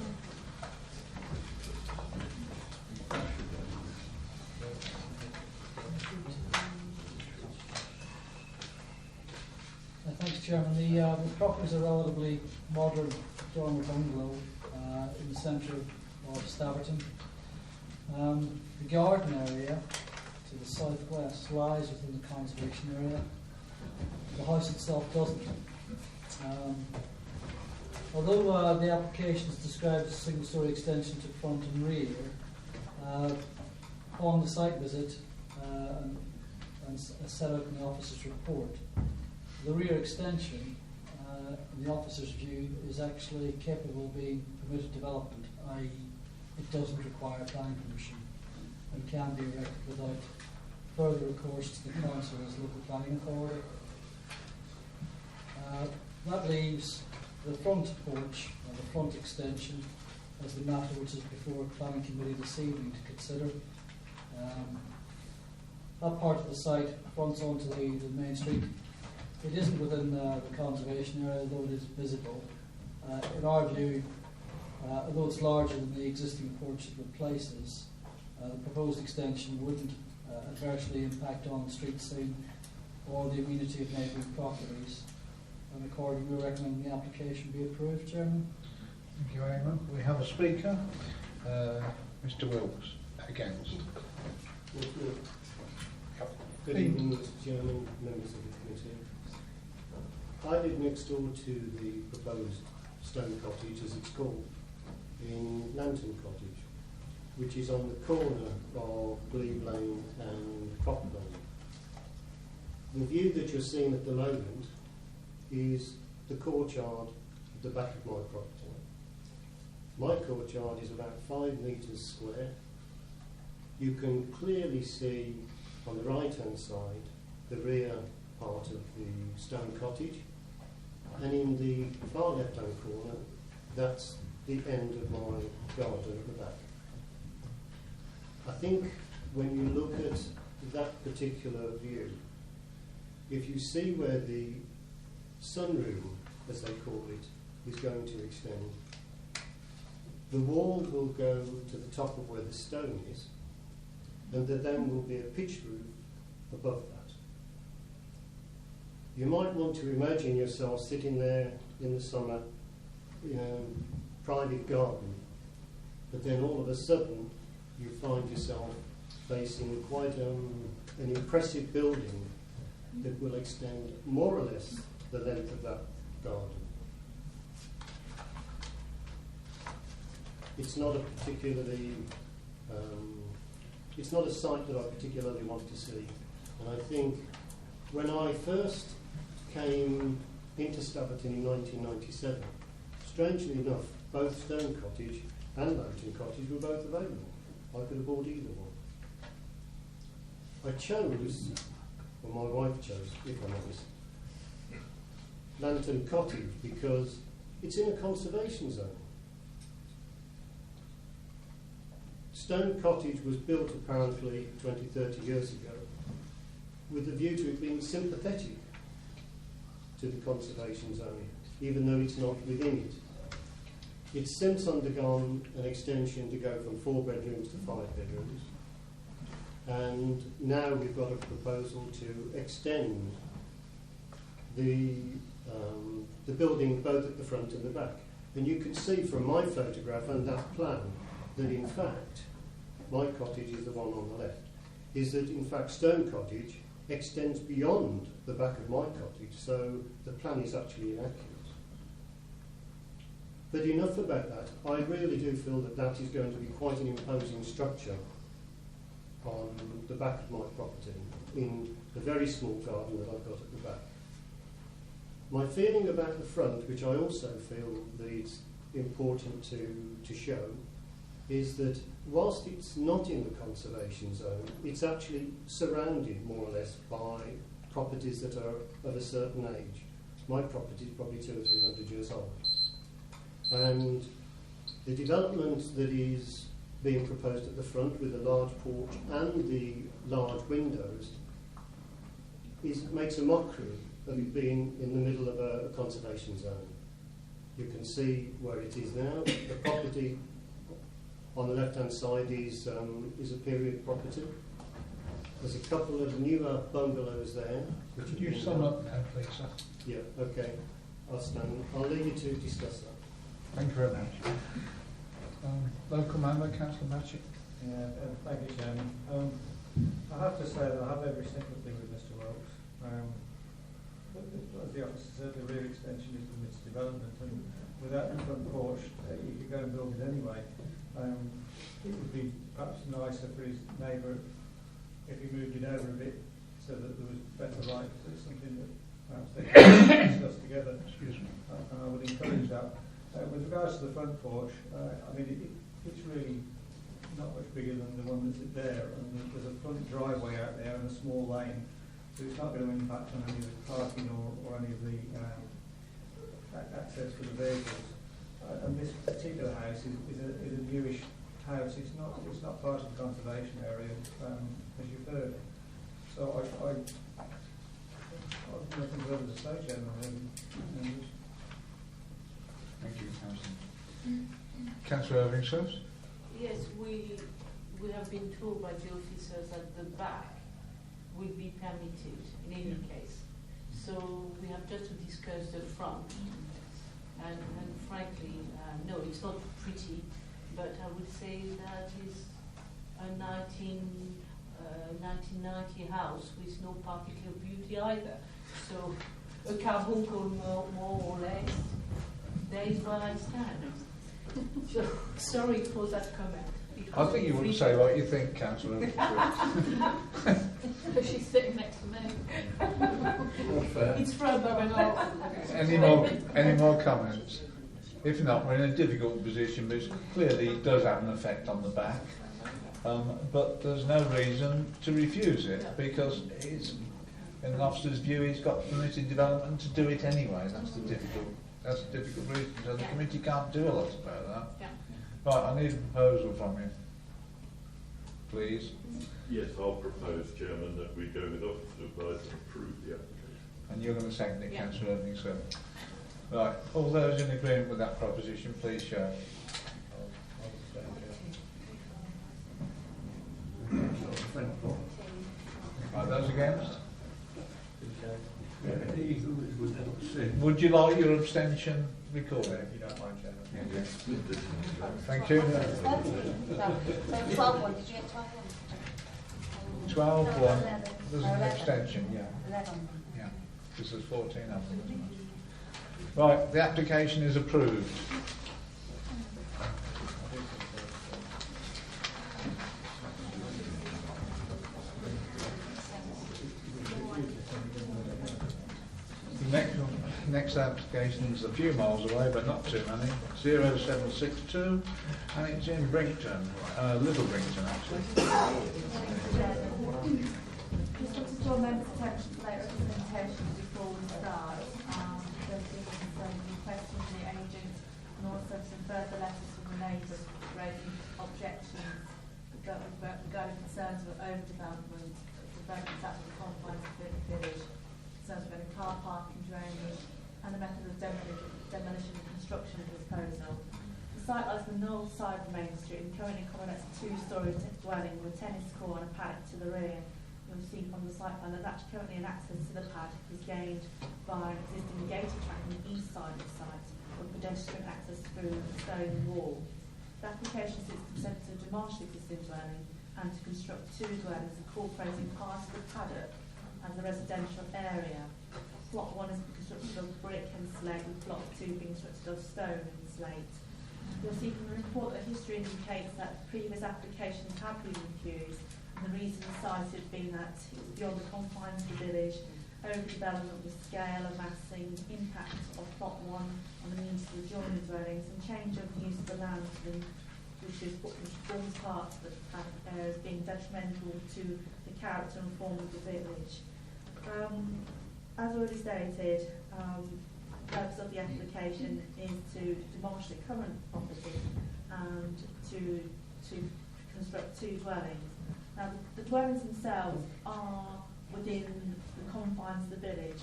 Thanks, Chairman. The property is a relatively modern dormer bungalow in the centre of of Staverton. The garden area to the southwest lies within the conservation area. The house itself doesn't. Although the application is described as a single-storey extension to front and rear, upon the site visit and set out in the officer's report, the rear extension, in the officer's view, is actually capable of being permitted development, i.e. it doesn't require planning permission and can be erected without further recourse to the council as local planning authority. That leaves the front porch, or the front extension, as the matter which is before the planning committee this evening to consider. That part of the site fronts onto the main street. It isn't within the conservation area, though it is visible. In our view, although it's larger than the existing porch it replaces, the proposed extension wouldn't adversely impact on the street scene or the amenity of neighbouring properties. And accordingly, we recommend the application be approved, Chairman. Thank you, Eamon. We have a speaker, Mr. Wilkes, against. Good evening, Mr. Chairman, members of the committee. I live next door to the proposed stone cottage, as it's called, in Lantern Cottage, which is on the corner of Glebe Lane and Copper Lane. The view that you're seeing at the moment is the courtyard at the back of my property. My courtyard is about 5 metres square. You can clearly see on the right hand side the rear part of the stone cottage, and in the far left hand corner that's the end of my garden at the back. I think when you look at that particular view, if you see where the sunroom, as they call it, is going to extend, the wall will go to the top of where the stone is, and there then will be a pitched roof above that. You might want to imagine yourself sitting there in the summer in a private garden, but then all of a sudden you find yourself facing quite an impressive building that will extend more or less the length of that garden. It's not a particularly, it's not a site that I particularly want to see. And I think when I first came into Staverton in 1997, strangely enough, both Stone Cottage and Lantern Cottage were both available. I could have bought either one. I chose, or my wife chose, if I'm honest, Lantern Cottage because it's in a conservation zone. Stone Cottage was built apparently 20, 30 years ago with a view to it being sympathetic to the conservation zone, even though it's not within it. It's since undergone an extension to go from 4 bedrooms to 5 bedrooms, and now we've got a proposal to extend the building both at the front and the back. And you can see from my photograph and that plan that in fact my cottage is the one on the left, is that in fact Stone Cottage extends beyond the back of my cottage, so the plan is actually inaccurate. But enough about that. I really do feel that that is going to be quite an imposing structure on the back of my property in the very small garden that I've got at the back. My feeling about the front, which I also feel that it's important to show, is that whilst it's not in the conservation zone, it's actually surrounded more or less by properties that are of a certain age. My property is probably 200 or 300 years old. And the development that is being proposed at the front with the large porch and the large windows makes a mockery of it being in the middle of a conservation zone. You can see where it is now. The property on the left-hand side is a period property. There's a couple of newer bungalows there. Could you sum up now, please, sir? Yeah, okay. I'll leave you to discuss that. Thank you very much. Local member, Councillor Matchett. Yeah, thank you, Chairman. I have to say that I have every sympathy with Mr. Welks. As the officer said, the rear extension is permitted development, and without the front porch, you could go and build it anyway. It would be perhaps nicer for his neighbour if he moved it over a bit so that there was better light. It's something that perhaps they can discuss together. Excuse me. And I would encourage that. With regards to the front porch, I mean, it's really not much bigger than the one that's there, and there's a front driveway out there and a small lane, so it's not going to impact on any of the parking or any of the access for the vehicles. And this particular house is a newish house. It's not part of the conservation area, as you've heard. So I've nothing further to say, Chairman. Thank you, Councillor. Councillor Irving. Yes, we have been told by the officers that the back will be permitted in any case. So we have just to discuss the front. And frankly, no, it's not pretty, but I would say that is a 1990 house with no particular beauty either. So a carbuncle more or less, there is where I stand. So sorry for that comment. I think you wouldn't say what you think, Councillor. She's sitting next to me. It's from Any more comments? If not, we're in a difficult position, because clearly it does have an effect on the back. But there's no reason to refuse it, because it's, in an officer's view, he's got permitted development to do it anyway. That's the difficult reason. So the committee can't do a lot about that. Yeah. Right, I need a proposal from you, please. Yes, I'll propose, Chairman, that we go with officer advice and approve the application. And you're going to second it, Councillor Irving, sir. Right, all those in agreement with that proposition, please show. Right, those against? Would you like your abstention recorded? If you don't mind, Chairman. Thank you. 12-1, did you get 12-1? 12-1. There's an 11. abstention, yeah. 11. Yeah, because there's 14 of them, isn't it? Right, the application is approved. The next application is a few miles away, but not too many. 0762, and it's in Brinkton, Little Brinkton actually. Just want to draw members' attention to their representation before we start. There's been some questions from the agent and also some further letters from the neighbours raising objections regarding concerns of overdevelopment, development out of the confines of the village, concerns regarding car parking, drainage, and the method of demolition and construction of the proposal. The site lies on the north side of Main Street and currently accommodates a two-storey dwelling with a tennis court and a paddock to the rear. You'll see from the site plan that actually currently an access to the paddock is gained by an existing gated track on the east side of the site with pedestrian access through the stone wall. The application seeks consent to demolish the existing dwelling and to construct two dwellings incorporating part of the paddock as a residential area. Plot 1 is constructed of brick and slate, with plot 2 being constructed of stone and slate. You'll see from the report that history indicates that previous applications have been refused, and the reason cited being that it was beyond the confines of the village, overdevelopment with scale and massing, impact of plot 1 on the means of the adjoining dwellings, and change of use of the land which forms part of the paddock area as being detrimental to the character and form of the village. As already stated, the purpose of the application is to demolish the current property and to construct two dwellings. Now, the dwellings themselves are within the confines of the village,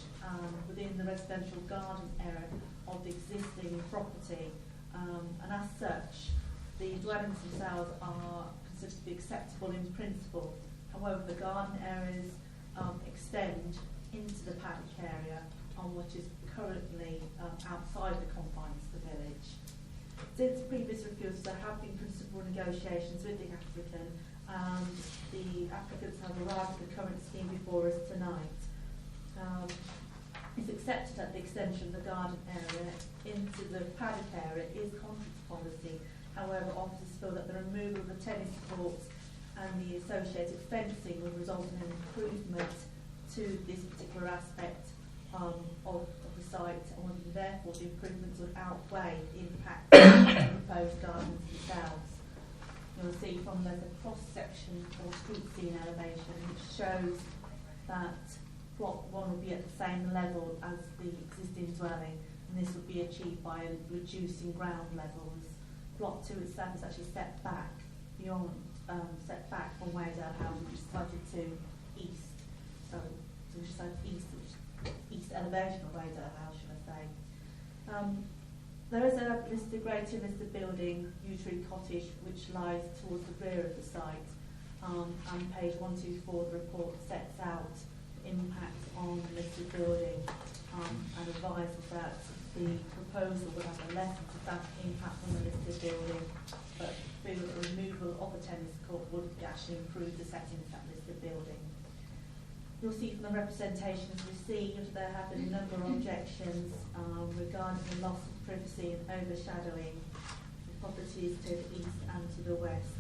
within the residential garden area of the existing property, and as such, the dwellings themselves are considered to be acceptable in principle. However, the garden areas extend into the paddock area, which is currently outside the confines of the village. Since previous refusals, there have been principal negotiations with the applicant, and the applicants have arrived at the current scheme before us tonight. It's accepted that the extension of the garden area into the paddock area is contrary to policy. However, officers feel that the removal of the tennis courts and the associated fencing would result in an improvement to this particular aspect of the site, and therefore the improvements would outweigh the impact of the proposed gardens themselves. You'll see from the cross-section or street scene elevation, which shows that plot 1 will be at the same level as the existing dwelling, and this would be achieved by reducing ground levels. Plot 2 itself is actually set back beyond, set back from Waydale House, which is sited to east. So which is sited east elevation of Waydale House, should I say. There is a grade 2 listed building, Yew Cottage, which lies towards the rear of the site. And page 124 of the report sets out the impact on the listed building and advises that the proposal would have a less than substantial impact on the listed building, but through the removal of the tennis court would actually improve the settings of that listed building. You'll see from the representations received there have been a number of objections regarding the loss of privacy and overshadowing the properties to the east and to the west.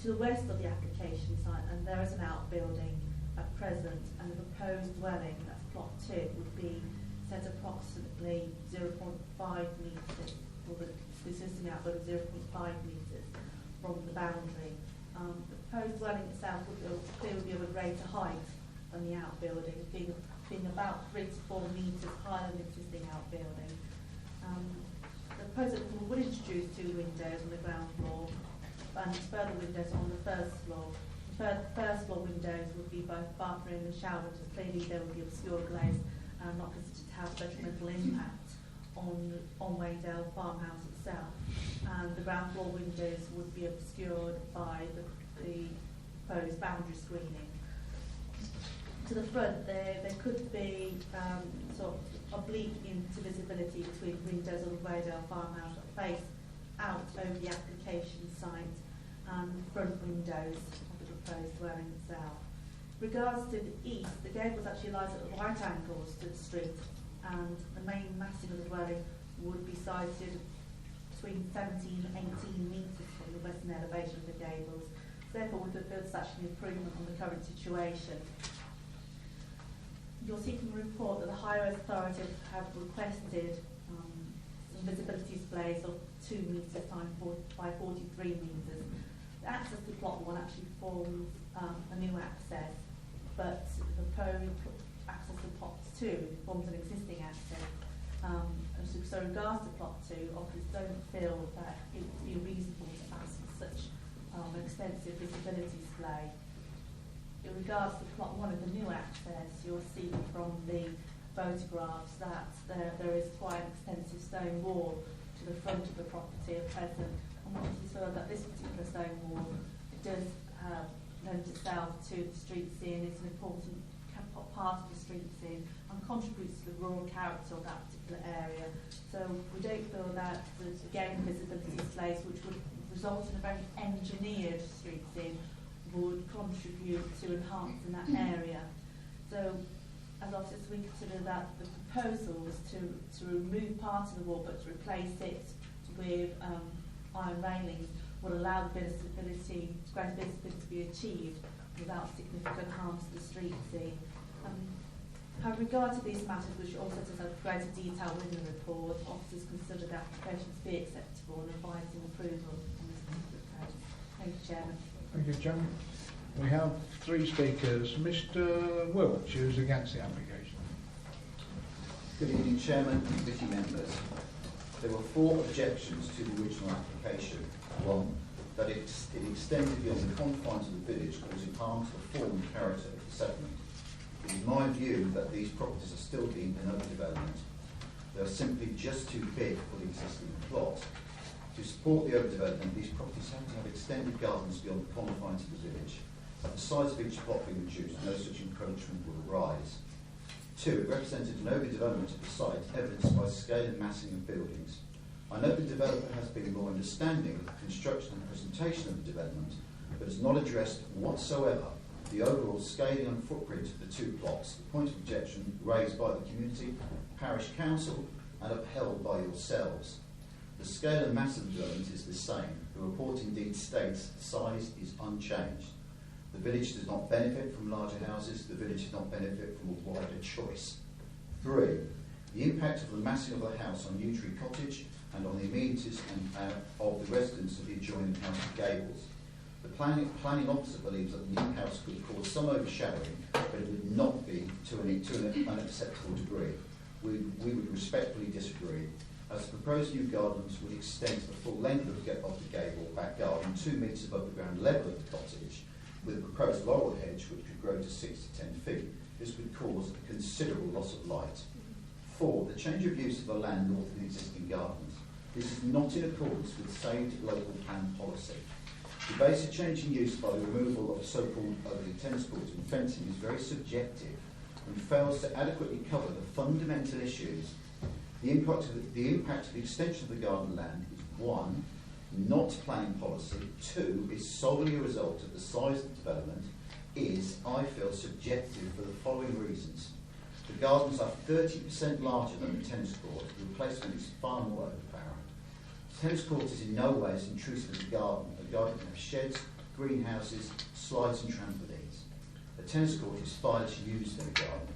To the west of the application site, and there is an outbuilding at present, and the proposed dwelling, that's plot 2, would be set approximately 0.5 metres, or the existing outbuilding 0.5 metres from the boundary. The proposed dwelling itself would be of a greater height than the outbuilding, being about 3 to 4 metres higher than the existing outbuilding. The proposal would introduce 2 windows on the ground floor and further windows on the first floor. The first floor windows would be both bathroom and shower windows. Clearly they would be obscure glaze and not considered to have detrimental impact on Waydale farmhouse itself. And the ground floor windows would be obscured by the proposed boundary screening. To the front there could be sort of oblique into visibility between windows of the Waydale farmhouse that face out over the application site and front windows of the proposed dwelling itself. Regards to the east, the gables actually lies at right angles to the street, and the main massing of the dwelling would be sited between 17 and 18 metres from the western elevation of the gables. Therefore, we could feel such an improvement on the current situation. You'll see from the report that the higher authorities have requested some visibility displays of 2 metres by 43 metres. The access to plot 1 actually forms a new access, but the proposed access to plot 2 forms an existing access. So in regards to plot 2, officers don't feel that it would be reasonable to ask for such an extensive visibility display. In regards to plot 1 of the new access, you'll see from the photographs that there is quite an extensive stone wall to the front of the property at present, and what is so that this particular stone wall does lend itself to the street scene. It's an important part of the street scene and contributes to the rural character of that particular area. So we don't feel that again visibility displays, which would result in a very engineered street scene, would contribute to enhancing that area. So as officers, we consider that the proposal was to remove part of the wall but to replace it with iron railings would allow the visibility, greater visibility to be achieved without significant harm to the street scene. With regard to these matters, which also set out greater detail within the report, officers consider the application to be acceptable and advising approval on this particular case. Thank you, Chairman. Thank you, Chairman. We have 3 speakers. Mr. Welch, who's against the application. Good evening, Chairman and committee members. There were 4 objections to the original application. 1, that it extended beyond the confines of the village, causing harm to the form and character of the settlement. It is my view that these properties are still deemed an overdevelopment. They are simply just too big for the existing plot. To support the overdevelopment, these properties have to have extended gardens beyond the confines of the village. At the size of each plot being reduced, no such encroachment will arise. 2, it represented an overdevelopment of the site, evidenced by scale and massing of buildings. I note the developer has been more understanding of the construction and presentation of the development, but has not addressed whatsoever the overall scaling and footprint of the two plots, the point of objection raised by the community, parish council, and upheld by yourselves. The scale and mass of the development is the same. The report indeed states the size is unchanged. The village does not benefit from larger houses. The village does not benefit from a wider choice. 3. The impact of the massing of the house on Yew Tree Cottage and on the amenities of the residents of the adjoining House of Gables. The planning officer believes that the new house could cause some overshadowing, but it would not be to an unacceptable degree. We would respectfully disagree, as the proposed new gardens would extend to the full length of the gable back garden 2 metres above the ground level of the cottage, with a proposed laurel hedge which could grow to 6 to 10 feet. This would cause a considerable loss of light. 4. The change of use of the land north of the existing gardens. This is not in accordance with saved local plan policy. The basic change in use by the removal of so-called ugly tennis courts and fencing is very subjective and fails to adequately cover the fundamental issues. The impact of the extension of the garden land is 1, not planning policy. 2, is solely a result of the size of the development. Is, I feel, subjective for the following reasons. The gardens are 30% larger than the tennis court. The replacement is far more overpowering. The tennis court is in no way as intrusive as a garden. A garden can have sheds, greenhouses, slides and trampolines. A tennis court is far less used than a garden.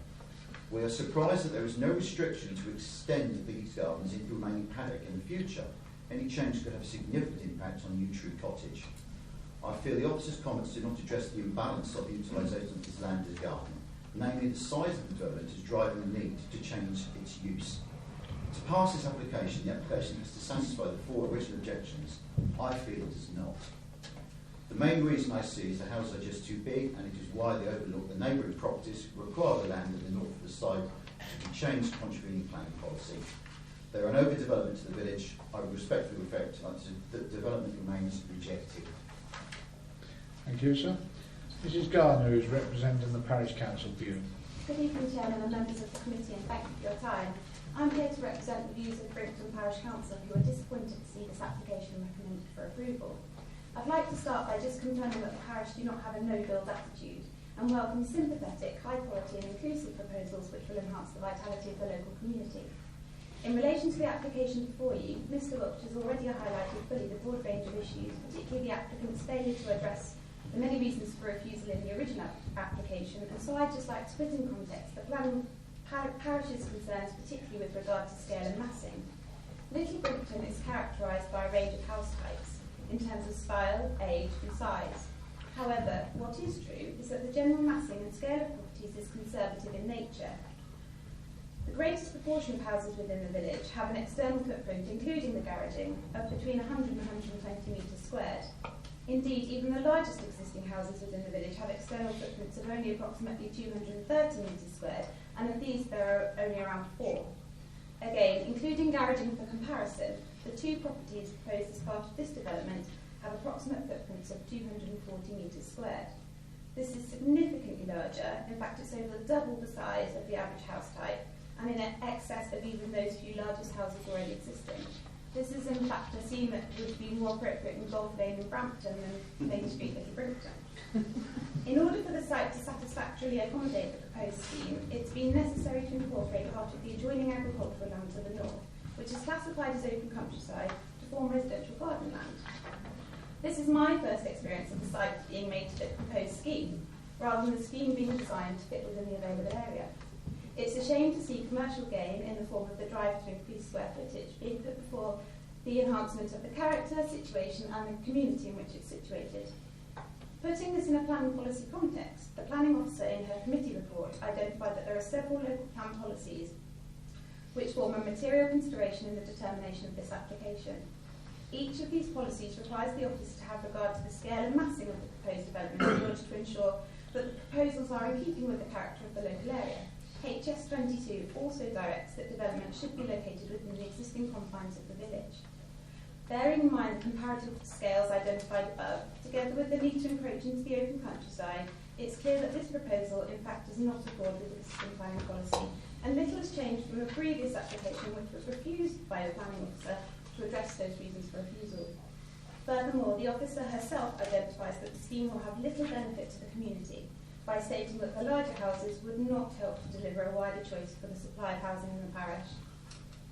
We are surprised that there is no restriction to extend these gardens into remaining paddock in the future. Any change could have a significant impact on Yew Tree Cottage. I feel the officer's comments do not address the imbalance of the utilisation of this land as garden. Namely, the size of the development is driving the need to change its use. To pass this application, the application has to satisfy the 4 original objections. I feel it does not. The main reason I see is the houses are just too big, and it is why they overlook the neighbouring properties, require the land in the north of the site to be changed contravening planning policy. There are an overdevelopment to the village. I would respectfully reflect that development remains rejected. Thank you, sir. Mrs. Gardner, who is representing the Parish Council view. Good evening, Chairman and members of the committee, and thank you for your time. I'm here to represent the views of Brinkton Parish Council, who are disappointed to see this application recommended for approval. I'd like to start by just confirming that the parish do not have a no-build attitude and welcome sympathetic, high-quality and inclusive proposals which will enhance the vitality of the local community. In relation to the application before you, Mr. Wiltsh has already highlighted fully the broad range of issues, particularly the applicant's failure to address the many reasons for refusal in the original application, and so I'd just like to put in context the parish's concerns, particularly with regard to scale and massing. Little Brinkton is characterised by a range of house types in terms of style, age and size. However, what is true is that the general massing and scale of properties is conservative in nature. The greatest proportion of houses within the village have an external footprint, including the garaging, of between 100 and 120 metres squared. Indeed, even the largest existing houses within the village have external footprints of only approximately 230 metres squared, and of these there are only around 4. Again, including garaging for comparison, the 2 properties proposed as part of this development have approximate footprints of 240 metres squared. This is significantly larger. In fact, it's over double the size of the average house type, and in excess of even those few largest houses already existing. This is in fact a scheme that would be more appropriate in Golf Lane in Brampton than Main Street, Little Brinkton. In order for the site to satisfactorily accommodate the proposed scheme, it's been necessary to incorporate part of the adjoining agricultural land to the north, which is classified as open countryside, to form residential garden land. This is my first experience of the site being made to fit the proposed scheme, rather than the scheme being designed to fit within the available area. It's a shame to see commercial gain in the form of the drive to increase square footage being put before the enhancement of the character, situation and the community in which it's situated. Putting this in a planning policy context, the planning officer in her committee report identified that there are several local plan policies which form a material consideration in the determination of this application. Each of these policies requires the office to have regard to the scale and massing of the proposed development in order to ensure that the proposals are in keeping with the character of the local area. HS 22 also directs that development should be located within the existing confines of the village. Bearing in mind the comparative scales identified above, together with the need to encroach into the open countryside, it's clear that this proposal in fact does not accord with the existing planning policy, and little has changed from a previous application which was refused by the planning officer to address those reasons for refusal. Furthermore, the officer herself identifies that the scheme will have little benefit to the community by stating that the larger houses would not help to deliver a wider choice for the supply of housing in the parish.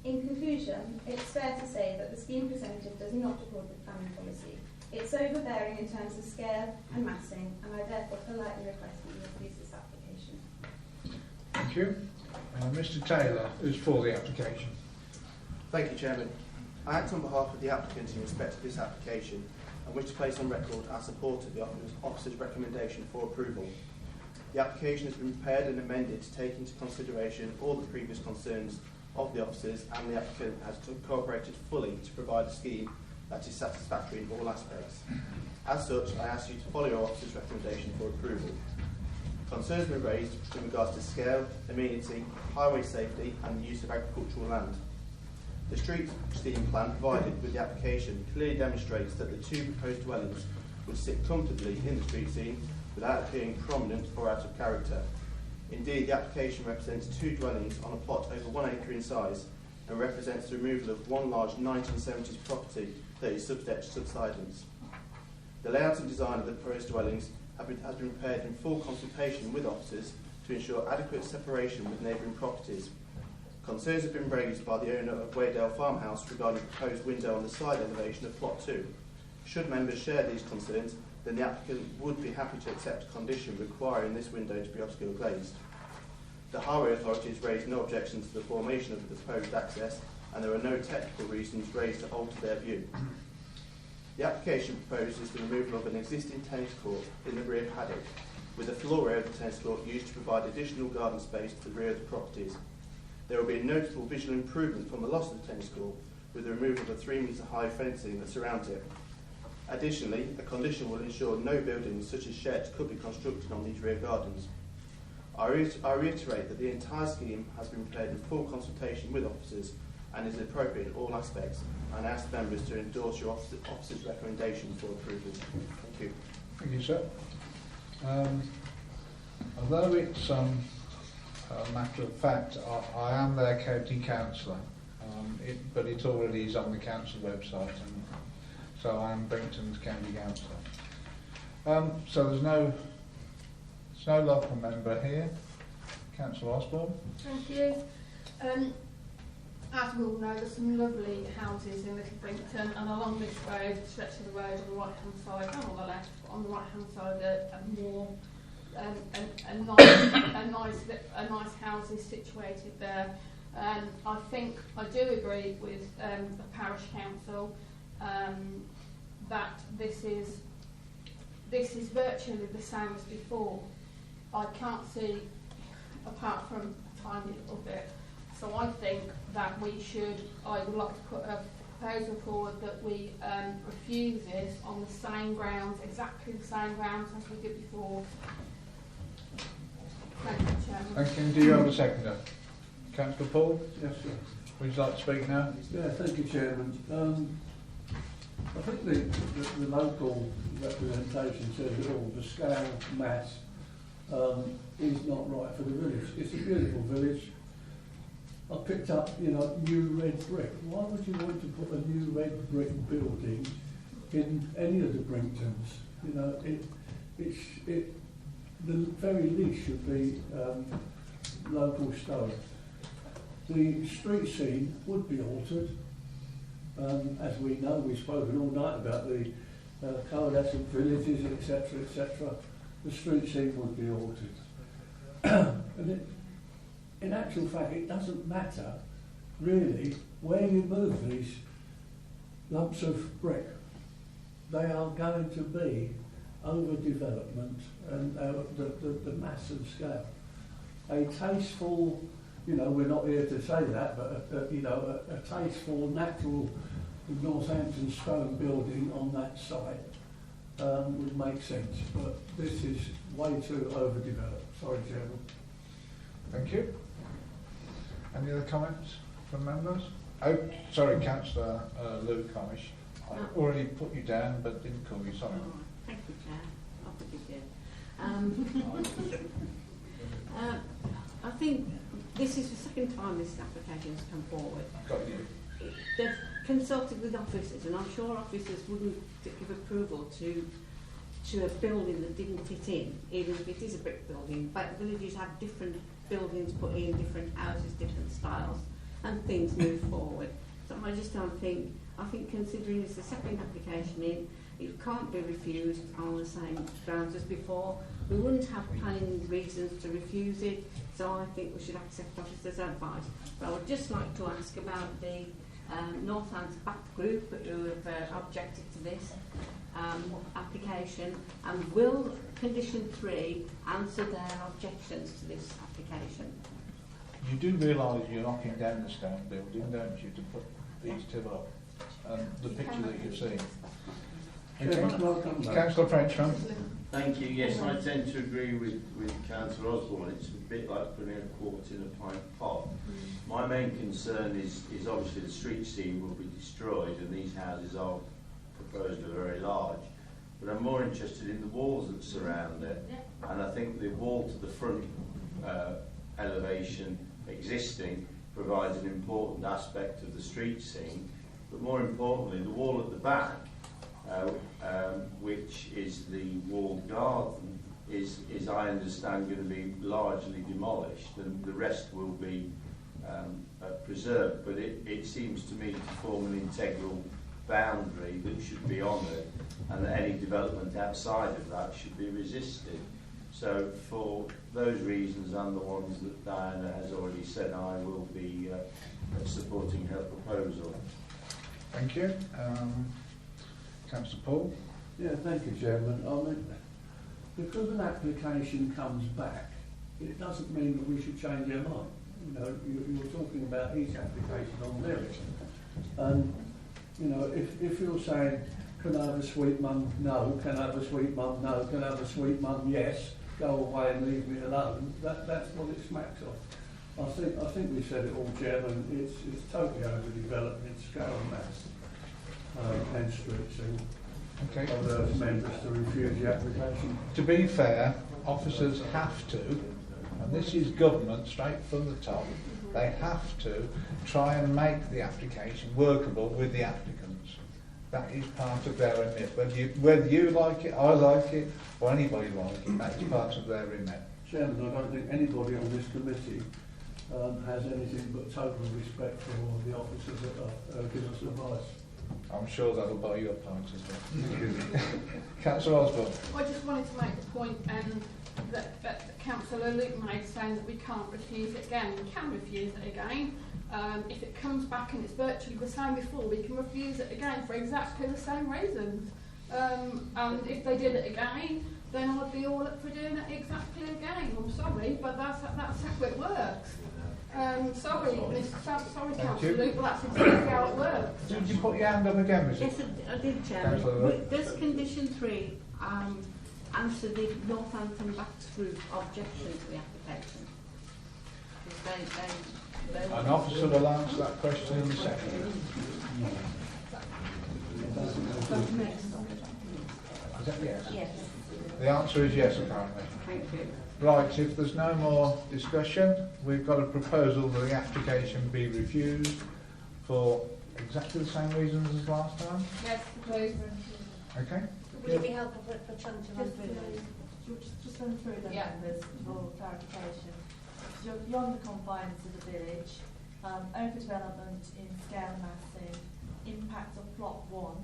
In conclusion, it's fair to say that the scheme presented does not accord with planning policy. It's overbearing in terms of scale and massing, and I therefore politely request that you refuse this application. Thank you. Mr Taylor is for the application. Thank you, Chairman. I act on behalf of the applicant in respect of this application and wish to place on record our support of the officer's recommendation for approval. The application has been prepared and amended to take into consideration all the previous concerns of the officers, and the applicant has cooperated fully to provide a scheme that is satisfactory in all aspects. As such, I ask you to follow your officer's recommendation for approval. Concerns have been raised in regards to scale, amenity, highway safety and the use of agricultural land. The street scheme plan provided with the application clearly demonstrates that the two proposed dwellings would sit comfortably in the street scene without appearing prominent or out of character. Indeed, the application represents two dwellings on a plot over 1 acre in size and represents the removal of one large 1970s property that is subject to subsidence. The layout and design of the proposed dwellings has been prepared in full consultation with officers to ensure adequate separation with neighbouring properties. Concerns have been raised by the owner of Waydale Farmhouse regarding the proposed window on the side elevation of plot 2. Should members share these concerns, then the applicant would be happy to accept a condition requiring this window to be obscure glazed. The highway authorities raised no objection to the formation of the proposed access, and there are no technical reasons raised to alter their view. The application proposes the removal of an existing tennis court in the rear paddock, with the floor area of the tennis court used to provide additional garden space to the rear of the properties. There will be a notable visual improvement from the loss of the tennis court, with the removal of a 3-metre high fencing that surrounds it. Additionally, a condition will ensure no buildings such as sheds could be constructed on these rear gardens. I reiterate that the entire scheme has been prepared in full consultation with officers and is appropriate in all aspects, and I ask members to endorse your officer's recommendation for approval. Thank you. Thank you, sir. Although it's a matter of fact, I am their county councillor, but it already is on the council website, and so I am Brington's county councillor. So there's no local member here. Councillor Osborne. Thank you. As we all know, there's some lovely houses in Little Brington, and along this road, stretch of the road on the right hand side and on the left, but on the right hand side are more nice houses situated there. I think I do agree with the parish council that this is virtually the same as before. I can't see, apart from a tiny little bit. So I think that I would like to put a proposal forward that we refuse this on the same grounds, exactly the same grounds as we did before. Thank you, Chairman. Thank you. Do you have a seconder? Councillor Paul? Yes, sir. Would you like to speak now? Yeah, thank you, Chairman. I think the local representation says it all. The scale, mass, is not right for the village. It's a beautiful village. I picked up, new red brick. Why would you want to put a new red brick building in any of the Bringtons? The very least should be local stone. The street scene would be altered. As we know, we've spoken all night about the coalescent villages, etc., etc. The street scene would be altered. And in actual fact, it doesn't matter, really, where you move these lumps of brick. They are going to be overdevelopment and the mass and scale. A tasteful, we're not here to say that, but a tasteful, natural Northampton stone building on that site would make sense. But this is way too overdeveloped. Sorry, Chairman. Thank you. Any other comments from members? Oh, sorry, Councillor Lou Comish. I already put you down, but didn't call you. Sorry. Oh, thank you, Chair. I'll put you down. I think this is the second time this application has come forward. Got you. they've consulted with officers, and I'm sure officers wouldn't give approval to a building that didn't fit in, even if it is a brick building. But villages have different buildings put in, different houses, different styles, and things move forward. So I just don't think, I think considering it's the second application in, it can't be refused on the same grounds as before. We wouldn't have planning reasons to refuse it, so I think we should accept officers' advice. But I would just like to ask about the Northants back group who have objected to this application, and will condition 3 answer their objections to this application? You do realise you're knocking down the stone building, don't you, to put these two up? And the picture that you've seen. Okay. Councillor Frenchman. Thank you. Yes, I tend to agree with Councillor Osborne. It's a bit like putting a quart in a pint pot. My main concern is obviously the street scene will be destroyed, and these houses are proposed are very large. But I'm more interested in the walls that surround it, and I think the wall to the front elevation existing provides an important aspect of the street scene. But more importantly, the wall at the back, which is the walled garden, is I understand going to be largely demolished, and the rest will be preserved. But it seems to me to form an integral boundary that should be honoured, and that any development outside of that should be resisted. So for those reasons and the ones that Diana has already said, I will be supporting her proposal. Thank you. Councillor Paul. Yeah, thank you, Chairman. I mean, because an application comes back, it doesn't mean that we should change our mind. You know, you were talking about each application on merits. And, you know, if you're saying, can I have a sweet mum? No. Can I have a sweet mum? No. Can I have a sweet mum? Yes. Go away and leave me alone. That's what it smacks of. I think we said it all, Chairman. It's totally overdeveloped in scale and mass. And street scene. Okay. Of those members to refuse the application. To be fair, officers have to, and this is government straight from the top, they have to try and make the application workable with the applicants. That is part of their remit. Whether you like it, I like it, or anybody like it, that's part of their remit. Chairman, I don't think anybody on this committee has anything but total respect for the officers that give us advice. I'm sure that'll buy you a pint as well. Councillor Osborne. I just wanted to make a point that Councillor Luke made, saying that we can't refuse it again. We can refuse it again. If it comes back and it's virtually the same before, we can refuse it again for exactly the same reasons. And if they did it again, then I'd be all up for doing it exactly again. I'm sorry, but that's how it works. Sorry, Councillor Luke, but that's exactly how it works. Did you put your hand up again, Mrs. Yes, I did, Chairman. Does condition 3 answer the Northampton Backs Group objection to the application? An officer will answer that question in a second. Is that yes? Yes. The answer is yes, apparently. Thank you. Right, if there's no more discussion, we've got a proposal that the application be refused for exactly the same reasons as last time. Yes, please. Okay. Would it be helpful for Chum to run through those? Just run through them, members, for clarification. So beyond the confines of the village, overdevelopment in scale and massing, impact of plot 1,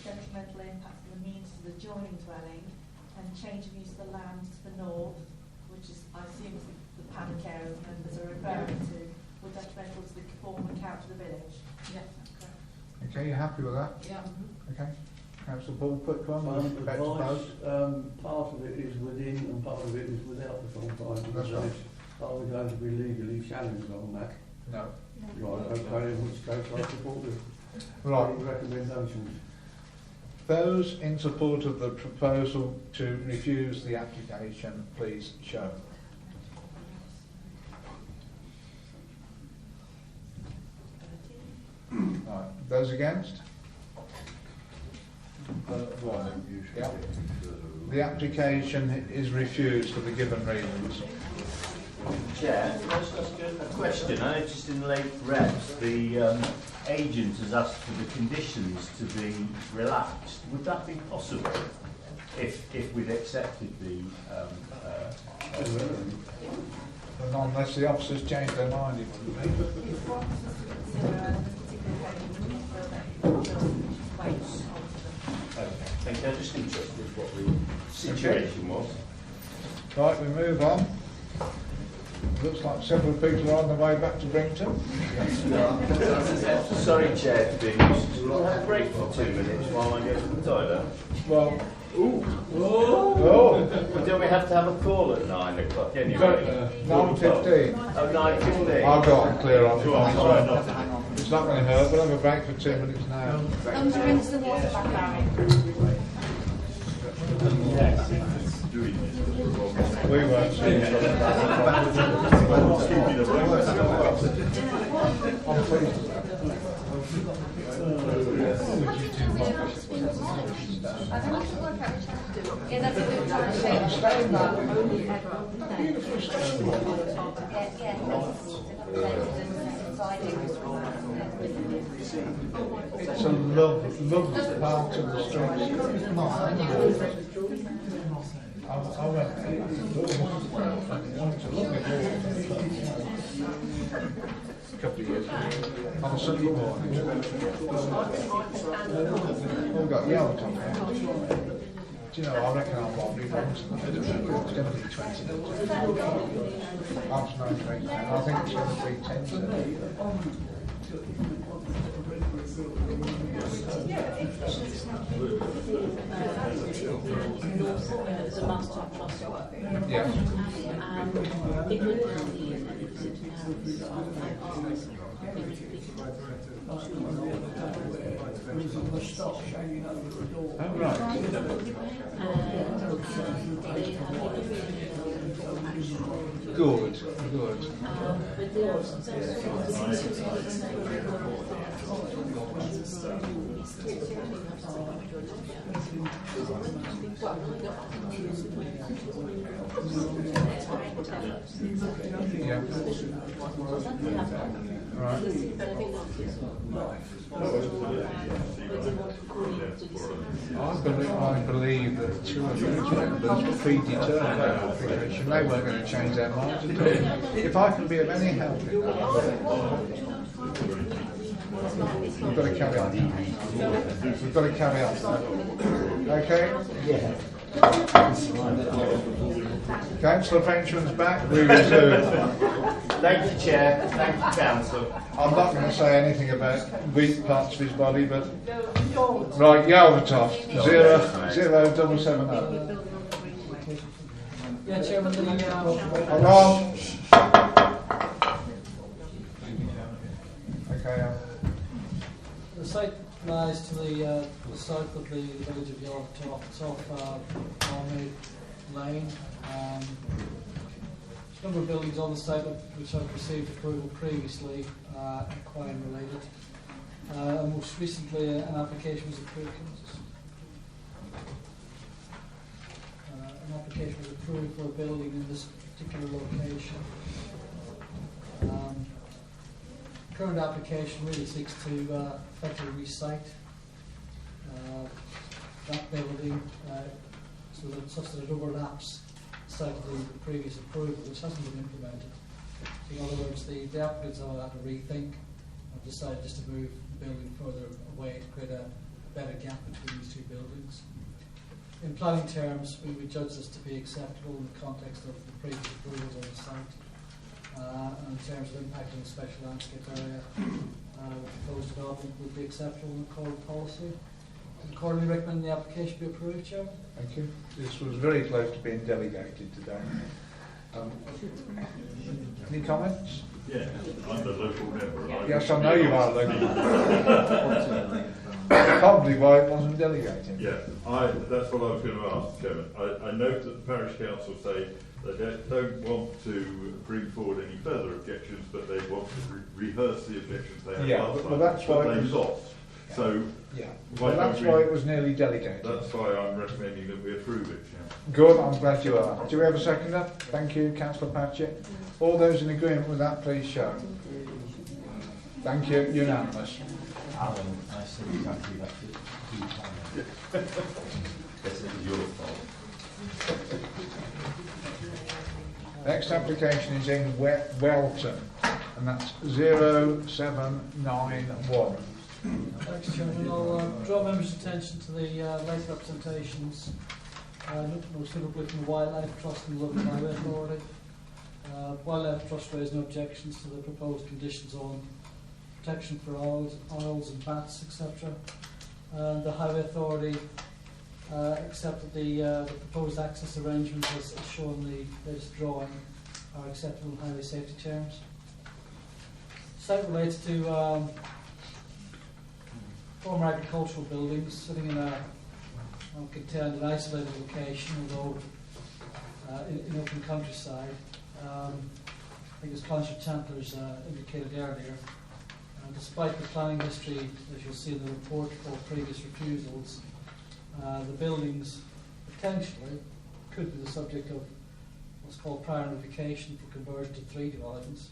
detrimental impact of the means to the adjoining dwelling, and change of use of the land to the north, which is, I assume, is the paddock area members are referring to, were detrimental to the form and character of the village. Yes, that's correct. Okay, you happy with that? Yeah. Okay. Councillor Paul, quick one. Part of it is within and part of it is without the confines of the That's village. Are we going to be legally challenged on that? No. Right, okay, in which case I support the Right. recommendations. Those in support of the proposal to refuse the application, please show. Right. Those against? One. Yeah. The application is refused for the given reasons. Chair, can I just ask a question? I noticed in late reps the agent has asked for the conditions to be relaxed. Would that be possible if we'd accepted the Not unless the officers change their mind, it wouldn't be. Okay, thank you. I'm just interested what the situation was. Right, we move on. Looks like several people are on the way back to Brington. Sorry, Chair, to be nuisance. We'll have a break for 2 minutes while I go to the toilet. Well, Ooh. Oh! Well, don't we have to have a call at 9 o'clock anyway? 9:15. Oh, 9:15. I'll go on clear on it. Go on, sorry, not to It's not going to hurt. We'll have a break for 2 minutes now. Rinse the water back out. We won't see each other. I'm pleased with that. Yeah, that's a good time to say that. It's a lovely part of the street. I went it's a lovely a couple of years ago on a Sunday morning. We've got yellow on there. Do you know, I reckon I'll walk be once. It's going to be 20 minutes. Half 9 to 8 now. I think it's going to be 10 to. There's a master trust. Yeah. It would be Oh, right. Good, good. Yeah. Right. I believe that 2 of those members were predetermined application. They weren't going to change their minds at all. If I can be of any help in that, we've got to carry on. We've got to carry on. Okay? Yeah. Councillor Benjamin's back. We resume. Thank you, Chair. Thank you, Councillor. I'm not going to say anything about weak parts of his body, but right, Yalvertoft 00770. Yeah, Chairman, Hold on. Okay. The site lies to the south of the village of Yalvertoft. It's off Army Lane. There's a number of buildings on the site which have received approval previously, crime related. Most recently, an application was approved. An application was approved for a building in this particular location. Current application really seeks to effectively recite that building such that it overlaps the site of the previous approval, which hasn't been implemented. In other words, the applicants have had a rethink and decided just to move the building further away to create a better gap between these two buildings. In planning terms, we would judge this to be acceptable in the context of the previous approvals on the site. And in terms of impact on the special landscape area, proposed development would be acceptable in the current policy. Accordingly, recommend the application be approved, Chairman. Thank you. This was very close to being delegated today. Any comments? Yeah, I'm the local member. Yes, I know you are a local member. Probably why it wasn't delegated. Yeah, that's what I was going to ask, Chairman. I note that the parish council say they don't want to bring forward any further objections, but they want to rehearse the objections they had last time. Well, that's why they lost. So, Yeah. why Well, that's don't we- why it was nearly delegated. That's why I'm recommending that we approve it, Chair. Good, I'm glad you are. Do we have a seconder? Thank you, Councillor Patchett. All those in agreement with that, please show. Thank you, unanimous. Alan, I said exactly that to you. Yes, it was your fault. Next application is in Welton, and that's 0791. Thanks, Chairman. I'll draw members' attention to the late representations, most notably from the Wildlife Trust and the Local Highway Authority. Wildlife Trust raised no objections to the proposed conditions on protection for owls and bats, etc. And the Highway Authority accepted the proposed access arrangements as shown in the latest drawing are acceptable in highway safety terms. The site relates to former agricultural buildings sitting in a contained and isolated location, although in open countryside. I think as Councillor Chandler's indicated earlier, despite the planning history, as you'll see in the report, for previous refusals, the buildings potentially could be the subject of what's called prior notification for conversion to 3 dwellings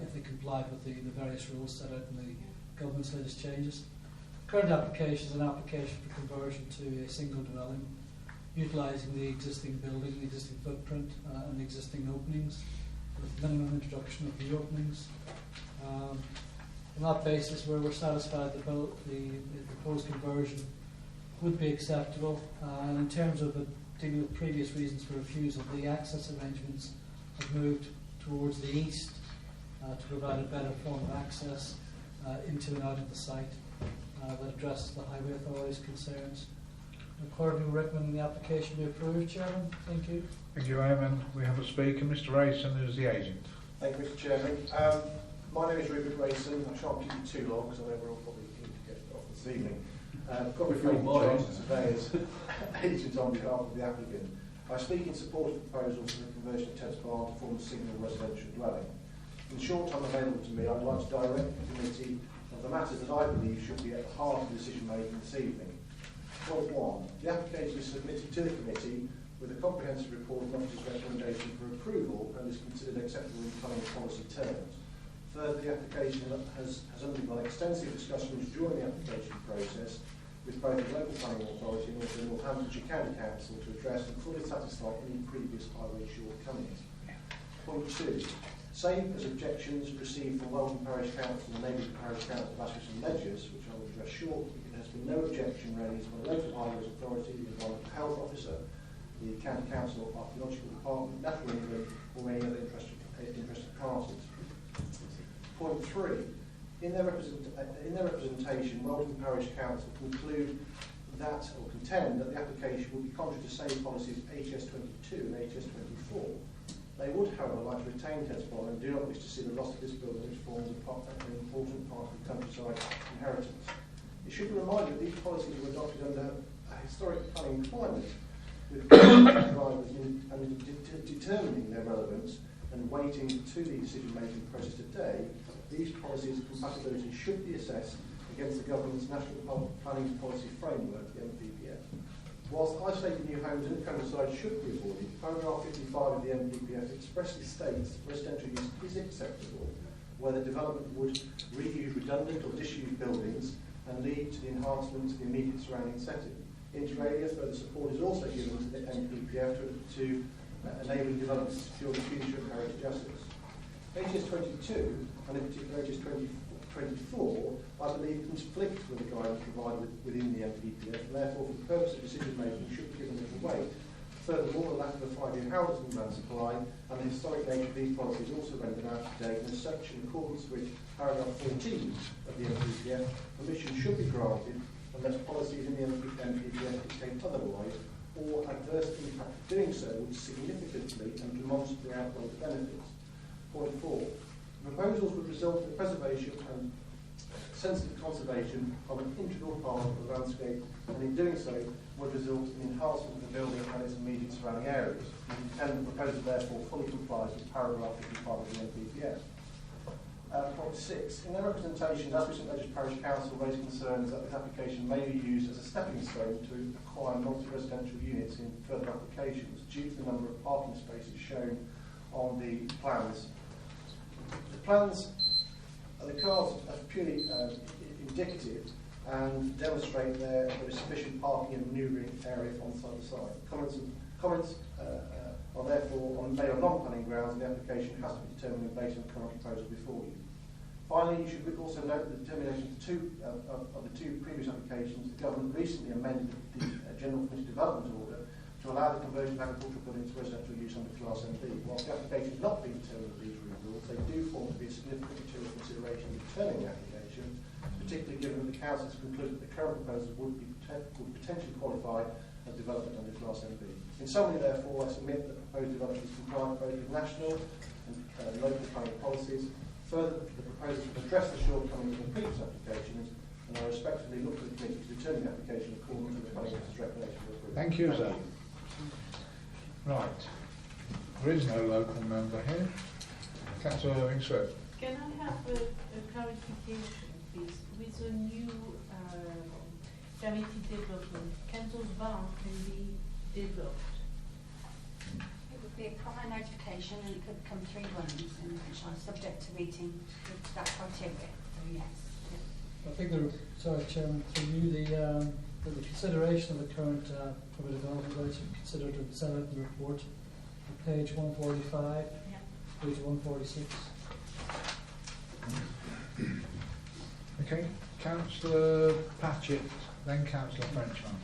if they complied with the various rules set out in the government's latest changes. Current application is an application for conversion to a single dwelling, utilising the existing building, the existing footprint and the existing openings, with minimum introduction of new openings. On that basis, where we're satisfied the proposed conversion would be acceptable. And in terms of dealing with previous reasons for refusal, the access arrangements have moved towards the east to provide a better form of access into and out of the site that addresses the Highway Authority's concerns. Accordingly, we recommend the application be approved, Chairman. Thank you. Thank you, Eamon. We have a speaker, Mr. Rayson, who's the agent. Thank you, Mr. Chairman. My name is Rupert Rayson. I shan't keep you too long because I know we're all probably keen to get off this evening. Got referred to surveyors agent on behalf of the applicant. I speak in support of the proposal for the conversion of Ted's Barn to form a single residential dwelling. In the short time available to me, I'd like to direct the committee of the matters that I believe should be at the heart of the decision making this evening. Point 1. The application is submitted to the committee with a comprehensive report and officer's recommendation for approval and is considered acceptable in planning policy terms. Further, the application has undergone extensive discussions during the application process with both the local planning authority and also Northamptonshire County Council to address and fully satisfy any previous highway shortcomings. Point 2. Same as objections received from Welton Parish Council and neighbouring Parish Council of Ashford and Ledgers, which I will address shortly, there has been no objection raised by the local highways authority, the environmental health officer, the County Council, Archaeological Department, National England, or any other interested parties. Point 3. In their representation, Welton Parish Council conclude that, or contend that the application will be contrary to same policies HS22 and HS24. They would, however, like to retain Ted's Barn and do not wish to see the loss of this building, which forms an important part of the countryside inheritance. It should be reminded that these policies were adopted under a historic planning climate, with drivers in determining their relevance and weighting to the decision-making process today. These policies' compatibility should be assessed against the government's National Planning Policy Framework, the NPPF. Whilst isolated new homes in the countryside should be avoided, paragraph 55 of the NPPF expressly states that residential use is acceptable where the development would reuse redundant or disused buildings and lead to the enhancement of the immediate surrounding setting. Inter alia, further support is also given to the NPPF to enabling development to secure the future of heritage assets. HS22, and in particular HS24, I believe conflict with the guidance provided within the NPPF, and therefore for the purpose of decision making should be given little weight. Furthermore, the lack of a 5-year housing plan supply and the historic nature of these policies also rendered out of date, and as such, in accordance with paragraph 14 of the NPPF, permission should be granted unless policies in the NPPF dictate otherwise, or adverse impact of doing so would significantly and demonstrably outweigh the benefits. Point 4. The proposals would result in the preservation and sensitive conservation of an integral part of the landscape, and in doing so would result in enhancement of the building and its immediate surrounding areas. And the proposal therefore fully complies with paragraph 55 of the NPPF. Point 6. In their representations, St Ledgers Parish Council raised concerns that this application may be used as a stepping stone to acquire multi-residential units in further applications due to the number of parking spaces shown on the plans. The plans, the cards are purely indicative and demonstrate there is sufficient parking and manoeuvring area on the site. Comments are therefore made on non-planning grounds, and the application has to be determined based on the current proposal before you. Finally, you should also note the determination of the two previous applications. The government recently amended the General Community Development Order to allow the conversion of agricultural buildings to residential use under Class MB. Whilst the application has not been determined with these rules, they do form to be a significant material consideration in determining the application, particularly given that the council has concluded that the current proposal would potentially qualify as development under Class MB. In summary, therefore, I submit that the proposed development is compliant both with national and local planning policies. Further, the proposals will address the shortcomings of the previous applications, and I respectfully look to the committee to determine the application according to the planning officer's recommendation for approval. Thank you, sir. Right. There is no local member here. Councillor Irving-Swift. Can I have a clarification, please? With the new charity development, can those barns be developed? It would be a prior notification and it could come 3 rooms and which are subject to meeting that criteria. So yes. I think sorry, Chairman, through you, the consideration of the current permitted development rights are considered and set out in the report on page 145, page 146. Okay, Councillor Patchett, then Councillor Frenchman.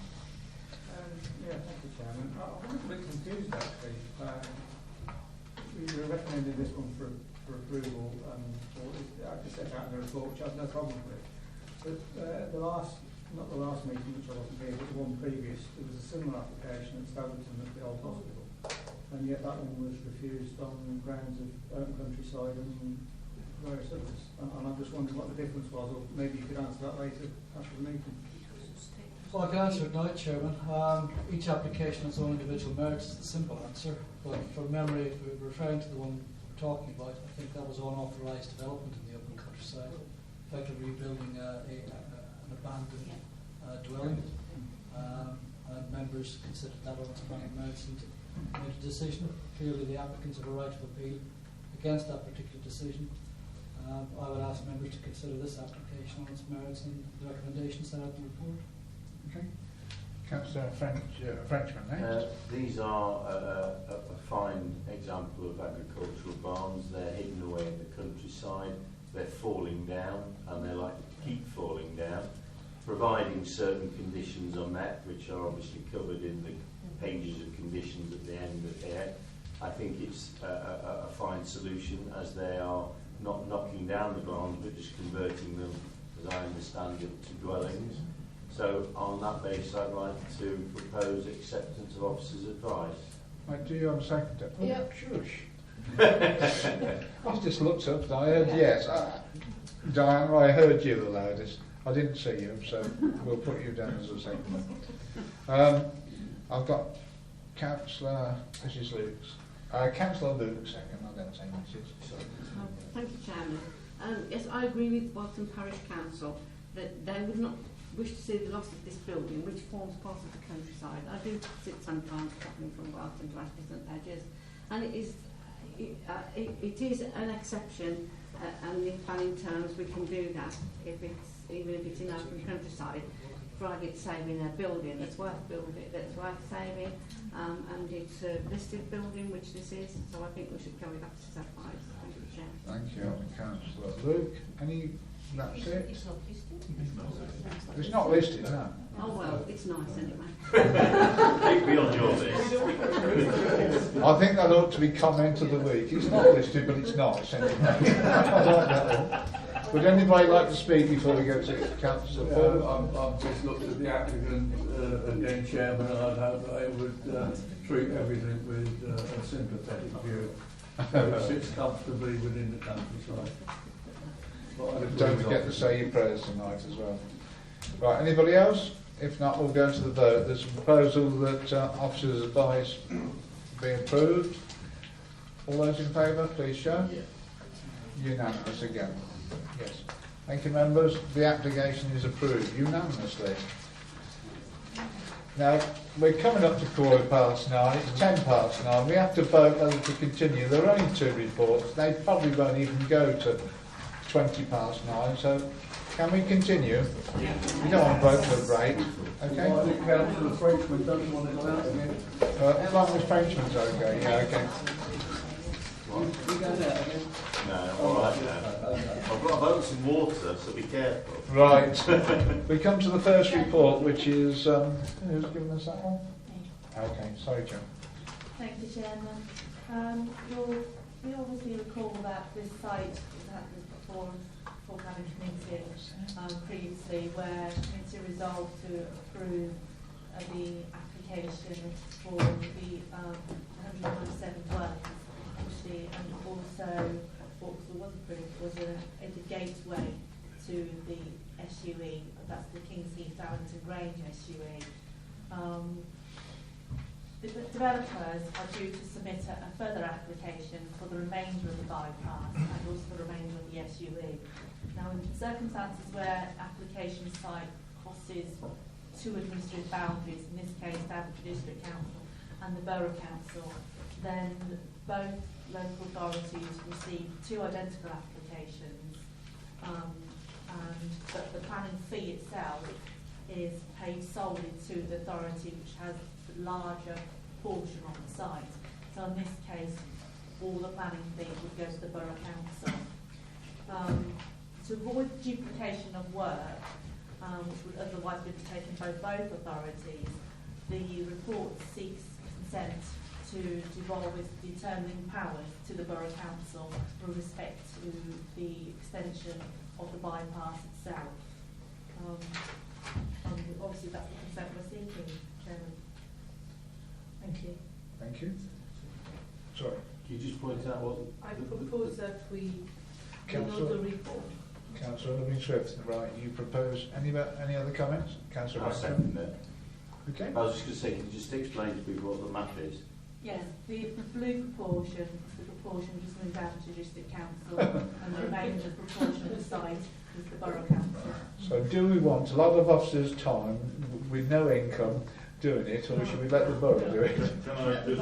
Yeah, thank you, Chairman. I'm a bit confused actually. We were recommending this one for approval, or actually set out in the report, which I have no problem with. But not the last meeting, which I wasn't here, but the one previous, there was a similar application at Daventry at the old hospital, and yet that one was refused on grounds of open countryside and various others. And I'm just wondering what the difference was, or maybe you could answer that later after the meeting. Well, I can answer it now, Chairman. Each application has its own individual merits, is the simple answer. But from memory, if we're referring to the one we're talking about, I think that was unauthorised development in the open countryside, effectively rebuilding an abandoned dwelling. And members considered that on its planning merits and made a decision. Clearly, the applicants have a right to appeal against that particular decision. I would ask members to consider this application on its merits and the recommendations set out in the report. Okay. Councillor Frenchman next. These are a fine example of agricultural barns. They're hidden away in the countryside. They're falling down, and they're likely to keep falling down, providing certain conditions are met, which are obviously covered in the pages of conditions at the end of here. I think it's a fine solution, as they are not knocking down the barns, but just converting them, as I understand it, to dwellings. So on that basis, I'd like to propose acceptance of officer's advice. Do you have a second? Oh, yeah. Shush. I just looked up and I heard yes. Diana, I heard you the loudest. I didn't see you, so we'll put you down as a second. I've got Councillor, this is Luke's. Councillor Luke second, I don't say Mrs. Thank you, Chairman. Yes, I agree with Bolton Parish Council that they would not wish to see the loss of this building, which forms part of the countryside. I do sit sometimes travelling from Bolton to St Ledgers, and it is an exception, and in planning terms we can do that even if it's in open countryside, provided it's saving a building that's worth saving, and it's a listed building, which this is. So I think we should go with that as advice. Thank you, Chair. Thank you, Councillor Luke. That's it. It's not listed. It's not listed, no. Oh well, it's nice anyway. Take me on your list. I think that ought to be comment of the week. It's not listed, but it's nice anyway. I like that one. Would anybody like to speak before we go to Councillor Paul? I've just looked at the applicant again, Chairman, and I'd hope that it would treat everything with a sympathetic view. So it sits comfortably within the countryside. Don't forget to say your prayers tonight as well. Right, anybody else? If not, we'll go to the vote. There's a proposal that officers' advice be approved. All those in favour, please show. Unanimous again. Yes. Thank you, members. The application is approved unanimously. Now, we're coming up to 9:15. It's 9:10. We have to vote whether to continue. There are only 2 reports. They probably won't even go to 20:09. So, can we continue? We don't want to vote for a break. Okay? The Frenchman doesn't want to go out again. As long as Frenchman's okay. Yeah, okay. You go there again? No, all right now. I've got to vote some water, so be careful. Right. We come to the first report, which is who's given us that one? Okay, sorry, Joe. Thank you, Chairman. We obviously recall that this site that was before planning committee previously, where the committee resolved to approve the application for the 197 dwellings, actually, and also what was approved was a gateway to the SUE, that's the King's Heath Darlington Grange SUE. The developers are due to submit a further application for the remainder of the bypass and also the remainder of the SUE. Now, in circumstances where application site crosses 2 administrative boundaries, in this case Daventry District Council and the Borough Council, then both local authorities receive 2 identical applications, but the planning fee itself is paid solely to the authority which has the larger portion on the site. So in this case, all the planning fee would go to the Borough Council. To avoid duplication of work, which would otherwise be undertaken by both authorities, the report seeks consent to devolve its determining powers to the Borough Council with respect to the extension of the bypass itself. Obviously that's the consent we're seeking, Chairman. Thank you. Thank you. Sorry. Can you just point out what... I propose that we Councillor, know the report. Councillor Loving Swift, right, you propose any other comments? Councillor I'll second that. Okay. I was just going to say, can you just explain to people what the map is? Yes, the blue proportion is the proportion just moved out to District Council and the remainder proportion of the site is the Borough Council. So do we want a lot of officers' time with no income doing it, or should we let the borough do it? Can I just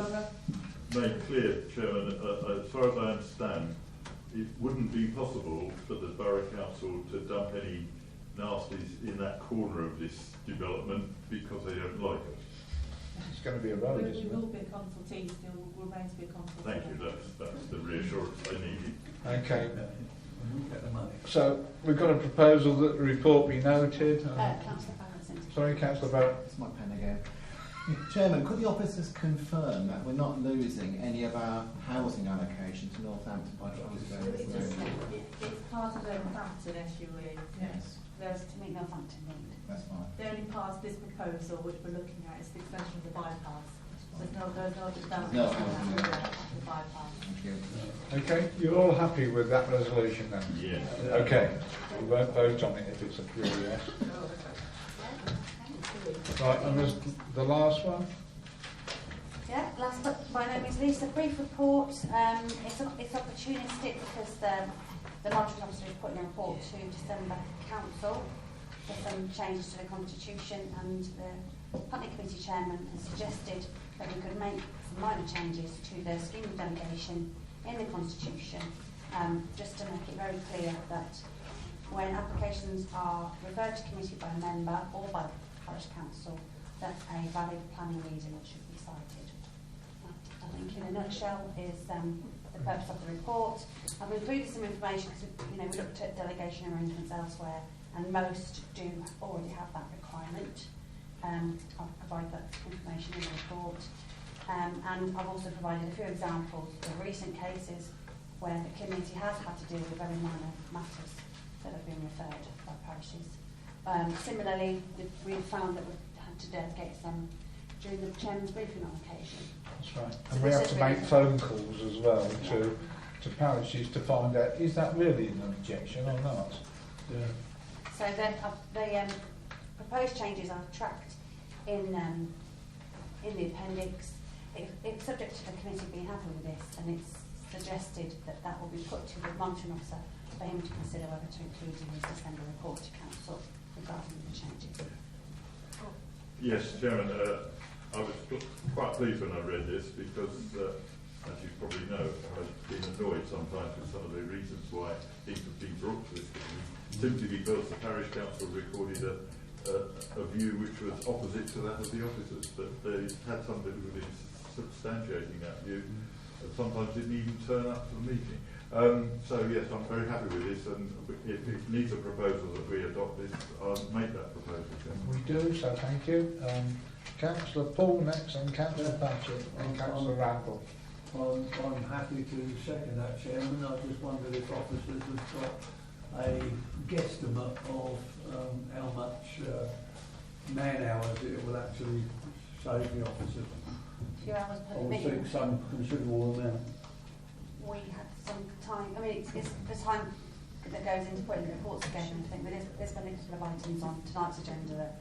make clear, Chairman, as far as I understand, it wouldn't be possible for the Borough Council to dump any nasties in that corner of this development because they don't like it. It's going to be a road, It isn't will it? be a consultee, still will remain to be a consultee. Thank you, that's the reassurance I needed. Okay. So we've got a proposal that the report be noted. Councillor Barrett. Sorry, Councillor Barrett. It's my pen again. Chairman, could the officers confirm that we're not losing any of our housing allocation to Northampton by It's part of the Northampton SUE. Yes. There's To meet Northampton need. That's fine. the only part of this proposal which we're looking at is the extension of the bypass. There's no development No, on the bypass. Thank you. Okay, you're all happy with that resolution then? Yes. Okay, we won't vote on it if it's a pure yes. Right, and there's the last one. Yeah, last but my name is Lisa. Brief report. It's opportunistic because the monitoring officer is putting a report to December Council for some changes to the Constitution, and the Planning Committee Chairman has suggested that we could make some minor changes to the scheme of delegation in the Constitution, just to make it very clear that when applications are referred to committee by a member or by the Parish Council, that a valid planning reason should be cited. I think in a nutshell is the purpose of the report. I've included some information because we looked at delegation arrangements elsewhere, and most do already have that requirement. I'll provide that information in the report. And I've also provided a few examples of recent cases where the committee has had to deal with very minor matters that have been referred by parishes. Similarly, we've found that we've had to delegate some during the chairman's briefing on occasion. That's right. So And we this have is to really make phone calls as well to parishes to find out, is that really an objection or not? Yeah. So the proposed changes are tracked in the appendix. It's subject to the committee being happy with this, and it's suggested that that will be put to the monitoring officer for him to consider whether to include in his December report to council regarding the changes. Yes, Chairman, I was quite pleased when I read this because, as you probably know, I've been annoyed sometimes with some of the reasons why things have been brought to this committee, simply because the parish council recorded a view which was opposite to that of the officers, but they had somebody who was substantiating that view and sometimes didn't even turn up to the meeting. So yes, I'm very happy with this, and if it needs a proposal that we adopt this, I'll make that proposal. We do, so thank you. Councillor Paul next, and Councillor Patchett, and Councillor Randall. I'm happy to second that, Chairman. I just wondered if officers have got a guesstimate of how much man hours it will actually save the officers. A few hours per I would meeting. think some considerable amount. We have some time, I mean, it's the time that goes into putting the reports together, and I think there's been a couple of items on tonight's agenda that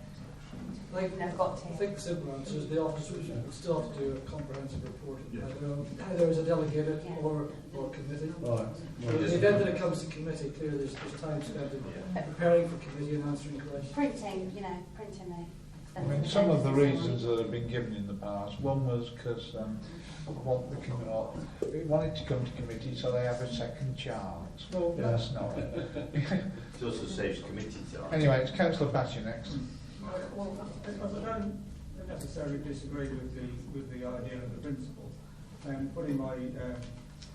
we've now got I here. think the simple answer is the officers would still have to do a comprehensive report, either as a delegated or committee. Right. In the event that it comes to committee, clearly there's time spent in preparing for committee and answering questions. Printing the I mean, some of the reasons that have been given in the past, one was because we wanted to come to committee so they have a second chance. Well, that's not it. It also saves committee time. Anyway, it's Councillor Patchett next. Well, because I don't necessarily disagree with the idea of the principle. Putting my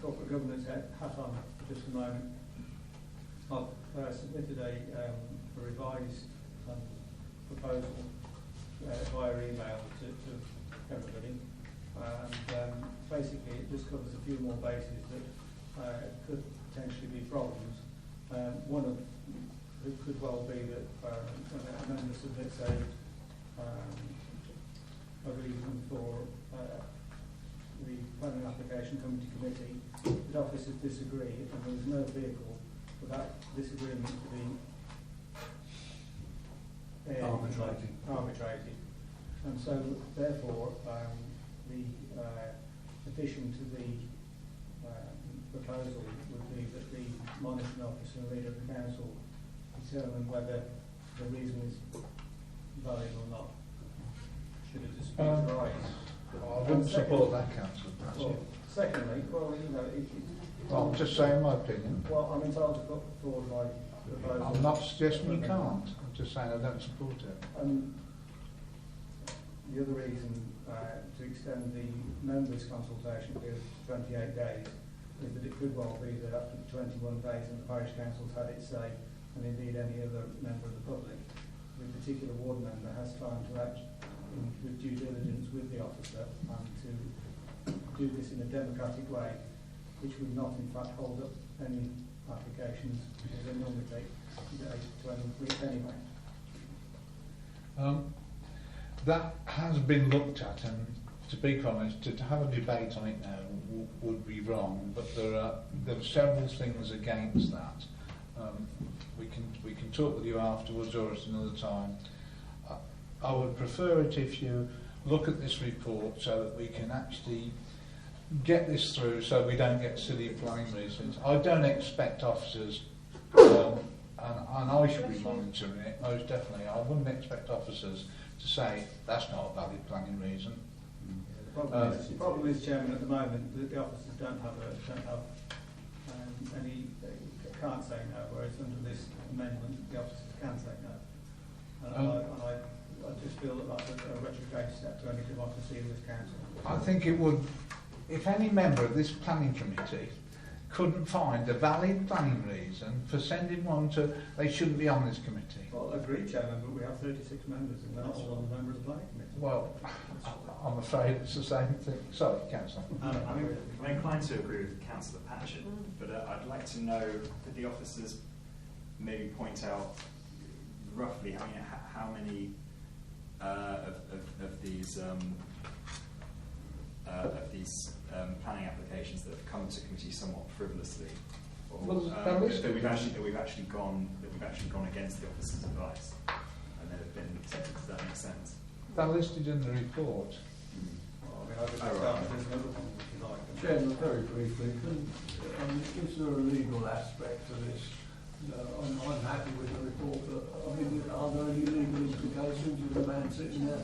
corporate governance hat on for just a moment, I've submitted a revised proposal via email to everybody, and basically it just covers a few more bases that could potentially be problems. One of it could well be that when a member submits a reason for the planning application coming to committee, the officers disagree, and there is no vehicle for that disagreement to be arbitrated. And so, therefore, the addition to the proposal would be that the monitoring officer and leader of the council determine whether the reason is valid or not. Should a dispute arise? I wouldn't support that, Councillor Patchett. Well, secondly, I'm just saying my opinion. Well, I'm entitled to put forward my proposal. I'm not suggesting you can't. I'm just saying I don't support it. The other reason to extend the members' consultation period to 28 days is that it could well be that after 21 days and the parish council's had its say, and indeed any other member of the public, the particular ward member has time to act with due diligence with the officer and to do this in a democratic way, which would not in fact hold up any applications because they normally take days to complete anyway. That has been looked at, and to be honest, to have a debate on it now would be wrong. But there are several things against that. We can talk with you afterwards or at another time. I would prefer it if you look at this report so that we can actually get this through, so we don't get silly planning reasons. I don't expect officers, and I should be monitoring it most definitely. I wouldn't expect officers to say that's not a valid planning reason. The problem is, Chairman, at the moment that the officers don't have any, they can't say no, whereas under this amendment the officers can say no. And I just feel that that's a retrograde step to any democracy in this council. I think it would, if any member of this planning committee couldn't find a valid planning reason for sending one to, they shouldn't be on this committee. Well, I agree, Chairman, but we have 36 members and they're not all the members of the planning committee. Well, I'm afraid it's the same thing. Sorry, Councillor. I'm inclined to agree with Councillor Patchett, but I'd like to know that the officers maybe point out roughly how many of these planning applications that have come to committee somewhat frivolously, or that we've actually gone against the officers' advice, and there have been. Does that make sense? They're listed in the report. Chairman, very briefly, is there a legal aspect to this? I'm happy with the report, but I mean, are there any legal implications with the man sitting there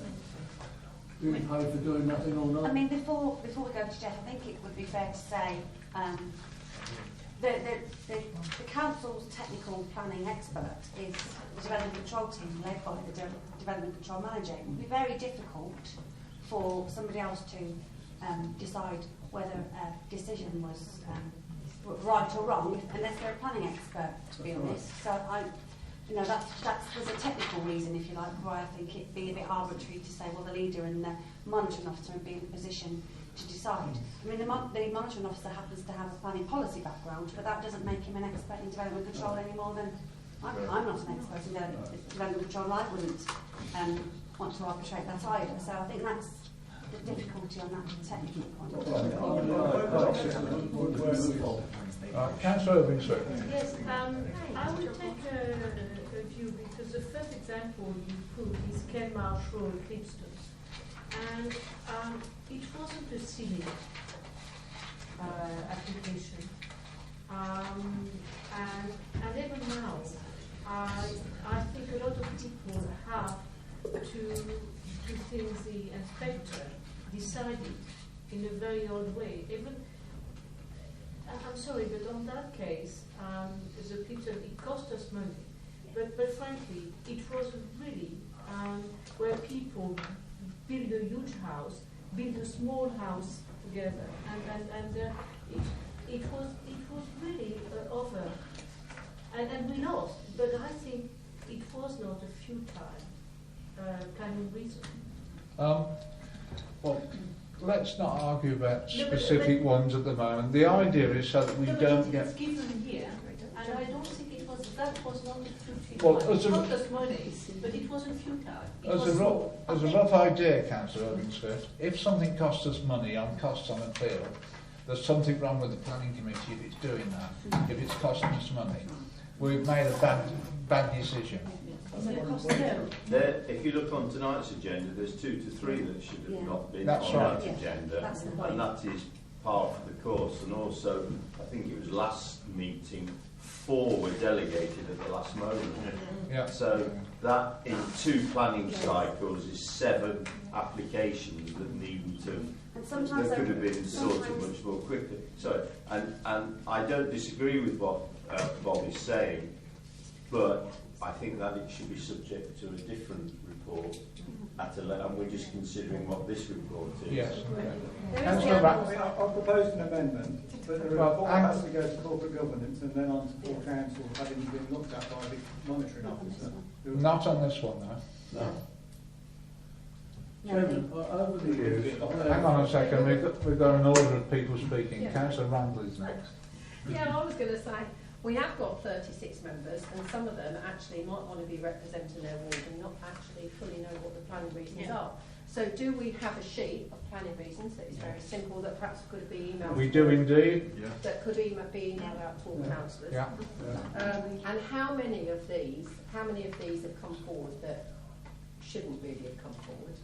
being paid for doing nothing all night? I mean, before we go to Jeff, I think it would be fair to say the council's technical planning expert is the development control team led by the development control manager. It would be very difficult for somebody else to decide whether a decision was right or wrong unless they're a planning expert, to be honest. So there's a technical reason, if you like, why I think it'd be a bit arbitrary to say, well, the leader and the monitoring officer would be in a position to decide. I mean, the monitoring officer happens to have a planning policy background, but that doesn't make him an expert in development control any more than I'm not an expert in development control, and I wouldn't want to arbitrate that either. So I think that's the difficulty on that technical point. Councillor Irving, sir. Yes, I will take a view because the first example you put is Kenmarsh Road, Clipstone, and it wasn't a silly application, and even now, I think a lot of people have to think the inspector decided in a very odd way. Even I'm sorry, but on that case, the picture, it cost us money. But frankly, it was really where people build a huge house, build a small house together, and it was really over, and we lost. But I think it was not a futile kind of reason. Well, let's not argue about specific ones at the moment. The idea is so that we don't get... It's given here, and I don't think that was not a futile. Well, it cost us money, but it wasn't futile. As a rough idea, Councillor Irving-Swift, if something costs us money on costs on appeal, there's something wrong with the planning committee if it's doing that, if it's costing us money. We've made a bad decision. If you look on tonight's agenda, there's 2 to 3 that should have not been on that agenda, and that is part of the course. And also, I think it was last meeting, 4 were delegated at the last moment. So that in 2 planning cycles is 7 applications that needn't have, that could have been sorted much more quickly. So, and I don't disagree with what Bob is saying, but I think that it should be subject to a different report and we're just considering what this report is. Yes. I've proposed an amendment, but the report has to go to corporate governance and then on to full council, having been looked at by the monitoring officer. Not on this one, though. No. Chairman, over the years... Hang on a second, we've got an order of people speaking. Councillor Randall is next. Yeah, I was going to say, we have got 36 members, and some of them actually might want to be representing their ward and not actually fully know what the planning reasons are. So do we have a sheet of planning reasons that is very simple that perhaps could be emailed? We do indeed. That could be emailed out to all councillors. Yeah. And how many of these have come forward that shouldn't really have come forward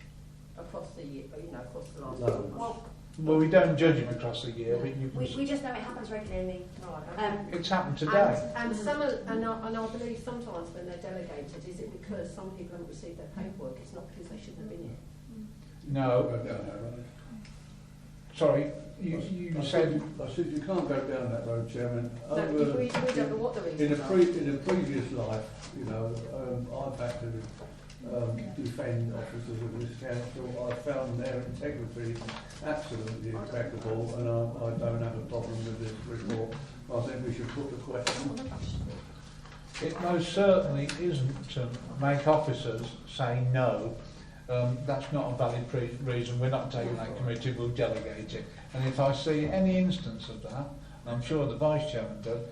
across the year, across the last 12 months? Well, we don't judge them across the year, but you can... We just know it happens regularly. It's happened today. And I believe sometimes when they're delegated, is it because some people haven't received their paperwork? It's not because they shouldn't have been here. No. Sorry, you said... I said you can't go down that road, Chairman. No, we don't know what the reasons are. In a previous life, I've had to defend officers of this council. I found their integrity absolutely impeccable, and I don't have a problem with this report. I think we should put the question. It most certainly isn't to make officers say no. That's not a valid reason. We're not taking that committee, we'll delegate it. And if I see any instance of that, and I'm sure the Vice Chairman does,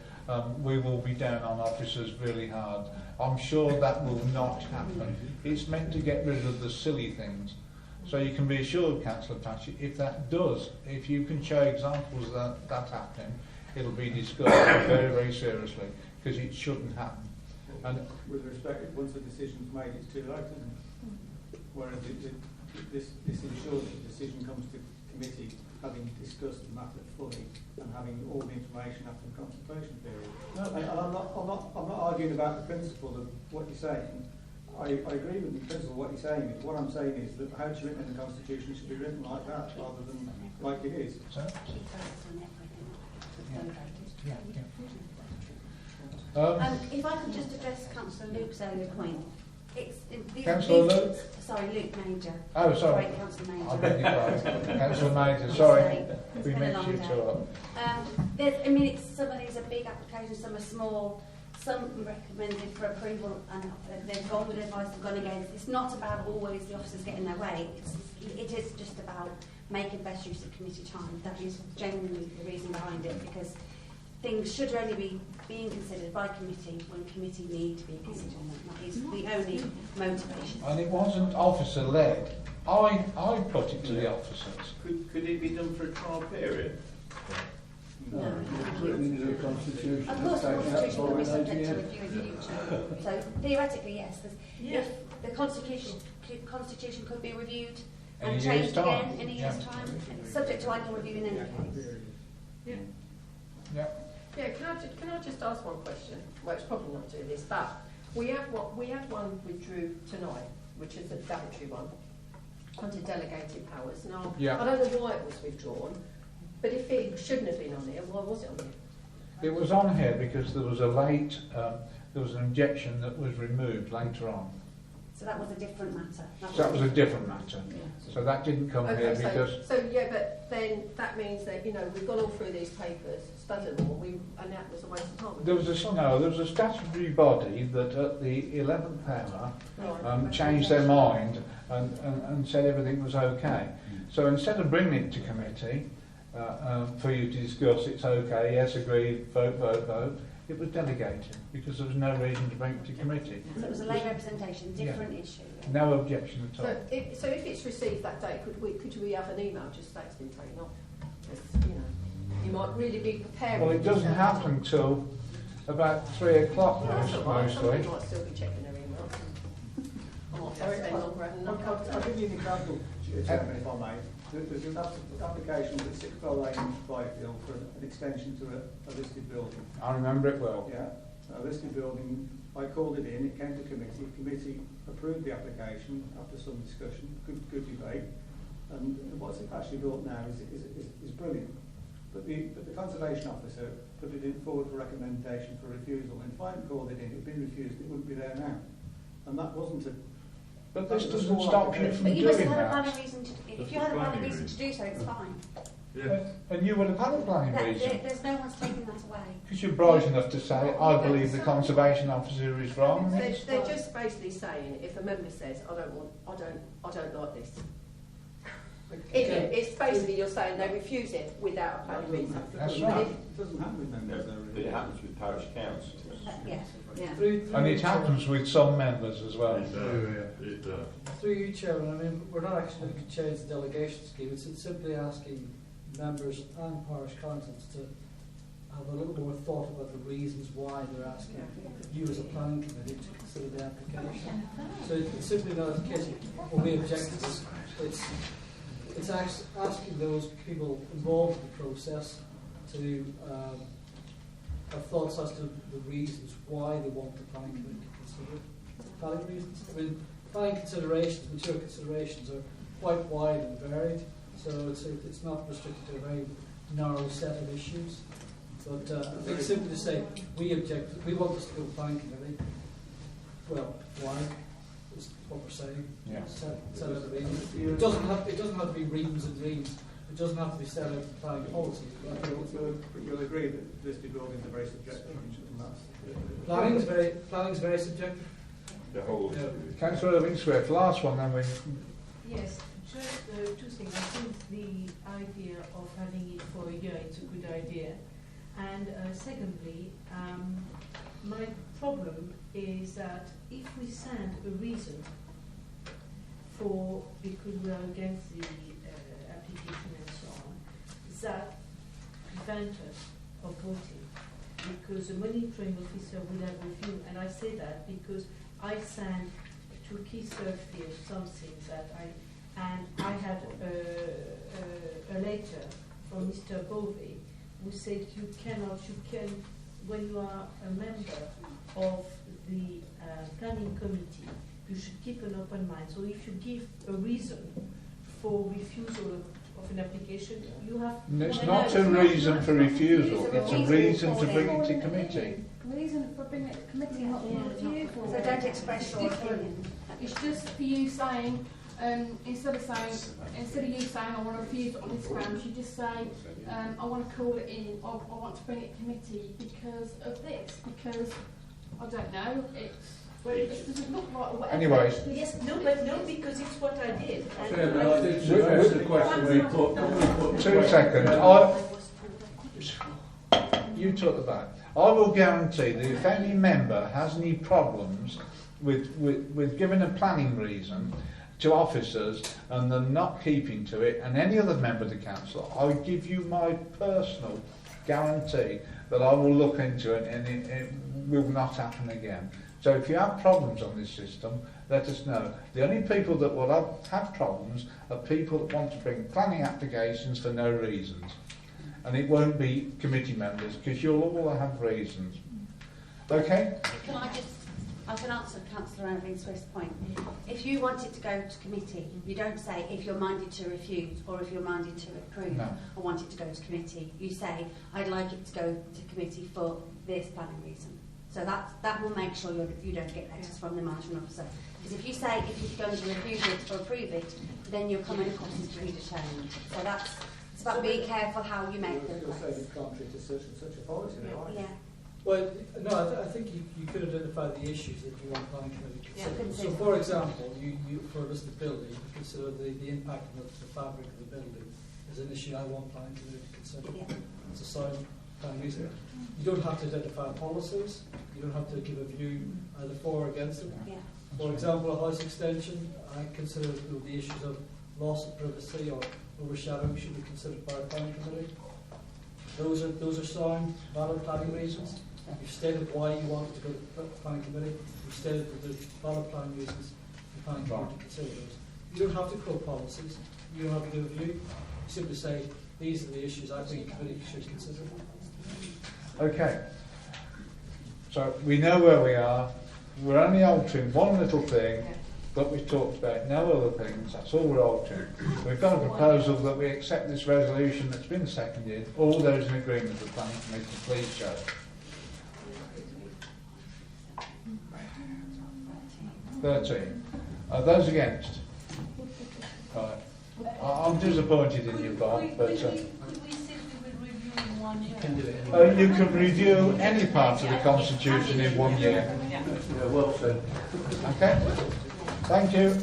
we will be down on officers really hard. I'm sure that will not happen. It's meant to get rid of the silly things. So you can be assured, Councillor Patchett, if that does, if you can show examples of that happening, it'll be discussed very, very seriously, because it shouldn't happen. And with respect, once the decision's made, it's too late, isn't it? Whereas this ensures that the decision comes to committee having discussed the matter fully and having all the information after the consultation period. And I'm not arguing about the principle of what you're saying. I agree with the principle of what you're saying. What I'm saying is that how it's written in the Constitution should be written like that rather than like it is. If I could just address Councillor Luke's earlier point. Councillor Luke? Sorry, Luke Major. Oh, sorry. Councillor Major. I beg your pardon. Councillor Major, sorry. It's We been a mixed long you day. two up. Some of these are big applications, some are small, some recommended for approval and they've gone with advice, they've gone against. It's not about always the officers getting their way. It is just about making best use of committee time. That is genuinely the reason behind it, because things should only be being considered by committee when committee need to be considered. That is the only motivation. And it wasn't officer-led. I put it to the officers. Could it be done for a trial period? No, it's written into the Constitution. Of course, the Constitution will be subject to review in the future. So theoretically, yes. If the Constitution could be reviewed and changed again in a year's time, subject to annual review in any case. Yeah. Yeah. Yeah, can I just ask one question? Well, it's probably not doing this, but we had one withdrew tonight, which is the Daventry one, under delegated powers. Now, Yeah. I don't know why it was withdrawn, but if it shouldn't have been on there, why was it on there? It was on here because there was there was an objection that was removed later on. So that was a different matter. So that was a different matter. Yeah. So that didn't come here because... So yeah, but then that means that, we've gone all through these papers, studied them all, and that was a waste of time. There was a statutory body that at the 11th hour changed their mind and said everything was okay. So instead of bringing it to committee for you to discuss, it's okay, yes, agreed, vote, it was delegated because there was no reason to bring it to committee. So it was a lay representation, different issue. No objection at all. So if it's received that day, could we have an email just say it's been taken off? You might really be prepared. Well, it doesn't happen till about 3 o'clock That's all right. mostly. Somebody might still be checking their emails. I might have to spend longer having I'll give you an example, Chairman, if I may. There's an application at 6 Bell Lane, Byfield, for an extension to a listed building. I remember it well. Yeah, a listed building. I called it in, it came to committee. Committee approved the application after some discussion, good debate. And what's actually built now is brilliant. But the conservation officer put it in forward for recommendation for refusal. And if I hadn't called it in, it had been refused, it wouldn't be there now. And that wasn't a... But this doesn't stop you from But you doing must have had a that. valid reason to... If you had a valid reason to do so, it's fine. And you would have had a plain reason. There's no one's taking that away. Because you're bright enough to say, I believe the conservation officer is wrong. They're just basically saying, if a member says, I don't like this. It's basically you're saying they refuse it without a valid reason. That's right. It doesn't happen with members, though. It happens with parish councils. Yes. And it happens with some members as well. It does. Through you, Chairman, we're not actually looking to change the delegation scheme. It's simply asking members and parish councils to have a little more thought about the reasons why they're asking you as a planning committee to consider the application. So it's simply not a case of, well, we object to this. It's asking those people involved in the process to have thoughts as to the reasons why they want the planning committee to consider it. Valid reasons. I mean, planning considerations, mature considerations are quite wide and varied, so it's not restricted to a very narrow set of issues. But I think simply to say, we object, we want this to go to planning committee, well, why? Is what we're saying. Yeah. Set out a reason. It doesn't have to be reams and reams. It doesn't have to be set out in planning policy. But you'll agree that listed buildings are very subjective. Planning's very subjective. The whole. Councillor Winsworth, last one then we... Yes, just two things. I think the idea of having it for a year is a good idea. And secondly, my problem is that if we send a reason for, because we are against the application and so on, that prevents us of voting, because the monitoring officer will have reviewed, and I say that because I sent to Keith Surfield something that and I had a letter from Mr. Bovey who said you can, when you are a member of the planning committee, you should keep an open mind. So if you give a reason for refusal of an application, you have... It's not a reason for refusal, it's a reason to bring it to committee. Reason for bringing it to committee, not for refusal. So don't express your opinion. It's just for you saying, instead of you saying I want to refuse it on this ground, you just say I want to call it in, or I want to bring it to committee because of this, because I don't know, it doesn't look right or whatever. Anyways. Yes, no, but no, because it's what I did. Chairman, I think to answer the question we put... 2 seconds. You took the back. I will guarantee that if any member has any problems with giving a planning reason to officers and them not keeping to it, and any other member of the council, I give you my personal guarantee that I will look into it and it will not happen again. So if you have problems on this system, let us know. The only people that will have problems are people that want to bring planning applications for no reasons. And it won't be committee members, because you'll all have reasons. Okay? I can answer Councillor Irving Swift's point. If you want it to go to committee, you don't say if you're minded to refuse or if you're minded to approve or want it to go to committee. You say, I'd like it to go to committee for this planning reason. So that will make sure you don't get letters from the management officer. Because if you say if you're going to refuse it or approve it, then you're coming across as predetermined. So it's about being careful how you make them. You're saying it's contrary to such and such authority, right? Yeah. Well, no, I think you could identify the issues that you want planning committee to consider. So, for example, you for a listed building, you consider the impact of the fabric of the building as an issue I want planning committee to consider. Yeah. It's a sound planning reason. You don't have to identify policies. You don't have to give a view either for or against them. Yeah. For example, a house extension, I consider the issues of loss of privacy or overshadowing should be considered by a planning committee. Those are sound, valid planning reasons. You've stated why you want it to go to the planning committee. You've stated that there's valid planning reasons for the planning committee to consider those. You don't have to quote policies. You don't have to give a view. You simply say, these are the issues I think the committee should consider. Okay. So we know where we are. We're only altering one little thing that we've talked about, no other things. That's all we're altering. We've got a proposal that we accept this resolution that's been seconded. All those in agreement with the planning committee, please show. 13. Those against? Right. I'm disappointed in you, Bob, but... Could we say we will review in 1 year? You can review any part of the Constitution in 1 year. Yeah, well said. Okay? Thank you.